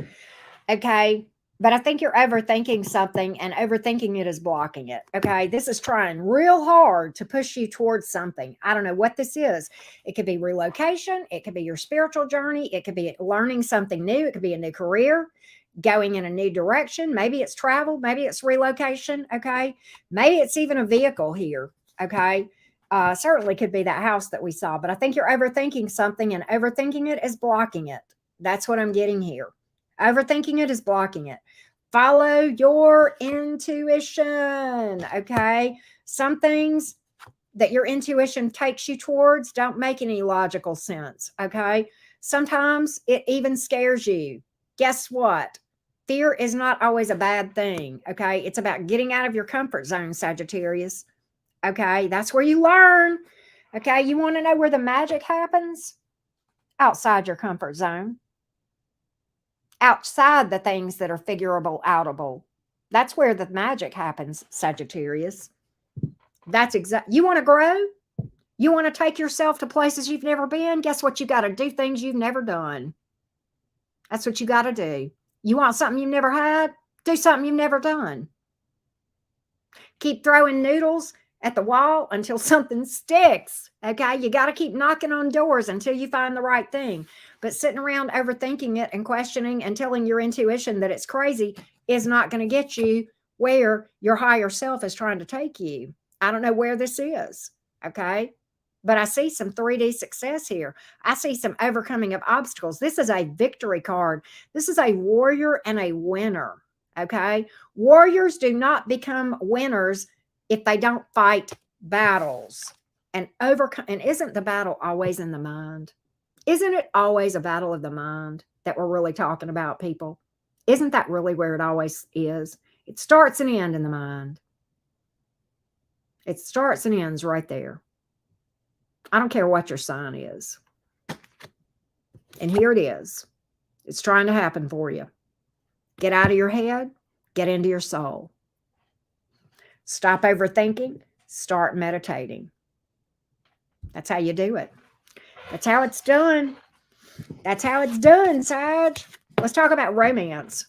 Okay. But I think you're overthinking something, and overthinking it is blocking it. Okay. This is trying real hard to push you towards something. I don't know what this is. It could be relocation. It could be your spiritual journey. It could be learning something new. It could be a new career, going in a new direction. Maybe it's travel. Maybe it's relocation. Okay. Maybe it's even a vehicle here. Okay. Certainly could be that house that we saw, but I think you're overthinking something, and overthinking it is blocking it. That's what I'm getting here. Overthinking it is blocking it. Follow your intuition. Okay. Some things that your intuition takes you towards don't make any logical sense. Okay. Sometimes it even scares you. Guess what? Fear is not always a bad thing. Okay. It's about getting out of your comfort zone, Sagittarius. Okay. That's where you learn. Okay. You want to know where the magic happens? Outside your comfort zone. Outside the things that are figurable, outable. That's where the magic happens, Sagittarius. That's exactly. You want to grow? You want to take yourself to places you've never been? Guess what? You got to do things you've never done. That's what you got to do. You want something you've never had? Do something you've never done. Keep throwing noodles at the wall until something sticks. Okay. You got to keep knocking on doors until you find the right thing. But sitting around overthinking it and questioning and telling your intuition that it's crazy is not going to get you where your higher self is trying to take you. I don't know where this is. Okay. But I see some 3D success here. I see some overcoming of obstacles. This is a victory card. This is a warrior and a winner. Okay. Warriors do not become winners if they don't fight battles and overcome. And isn't the battle always in the mind? Isn't it always a battle of the mind that we're really talking about, people? Isn't that really where it always is? It starts and ends in the mind. It starts and ends right there. I don't care what your sign is. And here it is. It's trying to happen for you. Get out of your head. Get into your soul. Stop overthinking. Start meditating. That's how you do it. That's how it's done. That's how it's done, Sag. Let's talk about romance.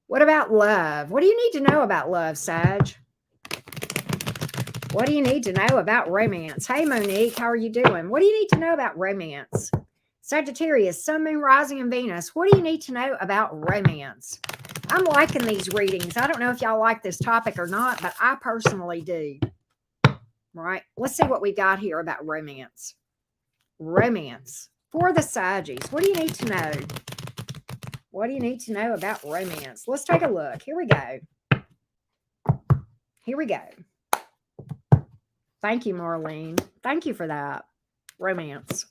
What about love? What do you need to know about love, Sag? What do you need to know about romance? Hey, Monique, how are you doing? What do you need to know about romance? Sagittarius, Sun, Moon, Rising, and Venus. What do you need to know about romance? I'm liking these readings. I don't know if y'all like this topic or not, but I personally do. Right? Let's see what we got here about romance. Romance for the Saggies. What do you need to know? What do you need to know about romance? Let's take a look. Here we go. Here we go. Thank you, Marlene. Thank you for that. Romance.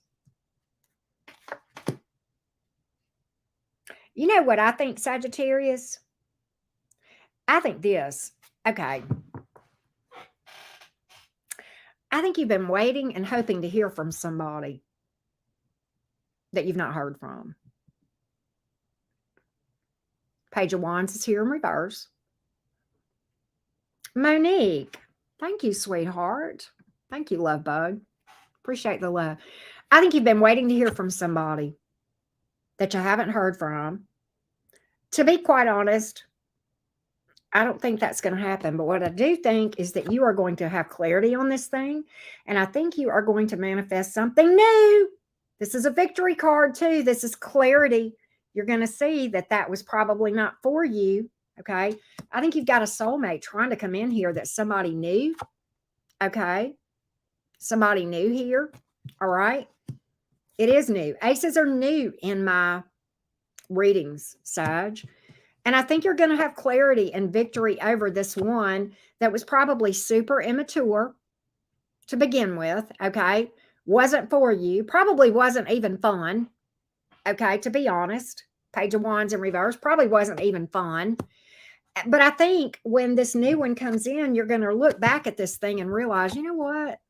You know what I think, Sagittarius? I think this. Okay. I think you've been waiting and hoping to hear from somebody that you've not heard from. Page of Wands is here in reverse. Monique, thank you, sweetheart. Thank you, love bug. Appreciate the love. I think you've been waiting to hear from somebody that you haven't heard from. To be quite honest, I don't think that's going to happen. But what I do think is that you are going to have clarity on this thing. And I think you are going to manifest something new. This is a victory card, too. This is clarity. You're going to see that that was probably not for you. Okay. I think you've got a soulmate trying to come in here that somebody knew. Okay. Somebody new here. All right. It is new. Aces are new in my readings, Sag. And I think you're going to have clarity and victory over this one that was probably super immature to begin with. Okay. Wasn't for you. Probably wasn't even fun. Okay. To be honest, Page of Wands in reverse probably wasn't even fun. But I think when this new one comes in, you're going to look back at this thing and realize, you know what?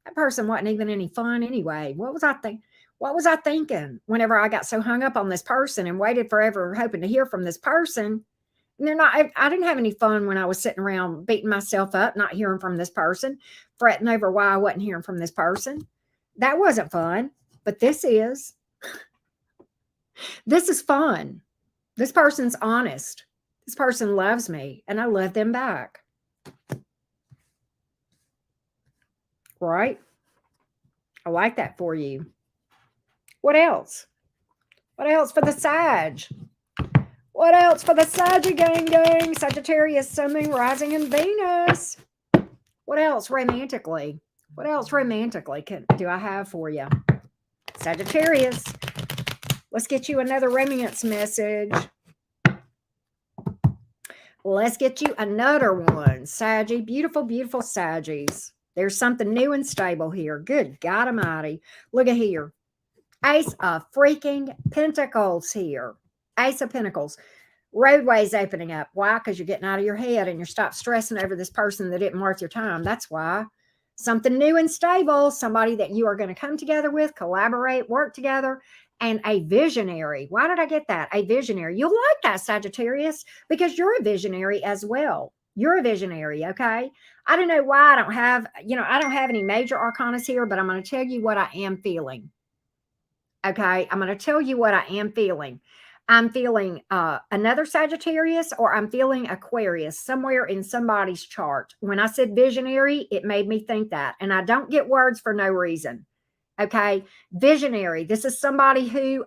That person wasn't even any fun anyway. What was I thinking? What was I thinking whenever I got so hung up on this person and waited forever hoping to hear from this person? And they're not, I didn't have any fun when I was sitting around beating myself up, not hearing from this person, fretting over why I wasn't hearing from this person. That wasn't fun, but this is. This is fun. This person's honest. This person loves me and I love them back. Right? I like that for you. What else? What else for the Sag? What else for the Sag gang? Sagittarius, Sun, Moon, Rising, and Venus. What else romantically? What else romantically do I have for you? Sagittarius. Let's get you another romance message. Let's get you another one. Saggy, beautiful, beautiful Saggies. There's something new and stable here. Good God Almighty. Look at here. Ace of freaking Pentacles here. Ace of Pentacles. Roadways opening up. Why? Because you're getting out of your head and you're stop stressing over this person that didn't worth your time. That's why. Something new and stable. Somebody that you are going to come together with, collaborate, work together. And a visionary. Why did I get that? A visionary. You'll like that, Sagittarius, because you're a visionary as well. You're a visionary, okay? I don't know why I don't have any major arcanas here, but I'm going to tell you what I am feeling. Okay, I'm going to tell you what I am feeling. I'm feeling another Sagittarius, or I'm feeling Aquarius somewhere in somebody's chart. When I said visionary, it made me think that. And I don't get words for no reason. Okay, visionary. This is somebody who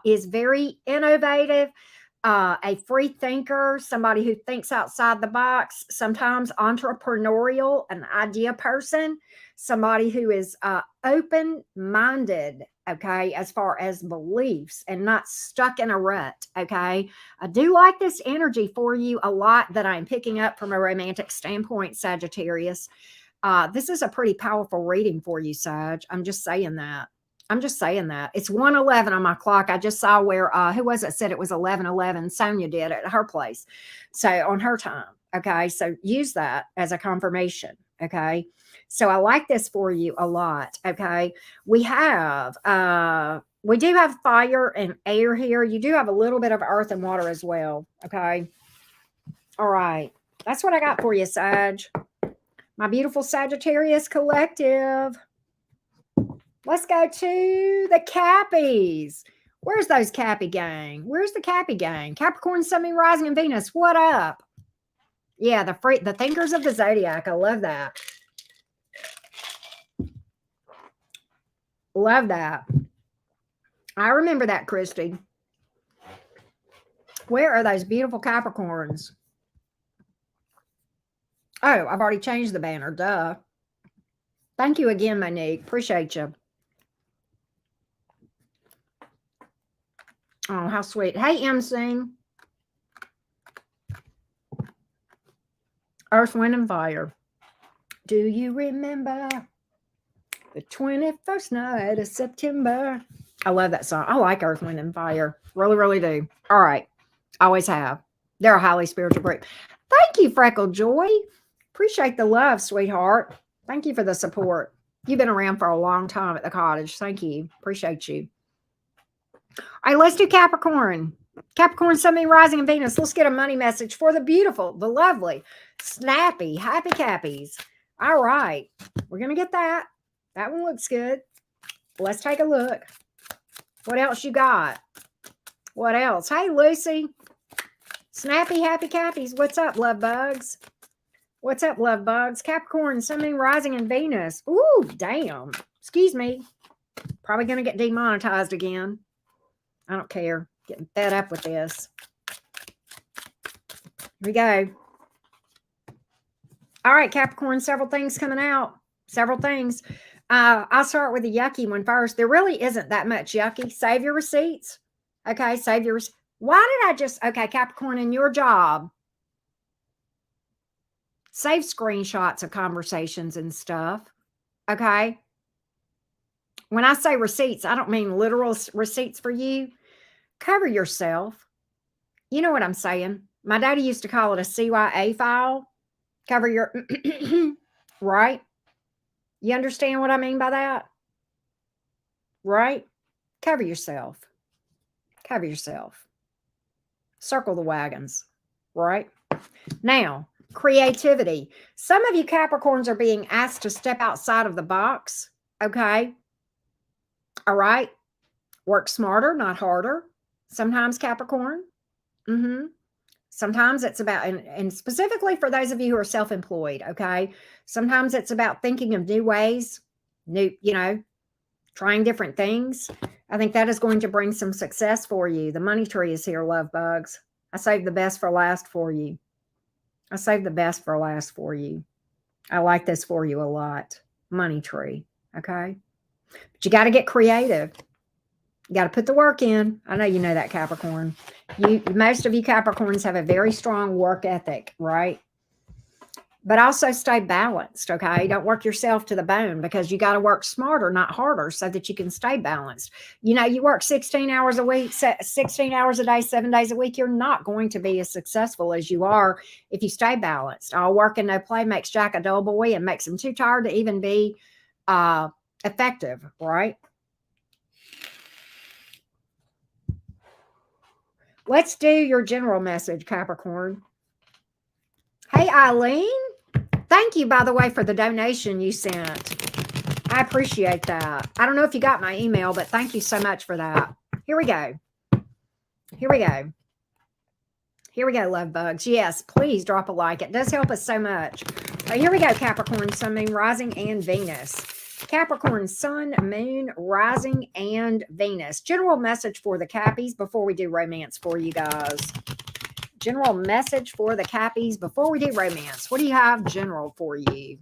is very innovative, a free thinker, somebody who thinks outside the box, sometimes entrepreneurial, an idea person, somebody who is open-minded, okay, as far as beliefs and not stuck in a rut, okay? I do like this energy for you a lot that I'm picking up from a romantic standpoint, Sagittarius. This is a pretty powerful reading for you, Sag. I'm just saying that. I'm just saying that. It's 1:11 on my clock. I just saw where, who was it said it was 11:11. Sonia did at her place. So on her time. Okay. So use that as a confirmation. Okay. So I like this for you a lot. Okay. We do have fire and air here. You do have a little bit of earth and water as well. Okay. All right. That's what I got for you, Sag. My beautiful Sagittarius collective. Let's go to the Cappies. Where's those Cappy gang? Where's the Cappy gang? Capricorn, Sun, Moon, Rising, and Venus. What up? Yeah, the thinkers of the zodiac. I love that. Love that. I remember that, Christy. Where are those beautiful Capricorns? Oh, I've already changed the banner. Duh. Thank you again, Monique. Appreciate you. Oh, how sweet. Hey, MC. Earth, Wind, and Fire. Do you remember the 21st night of September? I love that song. I like Earth, Wind, and Fire. Really, really do. All right. Always have. They're a highly spiritual group. Thank you, Freckle Joy. Appreciate the love, sweetheart. Thank you for the support. You've been around for a long time at the cottage. Thank you. Appreciate you. All right, let's do Capricorn. Capricorn, Sun, Moon, Rising, and Venus. Let's get a money message for the beautiful, the lovely, snappy, happy Cappies. All right. We're going to get that. That one looks good. Let's take a look. What else you got? What else? Hey, Lucy. Snappy, happy Cappies. What's up, love bugs? What's up, love bugs? Capricorn, Sun, Moon, Rising, and Venus. Ooh, damn. Excuse me. Probably going to get demonetized again. I don't care. Getting fed up with this. Here we go. All right, Capricorn, several things coming out. Several things. I'll start with the yucky one first. There really isn't that much yucky. Save your receipts. Okay, save your receipts. Why did I just, okay, Capricorn, in your job, save screenshots of conversations and stuff. Okay. When I say receipts, I don't mean literal receipts for you. Cover yourself. You know what I'm saying? My daddy used to call it a CYA file. Cover your, right? You understand what I mean by that? Right? Cover yourself. Cover yourself. Circle the wagons, right? Now, creativity. Some of you Capricorns are being asked to step outside of the box, okay? All right? Work smarter, not harder. Sometimes Capricorn. Sometimes it's about, and specifically for those of you who are self-employed, okay? Sometimes it's about thinking of new ways, trying different things. I think that is going to bring some success for you. The money tree is here, love bugs. I saved the best for last for you. I saved the best for last for you. I like this for you a lot. Money tree, okay? But you got to get creative. You got to put the work in. I know you know that, Capricorn. Most of you Capricorns have a very strong work ethic, right? But also stay balanced, okay? Don't work yourself to the bone, because you got to work smarter, not harder, so that you can stay balanced. You work 16 hours a week, 16 hours a day, 7 days a week. You're not going to be as successful as you are if you stay balanced. All work and no play makes Jack a dull boy and makes him too tired to even be effective, right? Let's do your general message, Capricorn. Hey, Eileen. Thank you, by the way, for the donation you sent. I appreciate that. I don't know if you got my email, but thank you so much for that. Here we go. Here we go. Here we go, love bugs. Yes, please drop a like. It does help us so much. Here we go, Capricorn, Sun, Moon, Rising, and Venus. Capricorn, Sun, Moon, Rising, and Venus. General message for the Cappies before we do romance for you guys. General message for the Cappies before we do romance. What do you have general for you?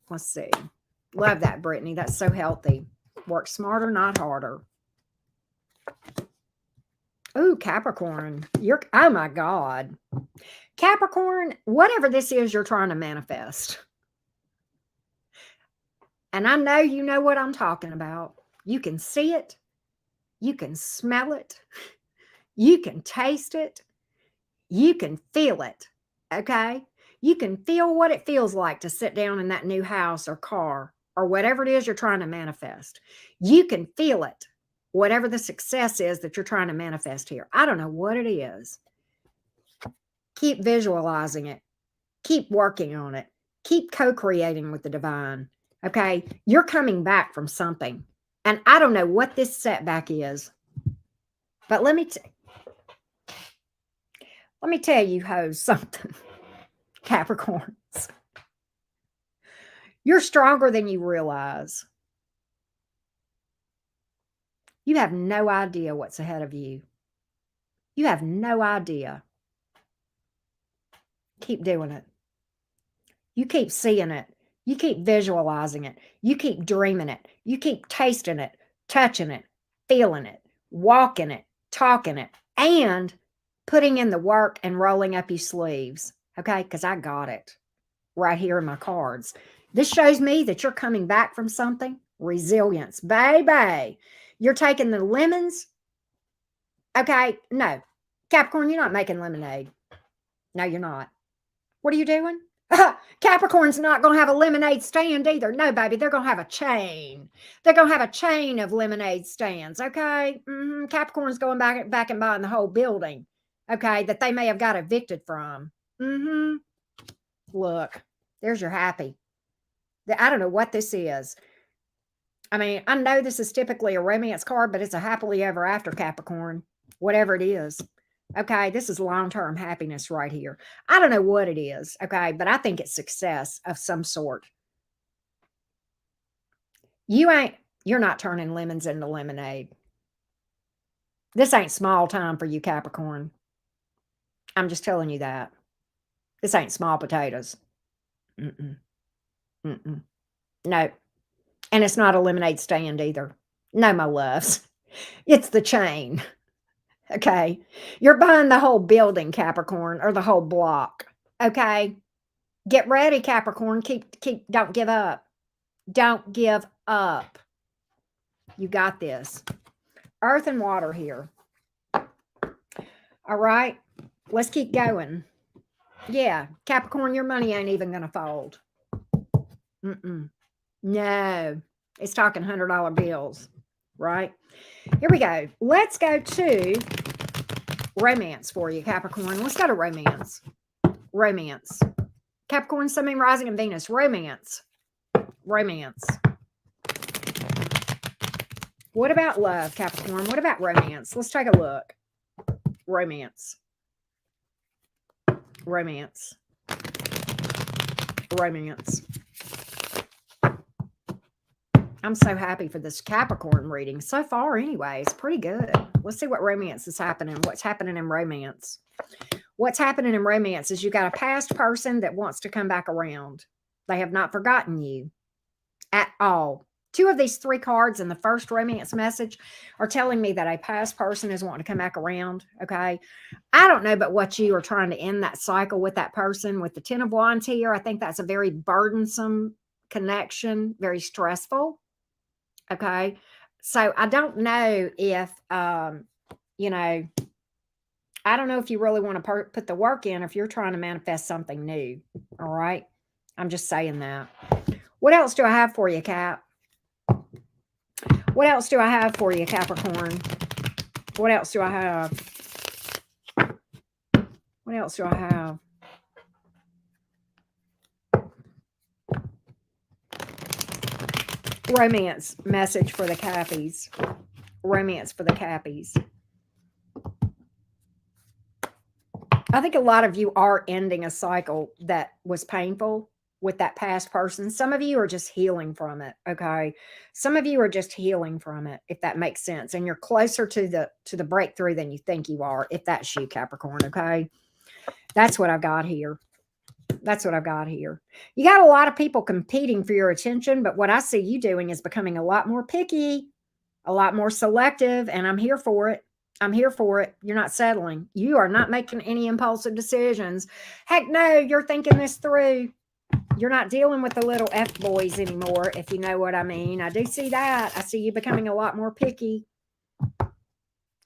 Let's see. Love that, Brittany. That's so healthy. Work smarter, not harder. Oh, Capricorn. Oh my God. Capricorn, whatever this is you're trying to manifest. And I know you know what I'm talking about. You can see it. You can smell it. You can taste it. You can feel it. Okay? You can feel what it feels like to sit down in that new house or car or whatever it is you're trying to manifest. You can feel it, whatever the success is that you're trying to manifest here. I don't know what it is. Keep visualizing it. Keep working on it. Keep co-creating with the divine. Okay? You're coming back from something. And I don't know what this setback is. But let me tell you, hoes, something. Capricorns. You're stronger than you realize. You have no idea what's ahead of you. You have no idea. Keep doing it. You keep seeing it. You keep visualizing it. You keep dreaming it. You keep tasting it, touching it, feeling it, walking it, talking it, and putting in the work and rolling up your sleeves. Okay? Because I got it right here in my cards. This shows me that you're coming back from something. Resilience. Baby. You're taking the lemons. Okay? No. Capricorn, you're not making lemonade. No, you're not. What are you doing? Capricorn's not going to have a lemonade stand either. No, baby, they're going to have a chain. They're going to have a chain of lemonade stands, okay? Capricorn's going back and buying the whole building, okay, that they may have got evicted from. Look, there's your happy. I don't know what this is. I mean, I know this is typically a romance card, but it's a happily ever after, Capricorn, whatever it is. Okay, this is long-term happiness right here. I don't know what it is, okay, but I think it's success of some sort. You're not turning lemons into lemonade. This ain't small time for you, Capricorn. I'm just telling you that. This ain't small potatoes. Mm-mm, mm-mm. No, and it's not a lemonade stand either. No, my loves. It's the chain, okay? You're buying the whole building, Capricorn, or the whole block, okay? Get ready, Capricorn. Don't give up. Don't give up. You got this. Earth and water here. All right. Let's keep going. Yeah. Capricorn, your money ain't even going to fold. Mm-mm. No. It's talking $100 bills. Right. Here we go. Let's go to romance for you, Capricorn. Let's go to romance. Romance. Capricorn, Sun, Moon, Rising, and Venus. Romance. Romance. What about love, Capricorn? What about romance? Let's take a look. Romance. Romance. Romance. I'm so happy for this Capricorn reading. So far, anyway, it's pretty good. Let's see what romance is happening. What's happening in romance? What's happening in romance is you got a past person that wants to come back around. They have not forgotten you at all. Two of these three cards in the first romance message are telling me that a past person is wanting to come back around. Okay. I don't know but what you are trying to end that cycle with that person. With the 10 of Wands here, I think that's a very burdensome connection, very stressful. Okay. So I don't know if, you know, I don't know if you really want to put the work in if you're trying to manifest something new. All right. I'm just saying that. What else do I have for you, Cap? What else do I have for you, Capricorn? What else do I have? What else do I have? Romance message for the Cappies. Romance for the Cappies. I think a lot of you are ending a cycle that was painful with that past person. Some of you are just healing from it, okay? Some of you are just healing from it, if that makes sense. And you're closer to the breakthrough than you think you are, if that's you, Capricorn, okay? That's what I've got here. That's what I've got here. You got a lot of people competing for your attention, but what I see you doing is becoming a lot more picky, a lot more selective, and I'm here for it. I'm here for it. You're not settling. You are not making any impulsive decisions. Heck no, you're thinking this through. You're not dealing with the little F boys anymore, if you know what I mean. I do see that. I see you becoming a lot more picky.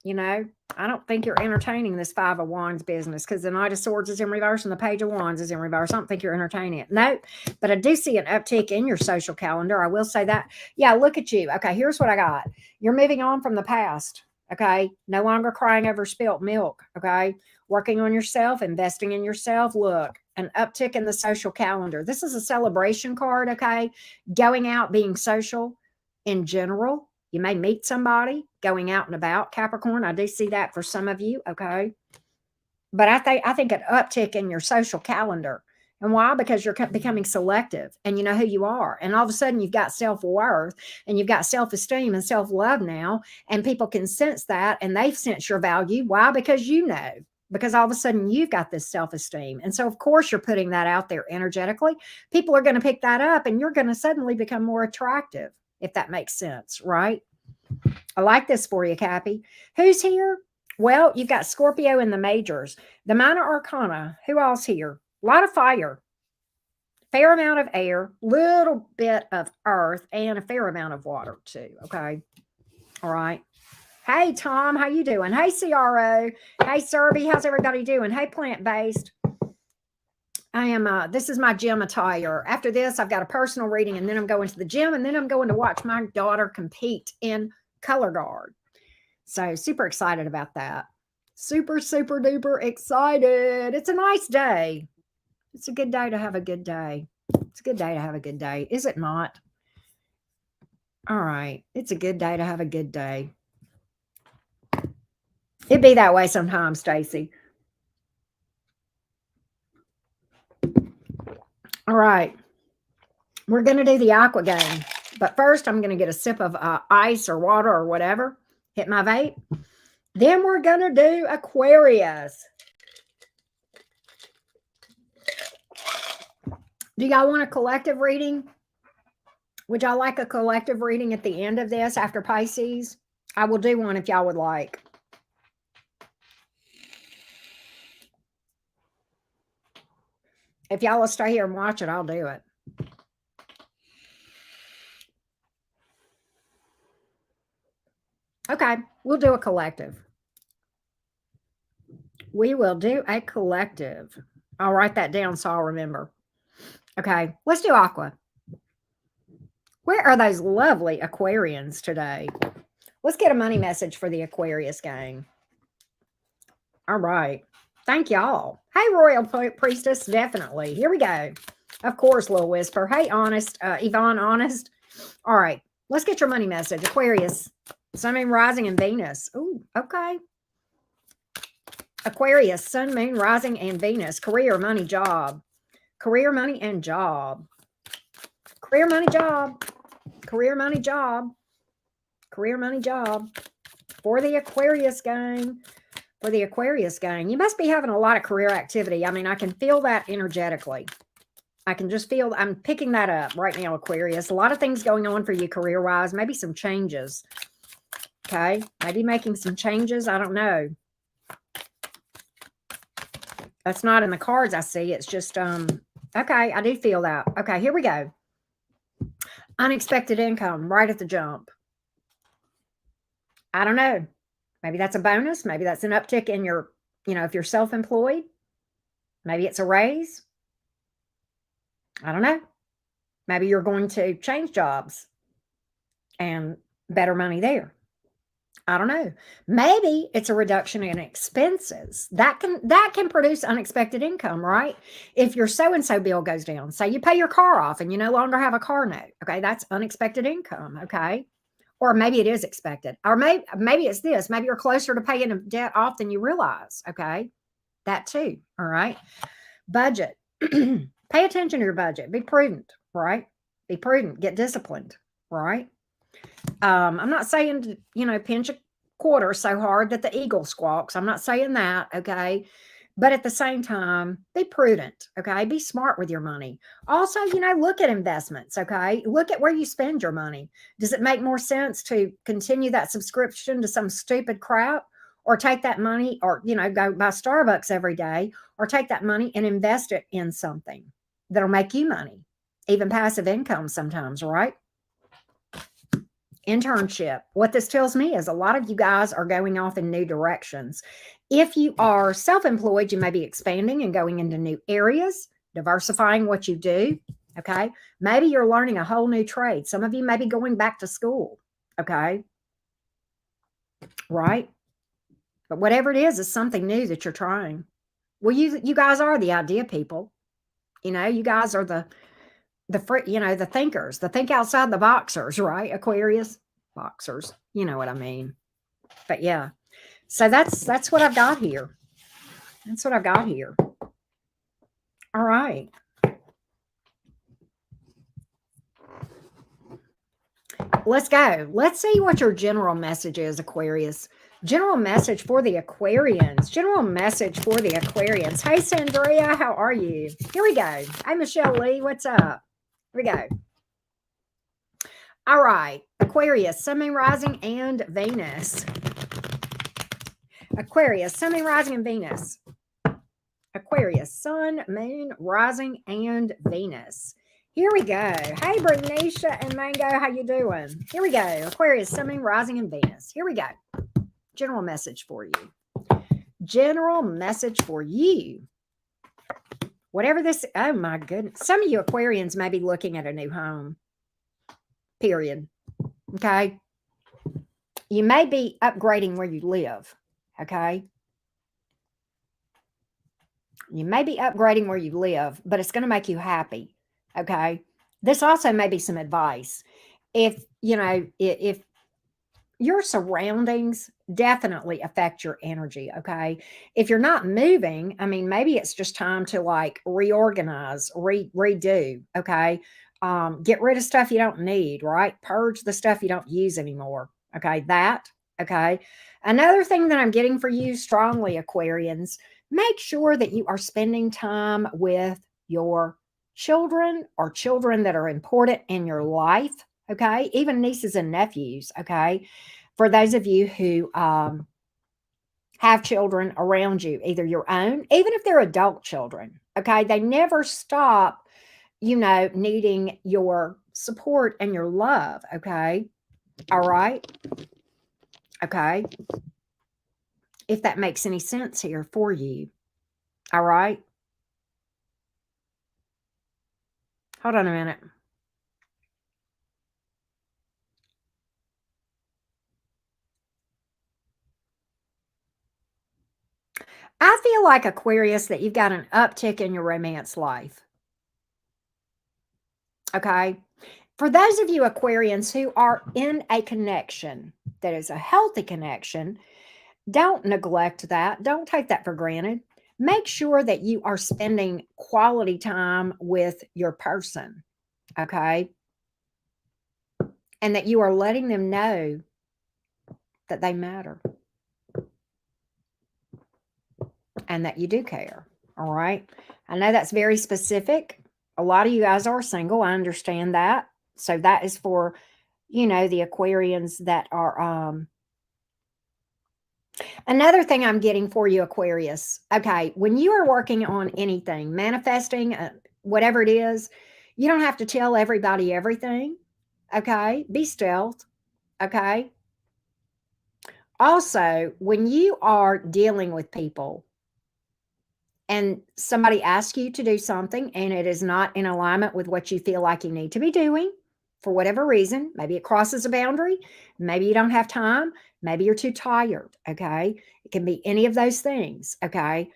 You know, I don't think you're entertaining this Five of Wands business because the Knight of Swords is in reverse and the Page of Wands is in reverse. I don't think you're entertaining it. No, but I do see an uptick in your social calendar. I will say that. Yeah, look at you. Okay, here's what I got. You're moving on from the past. Okay, no longer crying over spilt milk. Okay, working on yourself, investing in yourself. Look, an uptick in the social calendar. This is a celebration card. Okay, going out, being social in general. You may meet somebody going out and about, Capricorn. I do see that for some of you, okay? But I think an uptick in your social calendar. And why? Because you're becoming selective and you know who you are. And all of a sudden you've got self-worth and you've got self-esteem and self-love now. And people can sense that and they sense your value. Why? Because you know. Because all of a sudden you've got this self-esteem. And so of course you're putting that out there energetically. People are going to pick that up and you're going to suddenly become more attractive, if that makes sense, right? I like this for you, Cappy. Who's here? Well, you've got Scorpio in the majors. The minor arcana, who else here? A lot of fire, fair amount of air, little bit of earth, and a fair amount of water too, okay? All right. Hey, Tom, how you doing? Hey, CRO. Hey, Serby, how's everybody doing? Hey, plant-based. I am, this is my gym attire. After this, I've got a personal reading, and then I'm going to the gym, and then I'm going to watch my daughter compete in color guard. So super excited about that. Super, super duper excited. It's a nice day. It's a good day to have a good day. It's a good day to have a good day. Is it not? All right. It's a good day to have a good day. It'd be that way sometimes, Stacy. All right. We're going to do the aqua game. But first, I'm going to get a sip of ice or water or whatever. Hit my vape. Then we're going to do Aquarius. Do y'all want a collective reading? Would y'all like a collective reading at the end of this after Pisces? I will do one if y'all would like. If y'all will stay here and watch it, I'll do it. Okay, we'll do a collective. We will do a collective. I'll write that down so I'll remember. Okay, let's do aqua. Where are those lovely Aquarians today? Let's get a money message for the Aquarius gang. All right. Thank y'all. Hey, Royal Priestess, definitely. Here we go. Of course, Little Whisper. Hey, Honest, Yvonne, Honest. All right. Let's get your money message. Aquarius, Sun, Moon, Rising, and Venus. Ooh, okay. Aquarius, Sun, Moon, Rising, and Venus. Career, money, job. Career, money, and job. Career, money, job. Career, money, job. Career, money, job. For the Aquarius gang. For the Aquarius gang. You must be having a lot of career activity. I mean, I can feel that energetically. I can just feel, I'm picking that up right now, Aquarius. A lot of things going on for you career-wise. Maybe some changes. Okay. Maybe making some changes. I don't know. That's not in the cards I see. It's just, okay, I do feel that. Okay, here we go. Unexpected income right at the jump. I don't know. Maybe that's a bonus. Maybe that's an uptick in your, if you're self-employed. Maybe it's a raise. I don't know. Maybe you're going to change jobs and better money there. I don't know. Maybe it's a reduction in expenses. That can produce unexpected income, right? If your so-and-so bill goes down, say you pay your car off and you no longer have a car note. Okay, that's unexpected income. Okay. Or maybe it is expected. Or maybe it's this. Maybe you're closer to paying a debt off than you realize. Okay. That too. All right. Budget. Pay attention to your budget. Be prudent, right? Be prudent. Get disciplined, right? I'm not saying, pinch a quarter so hard that the eagle squawks. I'm not saying that, okay? But at the same time, be prudent, okay? Be smart with your money. Also, look at investments, okay? Look at where you spend your money. Does it make more sense to continue that subscription to some stupid crap, or take that money, or, go buy Starbucks every day, or take that money and invest it in something that'll make you money, even passive income sometimes, right? Internship. What this tells me is a lot of you guys are going off in new directions. If you are self-employed, you may be expanding and going into new areas, diversifying what you do. Okay. Maybe you're learning a whole new trade. Some of you may be going back to school. Okay. Right. But whatever it is something new that you're trying. Well, you guys are the idea people. You guys are the thinkers, the think outside the boxers, right? Aquarius boxers, you know what I mean? But yeah, so that's what I've got here. That's what I've got here. All right. Let's go. Let's see what your general message is, Aquarius. General message for the Aquarians. General message for the Aquarians. Hey, Sandria, how are you? Here we go. Hey, Michelle Lee, what's up? Here we go. All right. Aquarius, Sun, Moon, Rising, and Venus. Aquarius, Sun, Moon, Rising, and Venus. Aquarius, Sun, Moon, Rising, and Venus. Here we go. Hey, Bernicia and Mango, how you doing? Here we go. Aquarius, Sun, Moon, Rising, and Venus. Here we go. General message for you. General message for you. Whatever this, oh my goodness. Some of you Aquarians may be looking at a new home. Period. Okay. You may be upgrading where you live. Okay. You may be upgrading where you live, but it's going to make you happy. Okay. This also may be some advice. If your surroundings definitely affect your energy. Okay. If you're not moving, I mean, maybe it's just time to like reorganize, redo. Okay. Get rid of stuff you don't need, right? Purge the stuff you don't use anymore. Okay. That. Okay. Another thing that I'm getting for you strongly, Aquarians, make sure that you are spending time with your children or children that are important in your life. Okay. Even nieces and nephews. Okay. For those of you who have children around you, either your own, even if they're adult children, okay, they never stop, needing your support and your love, okay? All right, okay, if that makes any sense here for you, all right? Hold on a minute. I feel like, Aquarius, that you've got an uptick in your romance life, okay? For those of you Aquarians who are in a connection that is a healthy connection, don't neglect that. Don't take that for granted. Make sure that you are spending quality time with your person, okay? And that you are letting them know that they matter and that you do care, all right? I know that's very specific. A lot of you guys are single. I understand that. So that is for, the Aquarians that are another thing I'm getting for you, Aquarius. Okay, when you are working on anything, manifesting, whatever it is, you don't have to tell everybody everything. Okay, be stealth. Okay. Also, when you are dealing with people and somebody asks you to do something and it is not in alignment with what you feel like you need to be doing for whatever reason, maybe it crosses a boundary, maybe you don't have time, maybe you're too tired, okay? It can be any of those things, okay?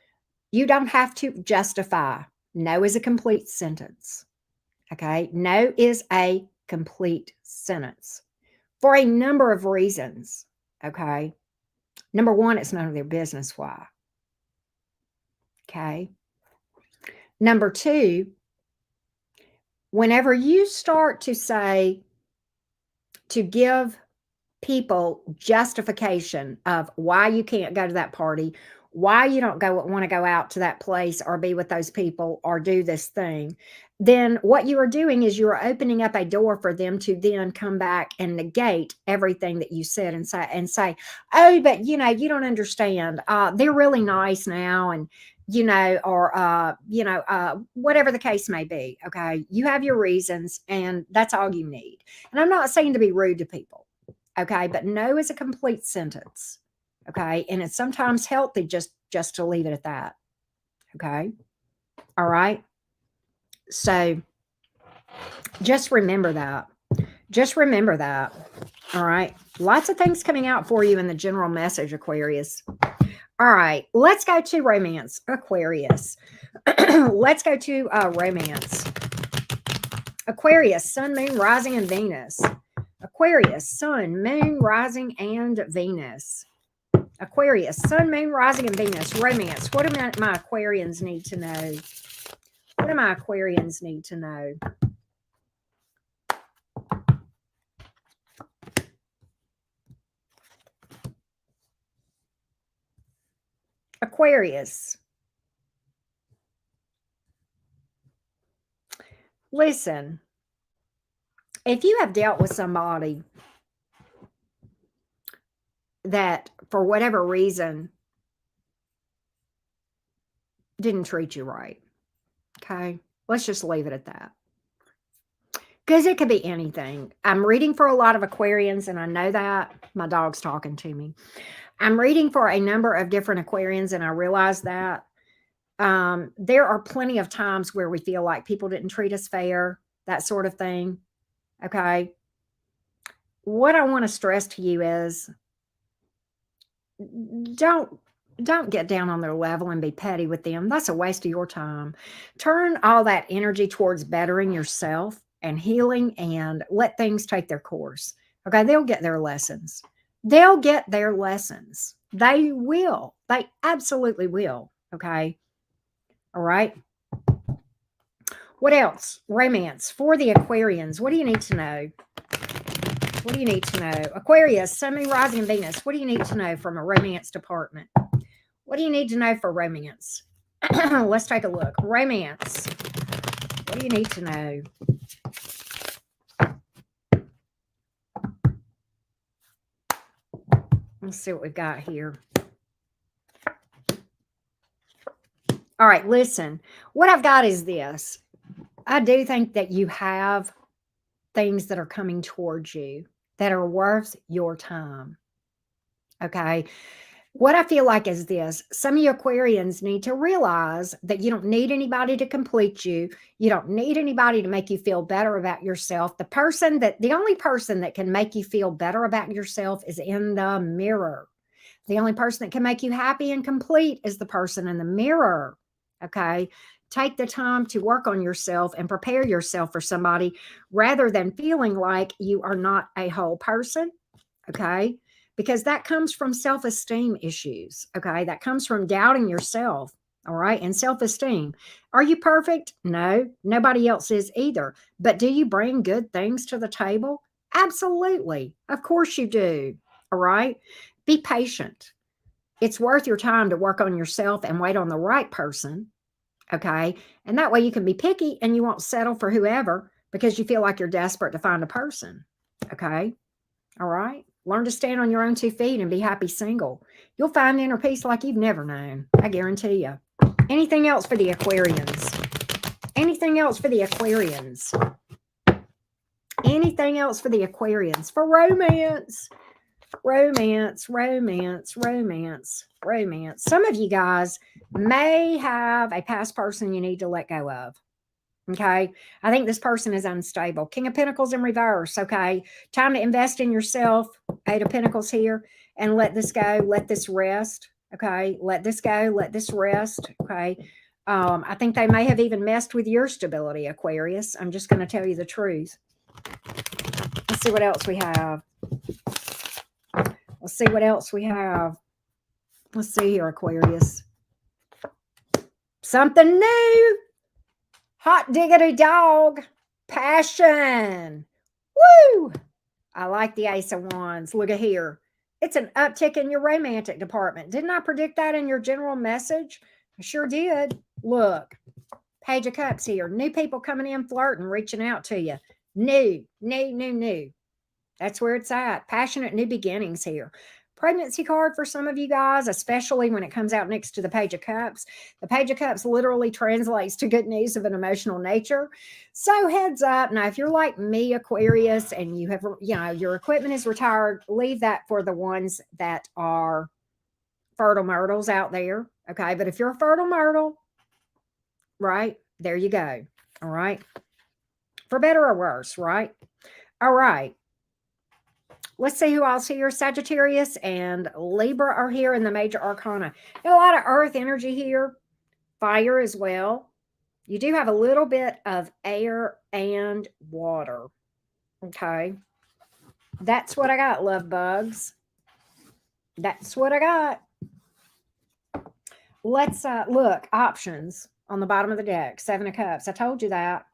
You don't have to justify. No is a complete sentence, okay? No is a complete sentence for a number of reasons, okay? Number one, it's none of their business why, okay? Number two, whenever you start to say, to give people justification of why you can't go to that party, why you don't want to go out to that place or be with those people or do this thing, then what you are doing is you are opening up a door for them to then come back and negate everything that you said and say, oh, but you don't understand. They're really nice now, and or whatever the case may be. Okay, you have your reasons, and that's all you need. And I'm not saying to be rude to people. Okay, but no is a complete sentence. Okay, and it's sometimes healthy just to leave it at that. Okay, all right. So just remember that. Just remember that. All right. Lots of things coming out for you in the general message, Aquarius. All right, let's go to romance, Aquarius. Let's go to romance. Aquarius, sun, moon, rising, and Venus. Aquarius, sun, moon, rising, and Venus. Aquarius, sun, moon, rising, and Venus. Romance. What do my Aquarians need to know? What do my Aquarians need to know? Aquarius. Listen, if you have dealt with somebody that for whatever reason didn't treat you right, okay, let's just leave it at that. Because it could be anything. I'm reading for a lot of Aquarians, and I know that. My dog's talking to me. I'm reading for a number of different Aquarians, and I realize that there are plenty of times where we feel like people didn't treat us fair, that sort of thing. Okay. What I want to stress to you is don't get down on their level and be petty with them. That's a waste of your time. Turn all that energy towards bettering yourself and healing, and let things take their course. Okay, they'll get their lessons. They'll get their lessons. They will. They absolutely will. Okay. All right. What else? Romance for the Aquarians. What do you need to know? What do you need to know? Aquarius, Sun, Moon, Rising, and Venus. What do you need to know from a romance department? What do you need to know for romance? Let's take a look. Romance. What do you need to know? Let's see what we've got here. All right, listen. What I've got is this. I do think that you have things that are coming towards you that are worth your time. Okay. What I feel like is this. Some of you Aquarians need to realize that you don't need anybody to complete you. You don't need anybody to make you feel better about yourself. The only person that can make you feel better about yourself is in the mirror. The only person that can make you happy and complete is the person in the mirror. Okay. Take the time to work on yourself and prepare yourself for somebody rather than feeling like you are not a whole person. Okay. Because that comes from self-esteem issues. Okay. That comes from doubting yourself. All right. And self-esteem. Are you perfect? No, nobody else is either. But do you bring good things to the table? Absolutely. Of course you do. All right. Be patient. It's worth your time to work on yourself and wait on the right person. Okay. And that way you can be picky and you won't settle for whoever because you feel like you're desperate to find a person. Okay. All right. Learn to stand on your own 2 feet and be happy single. You'll find inner peace like you've never known. I guarantee you. Anything else for the Aquarians? Anything else for the Aquarians? Anything else for the Aquarians? For romance. Romance, romance, romance, romance. Some of you guys may have a past person you need to let go of. Okay. I think this person is unstable. King of Pentacles in reverse. Okay. Time to invest in yourself. 8 of Pentacles here. And let this go. Let this rest. Okay. Let this go. Let this rest. Okay. I think they may have even messed with your stability, Aquarius. I'm just going to tell you the truth. Let's see what else we have. Let's see what else we have. Let's see here, Aquarius. Something new. Hot diggity dog. Passion. Woo! I like the Ace of Wands. Look at here. It's an uptick in your romantic department. Didn't I predict that in your general message? I sure did. Look. Page of Cups here. New people coming in, flirting, reaching out to you. New. That's where it's at. Passionate new beginnings here. Pregnancy card for some of you guys, especially when it comes out next to the Page of Cups. The Page of Cups literally translates to good news of an emotional nature. So heads up. Now, if you're like me, Aquarius, and you have, your equipment is retired, leave that for the ones that are fertile myrtles out there. Okay. But if you're a fertile myrtle, right, there you go. All right. For better or worse, right? All right. Let's see who else here. Sagittarius and Libra are here in the major arcana. A lot of earth energy here. Fire as well. You do have a little bit of air and water. Okay. That's what I got, love bugs. That's what I got. Let's look. Options on the bottom of the deck. 7 of Cups. I told you that.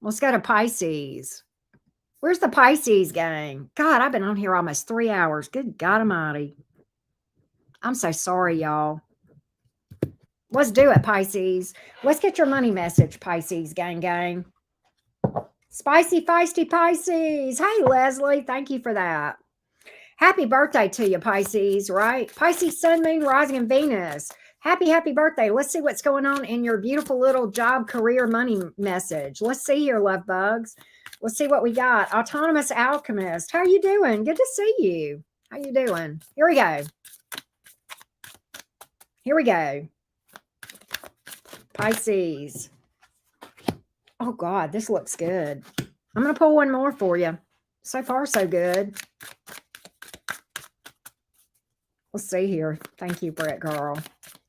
Let's go to Pisces. Where's the Pisces gang? God, I've been on here almost 3 hours. Good God Almighty. I'm so sorry, y'all. Let's do it, Pisces. Let's get your money message, Pisces gang. Spicy, feisty Pisces. Hey, Leslie. Thank you for that. Happy birthday to you, Pisces, right? Pisces, Sun, Moon, Rising, and Venus. Happy birthday. Let's see what's going on in your beautiful little job, career, money message. Let's see here, love bugs. Let's see what we got. Autonomous Alchemist. How are you doing? Good to see you. How you doing? Here we go. Pisces. Oh, God, this looks good. I'm going to pull one more for you. So far, so good. Let's see here. Thank you, Brett Girl.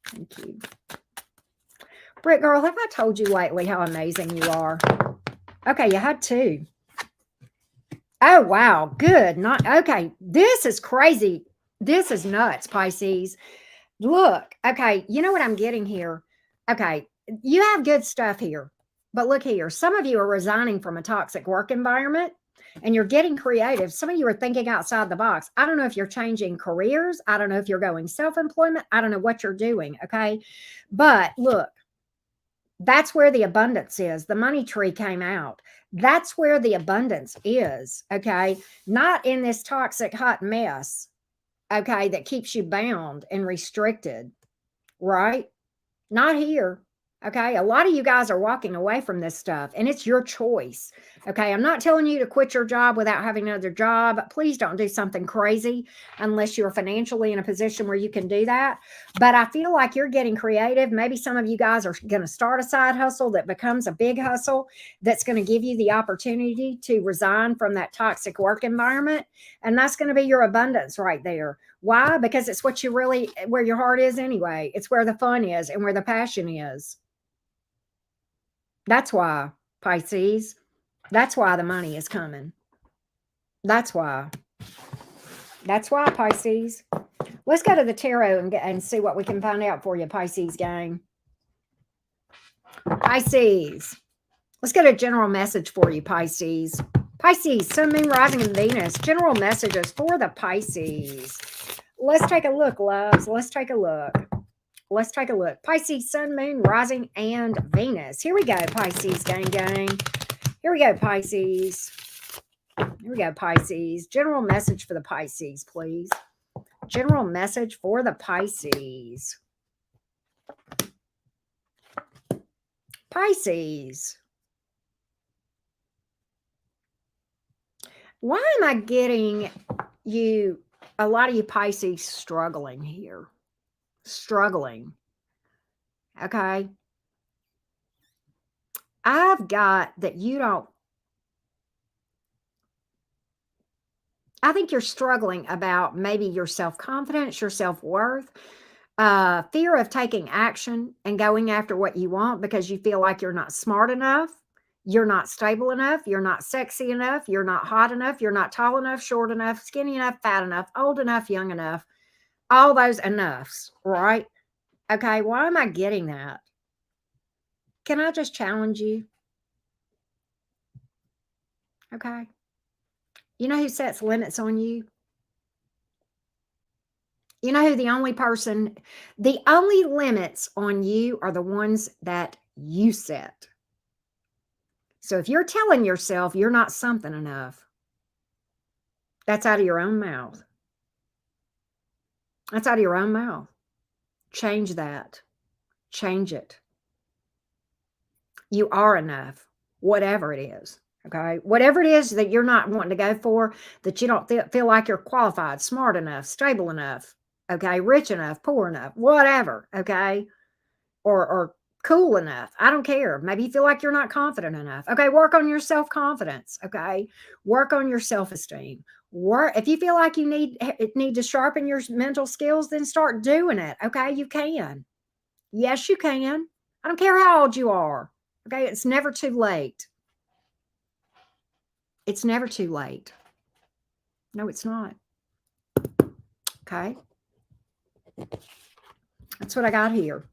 Thank you. Brett Girl, have I told you lately how amazing you are? Okay, you had 2. Oh, wow. Good. Not okay. This is crazy. This is nuts, Pisces. Look, okay, you know what I'm getting here? Okay, you have good stuff here. But look here, some of you are resigning from a toxic work environment and you're getting creative. Some of you are thinking outside the box. I don't know if you're changing careers. I don't know if you're going self employment. I don't know what you're doing. Okay. But look, that's where the abundance is. The money tree came out. That's where the abundance is. Okay. Not in this toxic hot mess. Okay. That keeps you bound and restricted. Right? Not here. Okay. A lot of you guys are walking away from this stuff and it's your choice. Okay. I'm not telling you to quit your job without having another job. Please don't do something crazy unless you're financially in a position where you can do that. But I feel like you're getting creative. Maybe some of you guys are going to start a side hustle that becomes a big hustle that's going to give you the opportunity to resign from that toxic work environment. And that's going to be your abundance right there. Why? Because it's what you really, where your heart is anyway. It's where the fun is and where the passion is. That's why, Pisces. That's why the money is coming. That's why. That's why, Pisces. Let's go to the tarot and see what we can find out for you, Pisces gang. Pisces. Let's get a general message for you, Pisces. Pisces, Sun, Moon, Rising, and Venus. General messages for the Pisces. Let's take a look, loves. Let's take a look. Let's take a look. Pisces, Sun, Moon, Rising, and Venus. Here we go, Pisces, gang. Here we go, Pisces. Here we go, Pisces. General message for the Pisces, please. General message for the Pisces. Pisces. Why am I getting you, a lot of you Pisces, struggling here? Struggling. Okay. I've got that you don't, I think you're struggling about maybe your self-confidence, your self-worth, fear of taking action and going after what you want because you feel like you're not smart enough, you're not stable enough, you're not sexy enough, you're not hot enough, you're not tall enough, short enough, skinny enough, fat enough, old enough, young enough, all those enoughs, right? Okay, why am I getting that? Can I just challenge you? Okay. You know who sets limits on you? You know who the only limits on you are the ones that you set. So if you're telling yourself you're not something enough, that's out of your own mouth. That's out of your own mouth. Change that. Change it. You are enough, whatever it is. Okay. Whatever it is that you're not wanting to go for, that you don't feel like you're qualified, smart enough, stable enough, okay, rich enough, poor enough, whatever, okay, or cool enough. I don't care. Maybe you feel like you're not confident enough. Okay, work on your self-confidence. Okay, work on your self-esteem. Work if you feel like you need to sharpen your mental skills, then start doing it. Okay, you can. Yes, you can. I don't care how old you are. Okay, it's never too late. It's never too late. No, it's not. Okay. That's what I got here.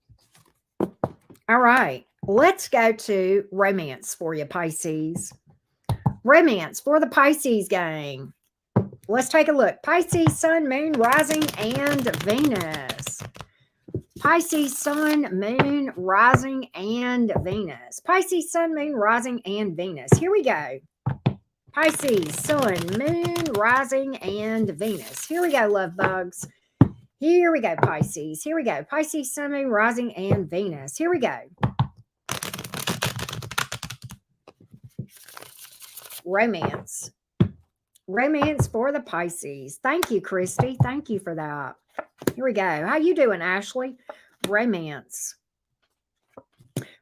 All right. Let's go to romance for you, Pisces. Romance for the Pisces gang. Let's take a look. Pisces, Sun, Moon, Rising, and Venus. Pisces, Sun, Moon, Rising, and Venus. Pisces, Sun, Moon, Rising, and Venus. Here we go. Pisces, Sun, Moon, Rising, and Venus. Here we go, love bugs. Here we go, Pisces. Here we go. Pisces, Sun, Moon, Rising, and Venus. Here we go. Romance. Romance for the Pisces. Thank you, Christy. Thank you for that. Here we go. How you doing, Ashley? Romance.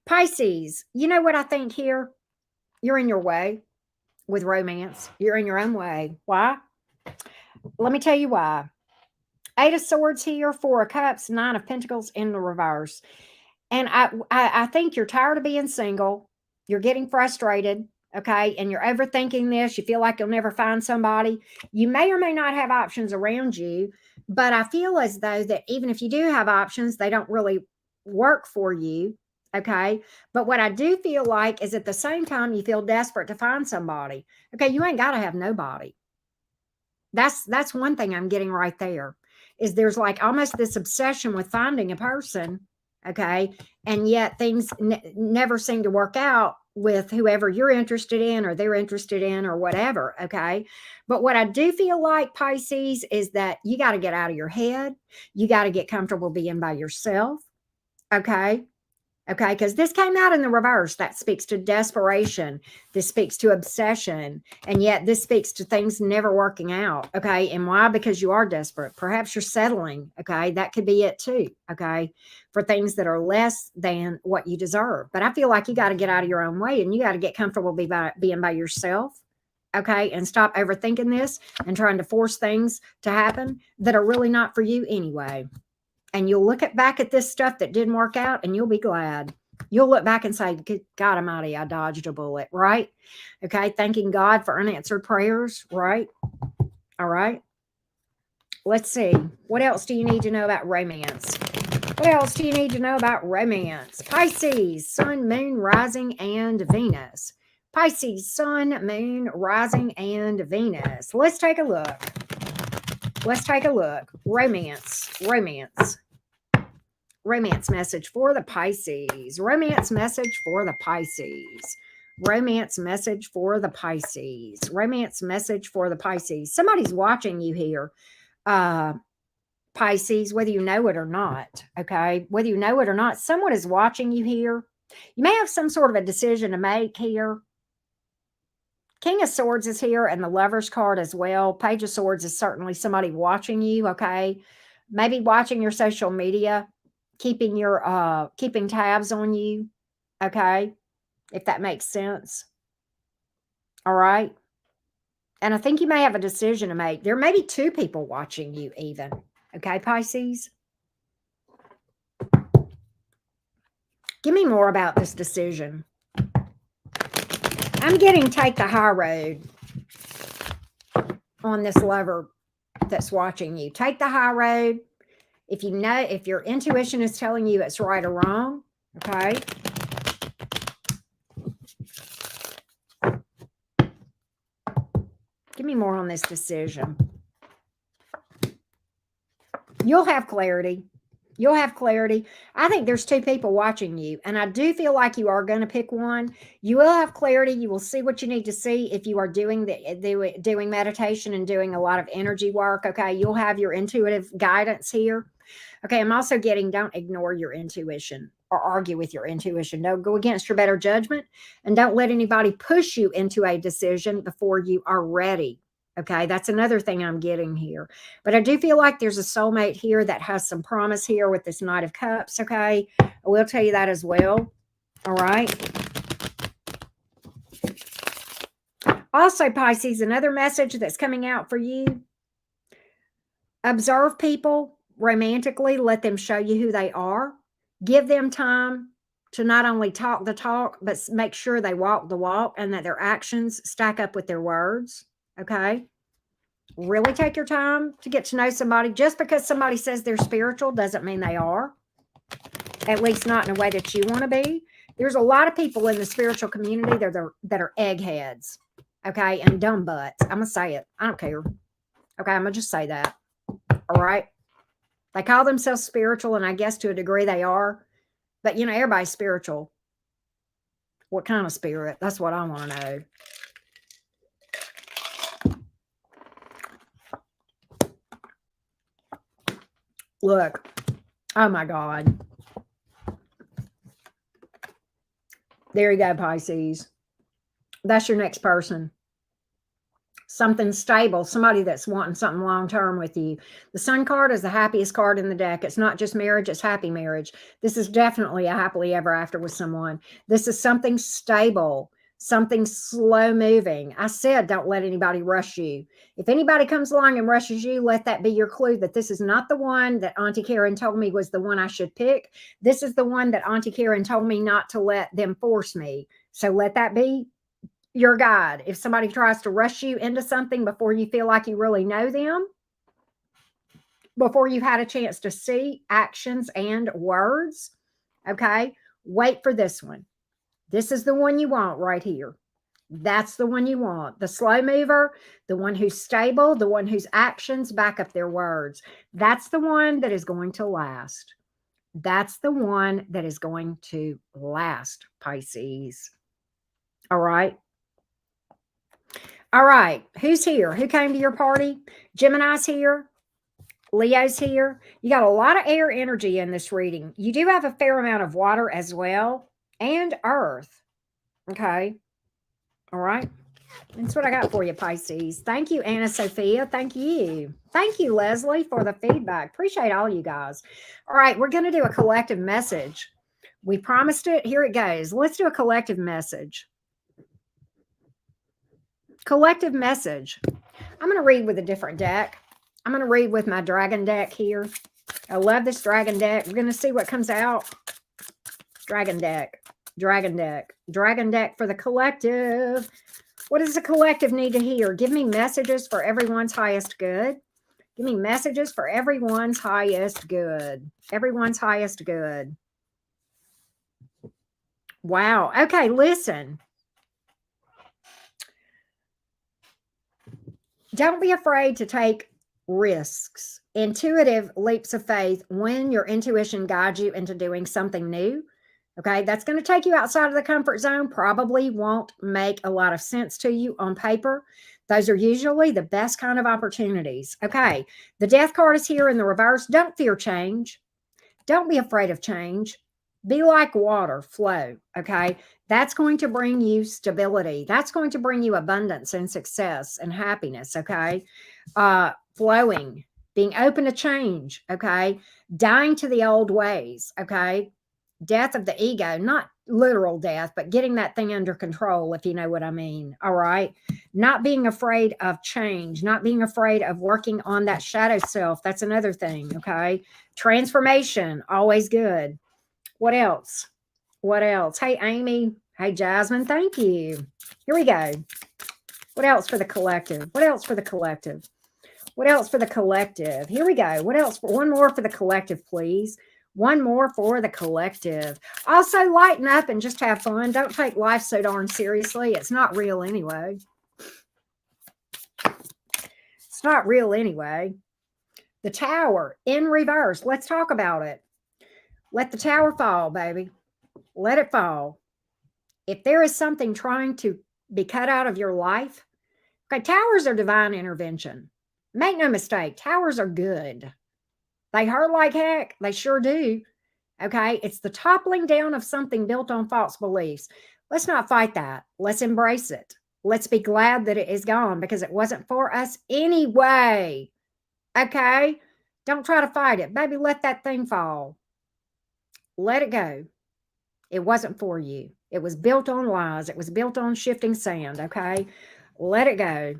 Pisces, you know what I think here? You're in your way with romance. You're in your own way. Why? Let me tell you why. Eight of Swords here, Four of Cups, Nine of Pentacles in the reverse. And I think you're tired of being single. You're getting frustrated. okay, and you're overthinking this, you feel like you'll never find somebody, you may or may not have options around you, but I feel as though that even if you do have options, they don't really work for you, okay? But what I do feel like is at the same time, you feel desperate to find somebody. Okay, you ain't got to have nobody. That's one thing I'm getting right there, is there's like almost this obsession with finding a person, okay? And yet things never seem to work out with whoever you're interested in or they're interested in or whatever, okay? But what I do feel like, Pisces, is that you got to get out of your head. You got to get comfortable being by yourself, okay? Okay, because this came out in the reverse. That speaks to desperation. This speaks to obsession. And yet this speaks to things never working out. Okay. And why? Because you are desperate. Perhaps you're settling. Okay. That could be it too. Okay. For things that are less than what you deserve. But I feel like you got to get out of your own way and you got to get comfortable being by yourself. Okay. And stop overthinking this and trying to force things to happen that are really not for you anyway. And you'll look back at this stuff that didn't work out and you'll be glad. You'll look back and say, "Good God Almighty, I dodged a bullet," right? Okay. Thanking God for unanswered prayers, right? All right. Let's see. What else do you need to know about romance? What else do you need to know about romance? Pisces, sun, moon, rising, and Venus. Pisces, sun, moon, rising, and Venus. Let's take a look. Let's take a look. Romance. Romance message for the Pisces. Romance message for the Pisces. Romance message for the Pisces. Romance message for the Pisces. Somebody's watching you here, Pisces, whether you know it or not. Okay. Whether you know it or not, someone is watching you here. You may have some sort of a decision to make here. King of Swords is here and the Lover's card as well. Page of Swords is certainly somebody watching you. Okay. Maybe watching your social media, keeping tabs on you, okay, if that makes sense. All right. And I think you may have a decision to make. There may be two people watching you even, okay, Pisces. Give me more about this decision. I'm getting take the high road on this lover that's watching you. Take the high road. If you know, if your intuition is telling you it's right or wrong, okay. Give me more on this decision. You'll have clarity. You'll have clarity. I think there's two people watching you, and I do feel like you are going to pick one. You will have clarity. You will see what you need to see if you are doing doing meditation and doing a lot of energy work. Okay, you'll have your intuitive guidance here. Okay, I'm also getting, don't ignore your intuition or argue with your intuition. Don't go against your better judgment, and don't let anybody push you into a decision before you are ready. Okay, that's another thing I'm getting here. But I do feel like there's a soulmate here that has some promise here with this Knight of Cups, okay? I will tell you that as well, all right? Also, Pisces, another message that's coming out for you. Observe people romantically. Let them show you who they are. Give them time to not only talk the talk, but make sure they walk the walk and that their actions stack up with their words. Okay. Really take your time to get to know somebody. Just because somebody says they're spiritual doesn't mean they are, at least not in a way that you want to be. There's a lot of people in the spiritual community that are eggheads, okay, and dumb butts. I'm going to say it. I don't care. Okay, I'm going to just say that. All right. They call themselves spiritual, and I guess to a degree they are. But, everybody's spiritual. What kind of spirit? That's what I want to know. Look, oh my God. There you go, Pisces. That's your next person. Something stable, somebody that's wanting something long-term with you. The Sun card is the happiest card in the deck. It's not just marriage, it's happy marriage. This is definitely a happily ever after with someone. This is something stable, something slow moving. I said, don't let anybody rush you. If anybody comes along and rushes you, let that be your clue that this is not the one that Auntie Karen told me was the one I should pick. This is the one that Auntie Karen told me not to let them force me. So let that be your guide. If somebody tries to rush you into something before you feel like you really know them, before you've had a chance to see actions and words, okay, wait for this one. This is the one you want right here. That's the one you want. The slow mover, the one who's stable, the one whose actions back up their words. That's the one that is going to last. That's the one that is going to last, Pisces. All right. All right. Who's here? Who came to your party? Gemini's here. Leo's here. You got a lot of air energy in this reading. You do have a fair amount of water as well, and earth. Okay. All right. That's what I got for you, Pisces. Thank you, Anna Sophia. Thank you. Thank you, Leslie, for the feedback. Appreciate all you guys. All right. We're going to do a collective message. We promised it. Here it goes. Let's do a collective message. Collective message. I'm going to read with a different deck. I'm going to read with my dragon deck here. I love this dragon deck. We're going to see what comes out. Dragon deck. Dragon deck. Dragon deck for the collective. What does the collective need to hear? Give me messages for everyone's highest good. Give me messages for everyone's highest good. Everyone's highest good. Wow. Okay, listen. Don't be afraid to take risks, intuitive leaps of faith when your intuition guides you into doing something new. Okay, that's going to take you outside of the comfort zone. Probably won't make a lot of sense to you on paper. Those are usually the best kind of opportunities. Okay, the death card is here in the reverse. Don't fear change. Don't be afraid of change. Be like water, flow. Okay, that's going to bring you stability. That's going to bring you abundance and success and happiness. Okay, flowing, being open to change. Okay, dying to the old ways. Okay, death of the ego, not literal death, but getting that thing under control, if you know what I mean. All right. Not being afraid of change, not being afraid of working on that shadow self. That's another thing. Okay. Transformation, always good. What else? What else? Hey, Amy. Hey, Jasmine. Thank you. Here we go. What else for the collective? What else for the collective? What else for the collective? Here we go. What else? One more for the collective, please. One more for the collective. Also, lighten up and just have fun. Don't take life so darn seriously. It's not real anyway. It's not real anyway. The Tower in reverse. Let's talk about it. Let the tower fall, baby. Let it fall. If there is something trying to be cut out of your life, okay, towers are divine intervention. Make no mistake, towers are good. They hurt like heck. They sure do. Okay. It's the toppling down of something built on false beliefs. Let's not fight that. Let's embrace it. Let's be glad that it is gone because it wasn't for us anyway. Okay. Don't try to fight it. Baby, let that thing fall. Let it go. It wasn't for you. It was built on lies. It was built on shifting sand. Okay. Let it go.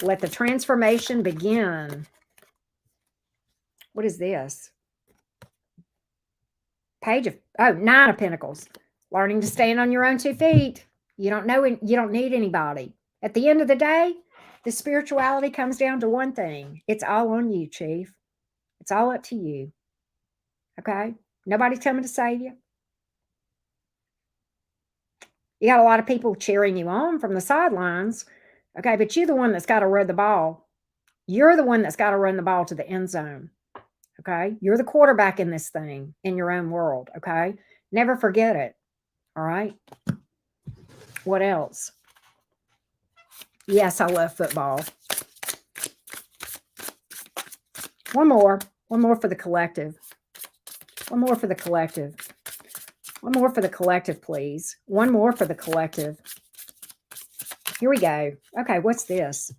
Let the transformation begin. What is this? Nine of Pentacles. Learning to stand on your own 2 feet. You don't need anybody. At the end of the day, the spirituality comes down to one thing. It's all on you, Chief. It's all up to you. Okay? Nobody's coming to save you. You got a lot of people cheering you on from the sidelines. Okay, but you're the one that's got to run the ball. You're the one that's got to run the ball to the end zone. Okay, you're the quarterback in this thing, in your own world. Okay, never forget it. All right. What else? Yes, I love football. One more for the collective. One more for the collective. One more for the collective, please. One more for the collective. Here we go. Okay, what's this?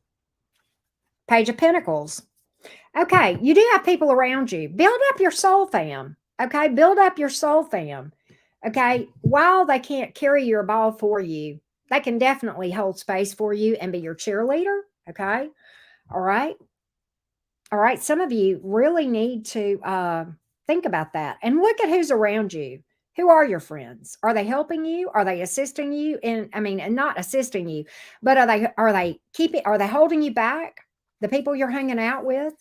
Page of Pentacles. Okay, you do have people around you. Build up your soul fam. Okay, build up your soul fam. Okay, while they can't carry your ball for you, they can definitely hold space for you and be your cheerleader. Okay, all right. All right, some of you really need to think about that and look at who's around you. Who are your friends? Are they helping you? Are they assisting you? And not assisting you, but are they holding you back? The people you're hanging out with,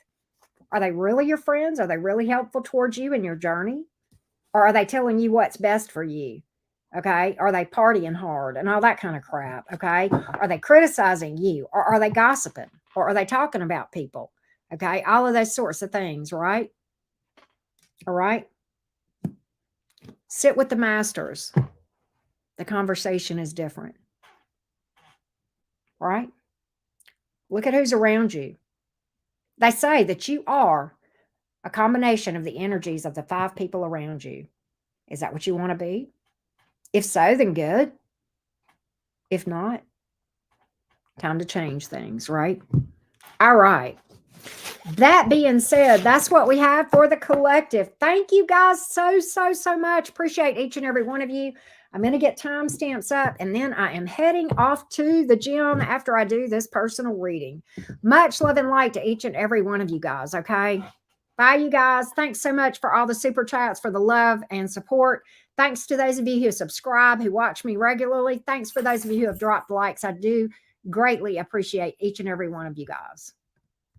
are they really your friends? Are they really helpful towards you in your journey? Or are they telling you what's best for you? Okay. Are they partying hard and all that kind of crap? Okay. Are they criticizing you? Or are they gossiping? Or are they talking about people? Okay. All of those sorts of things, right? All right. Sit with the masters. The conversation is different. All right. Look at who's around you. They say that you are a combination of the energies of the 5 people around you. Is that what you want to be? If so, then good. If not, time to change things, right? All right. That being said, that's what we have for the collective. Thank you guys so much. Appreciate each and every one of you. I'm going to get timestamps up, and then I am heading off to the gym after I do this personal reading. Much love and light to each and every one of you guys, okay? Bye, you guys. Thanks so much for all the super chats, for the love and support. Thanks to those of you who subscribe, who watch me regularly. Thanks for those of you who have dropped likes. I do greatly appreciate each and every one of you guys.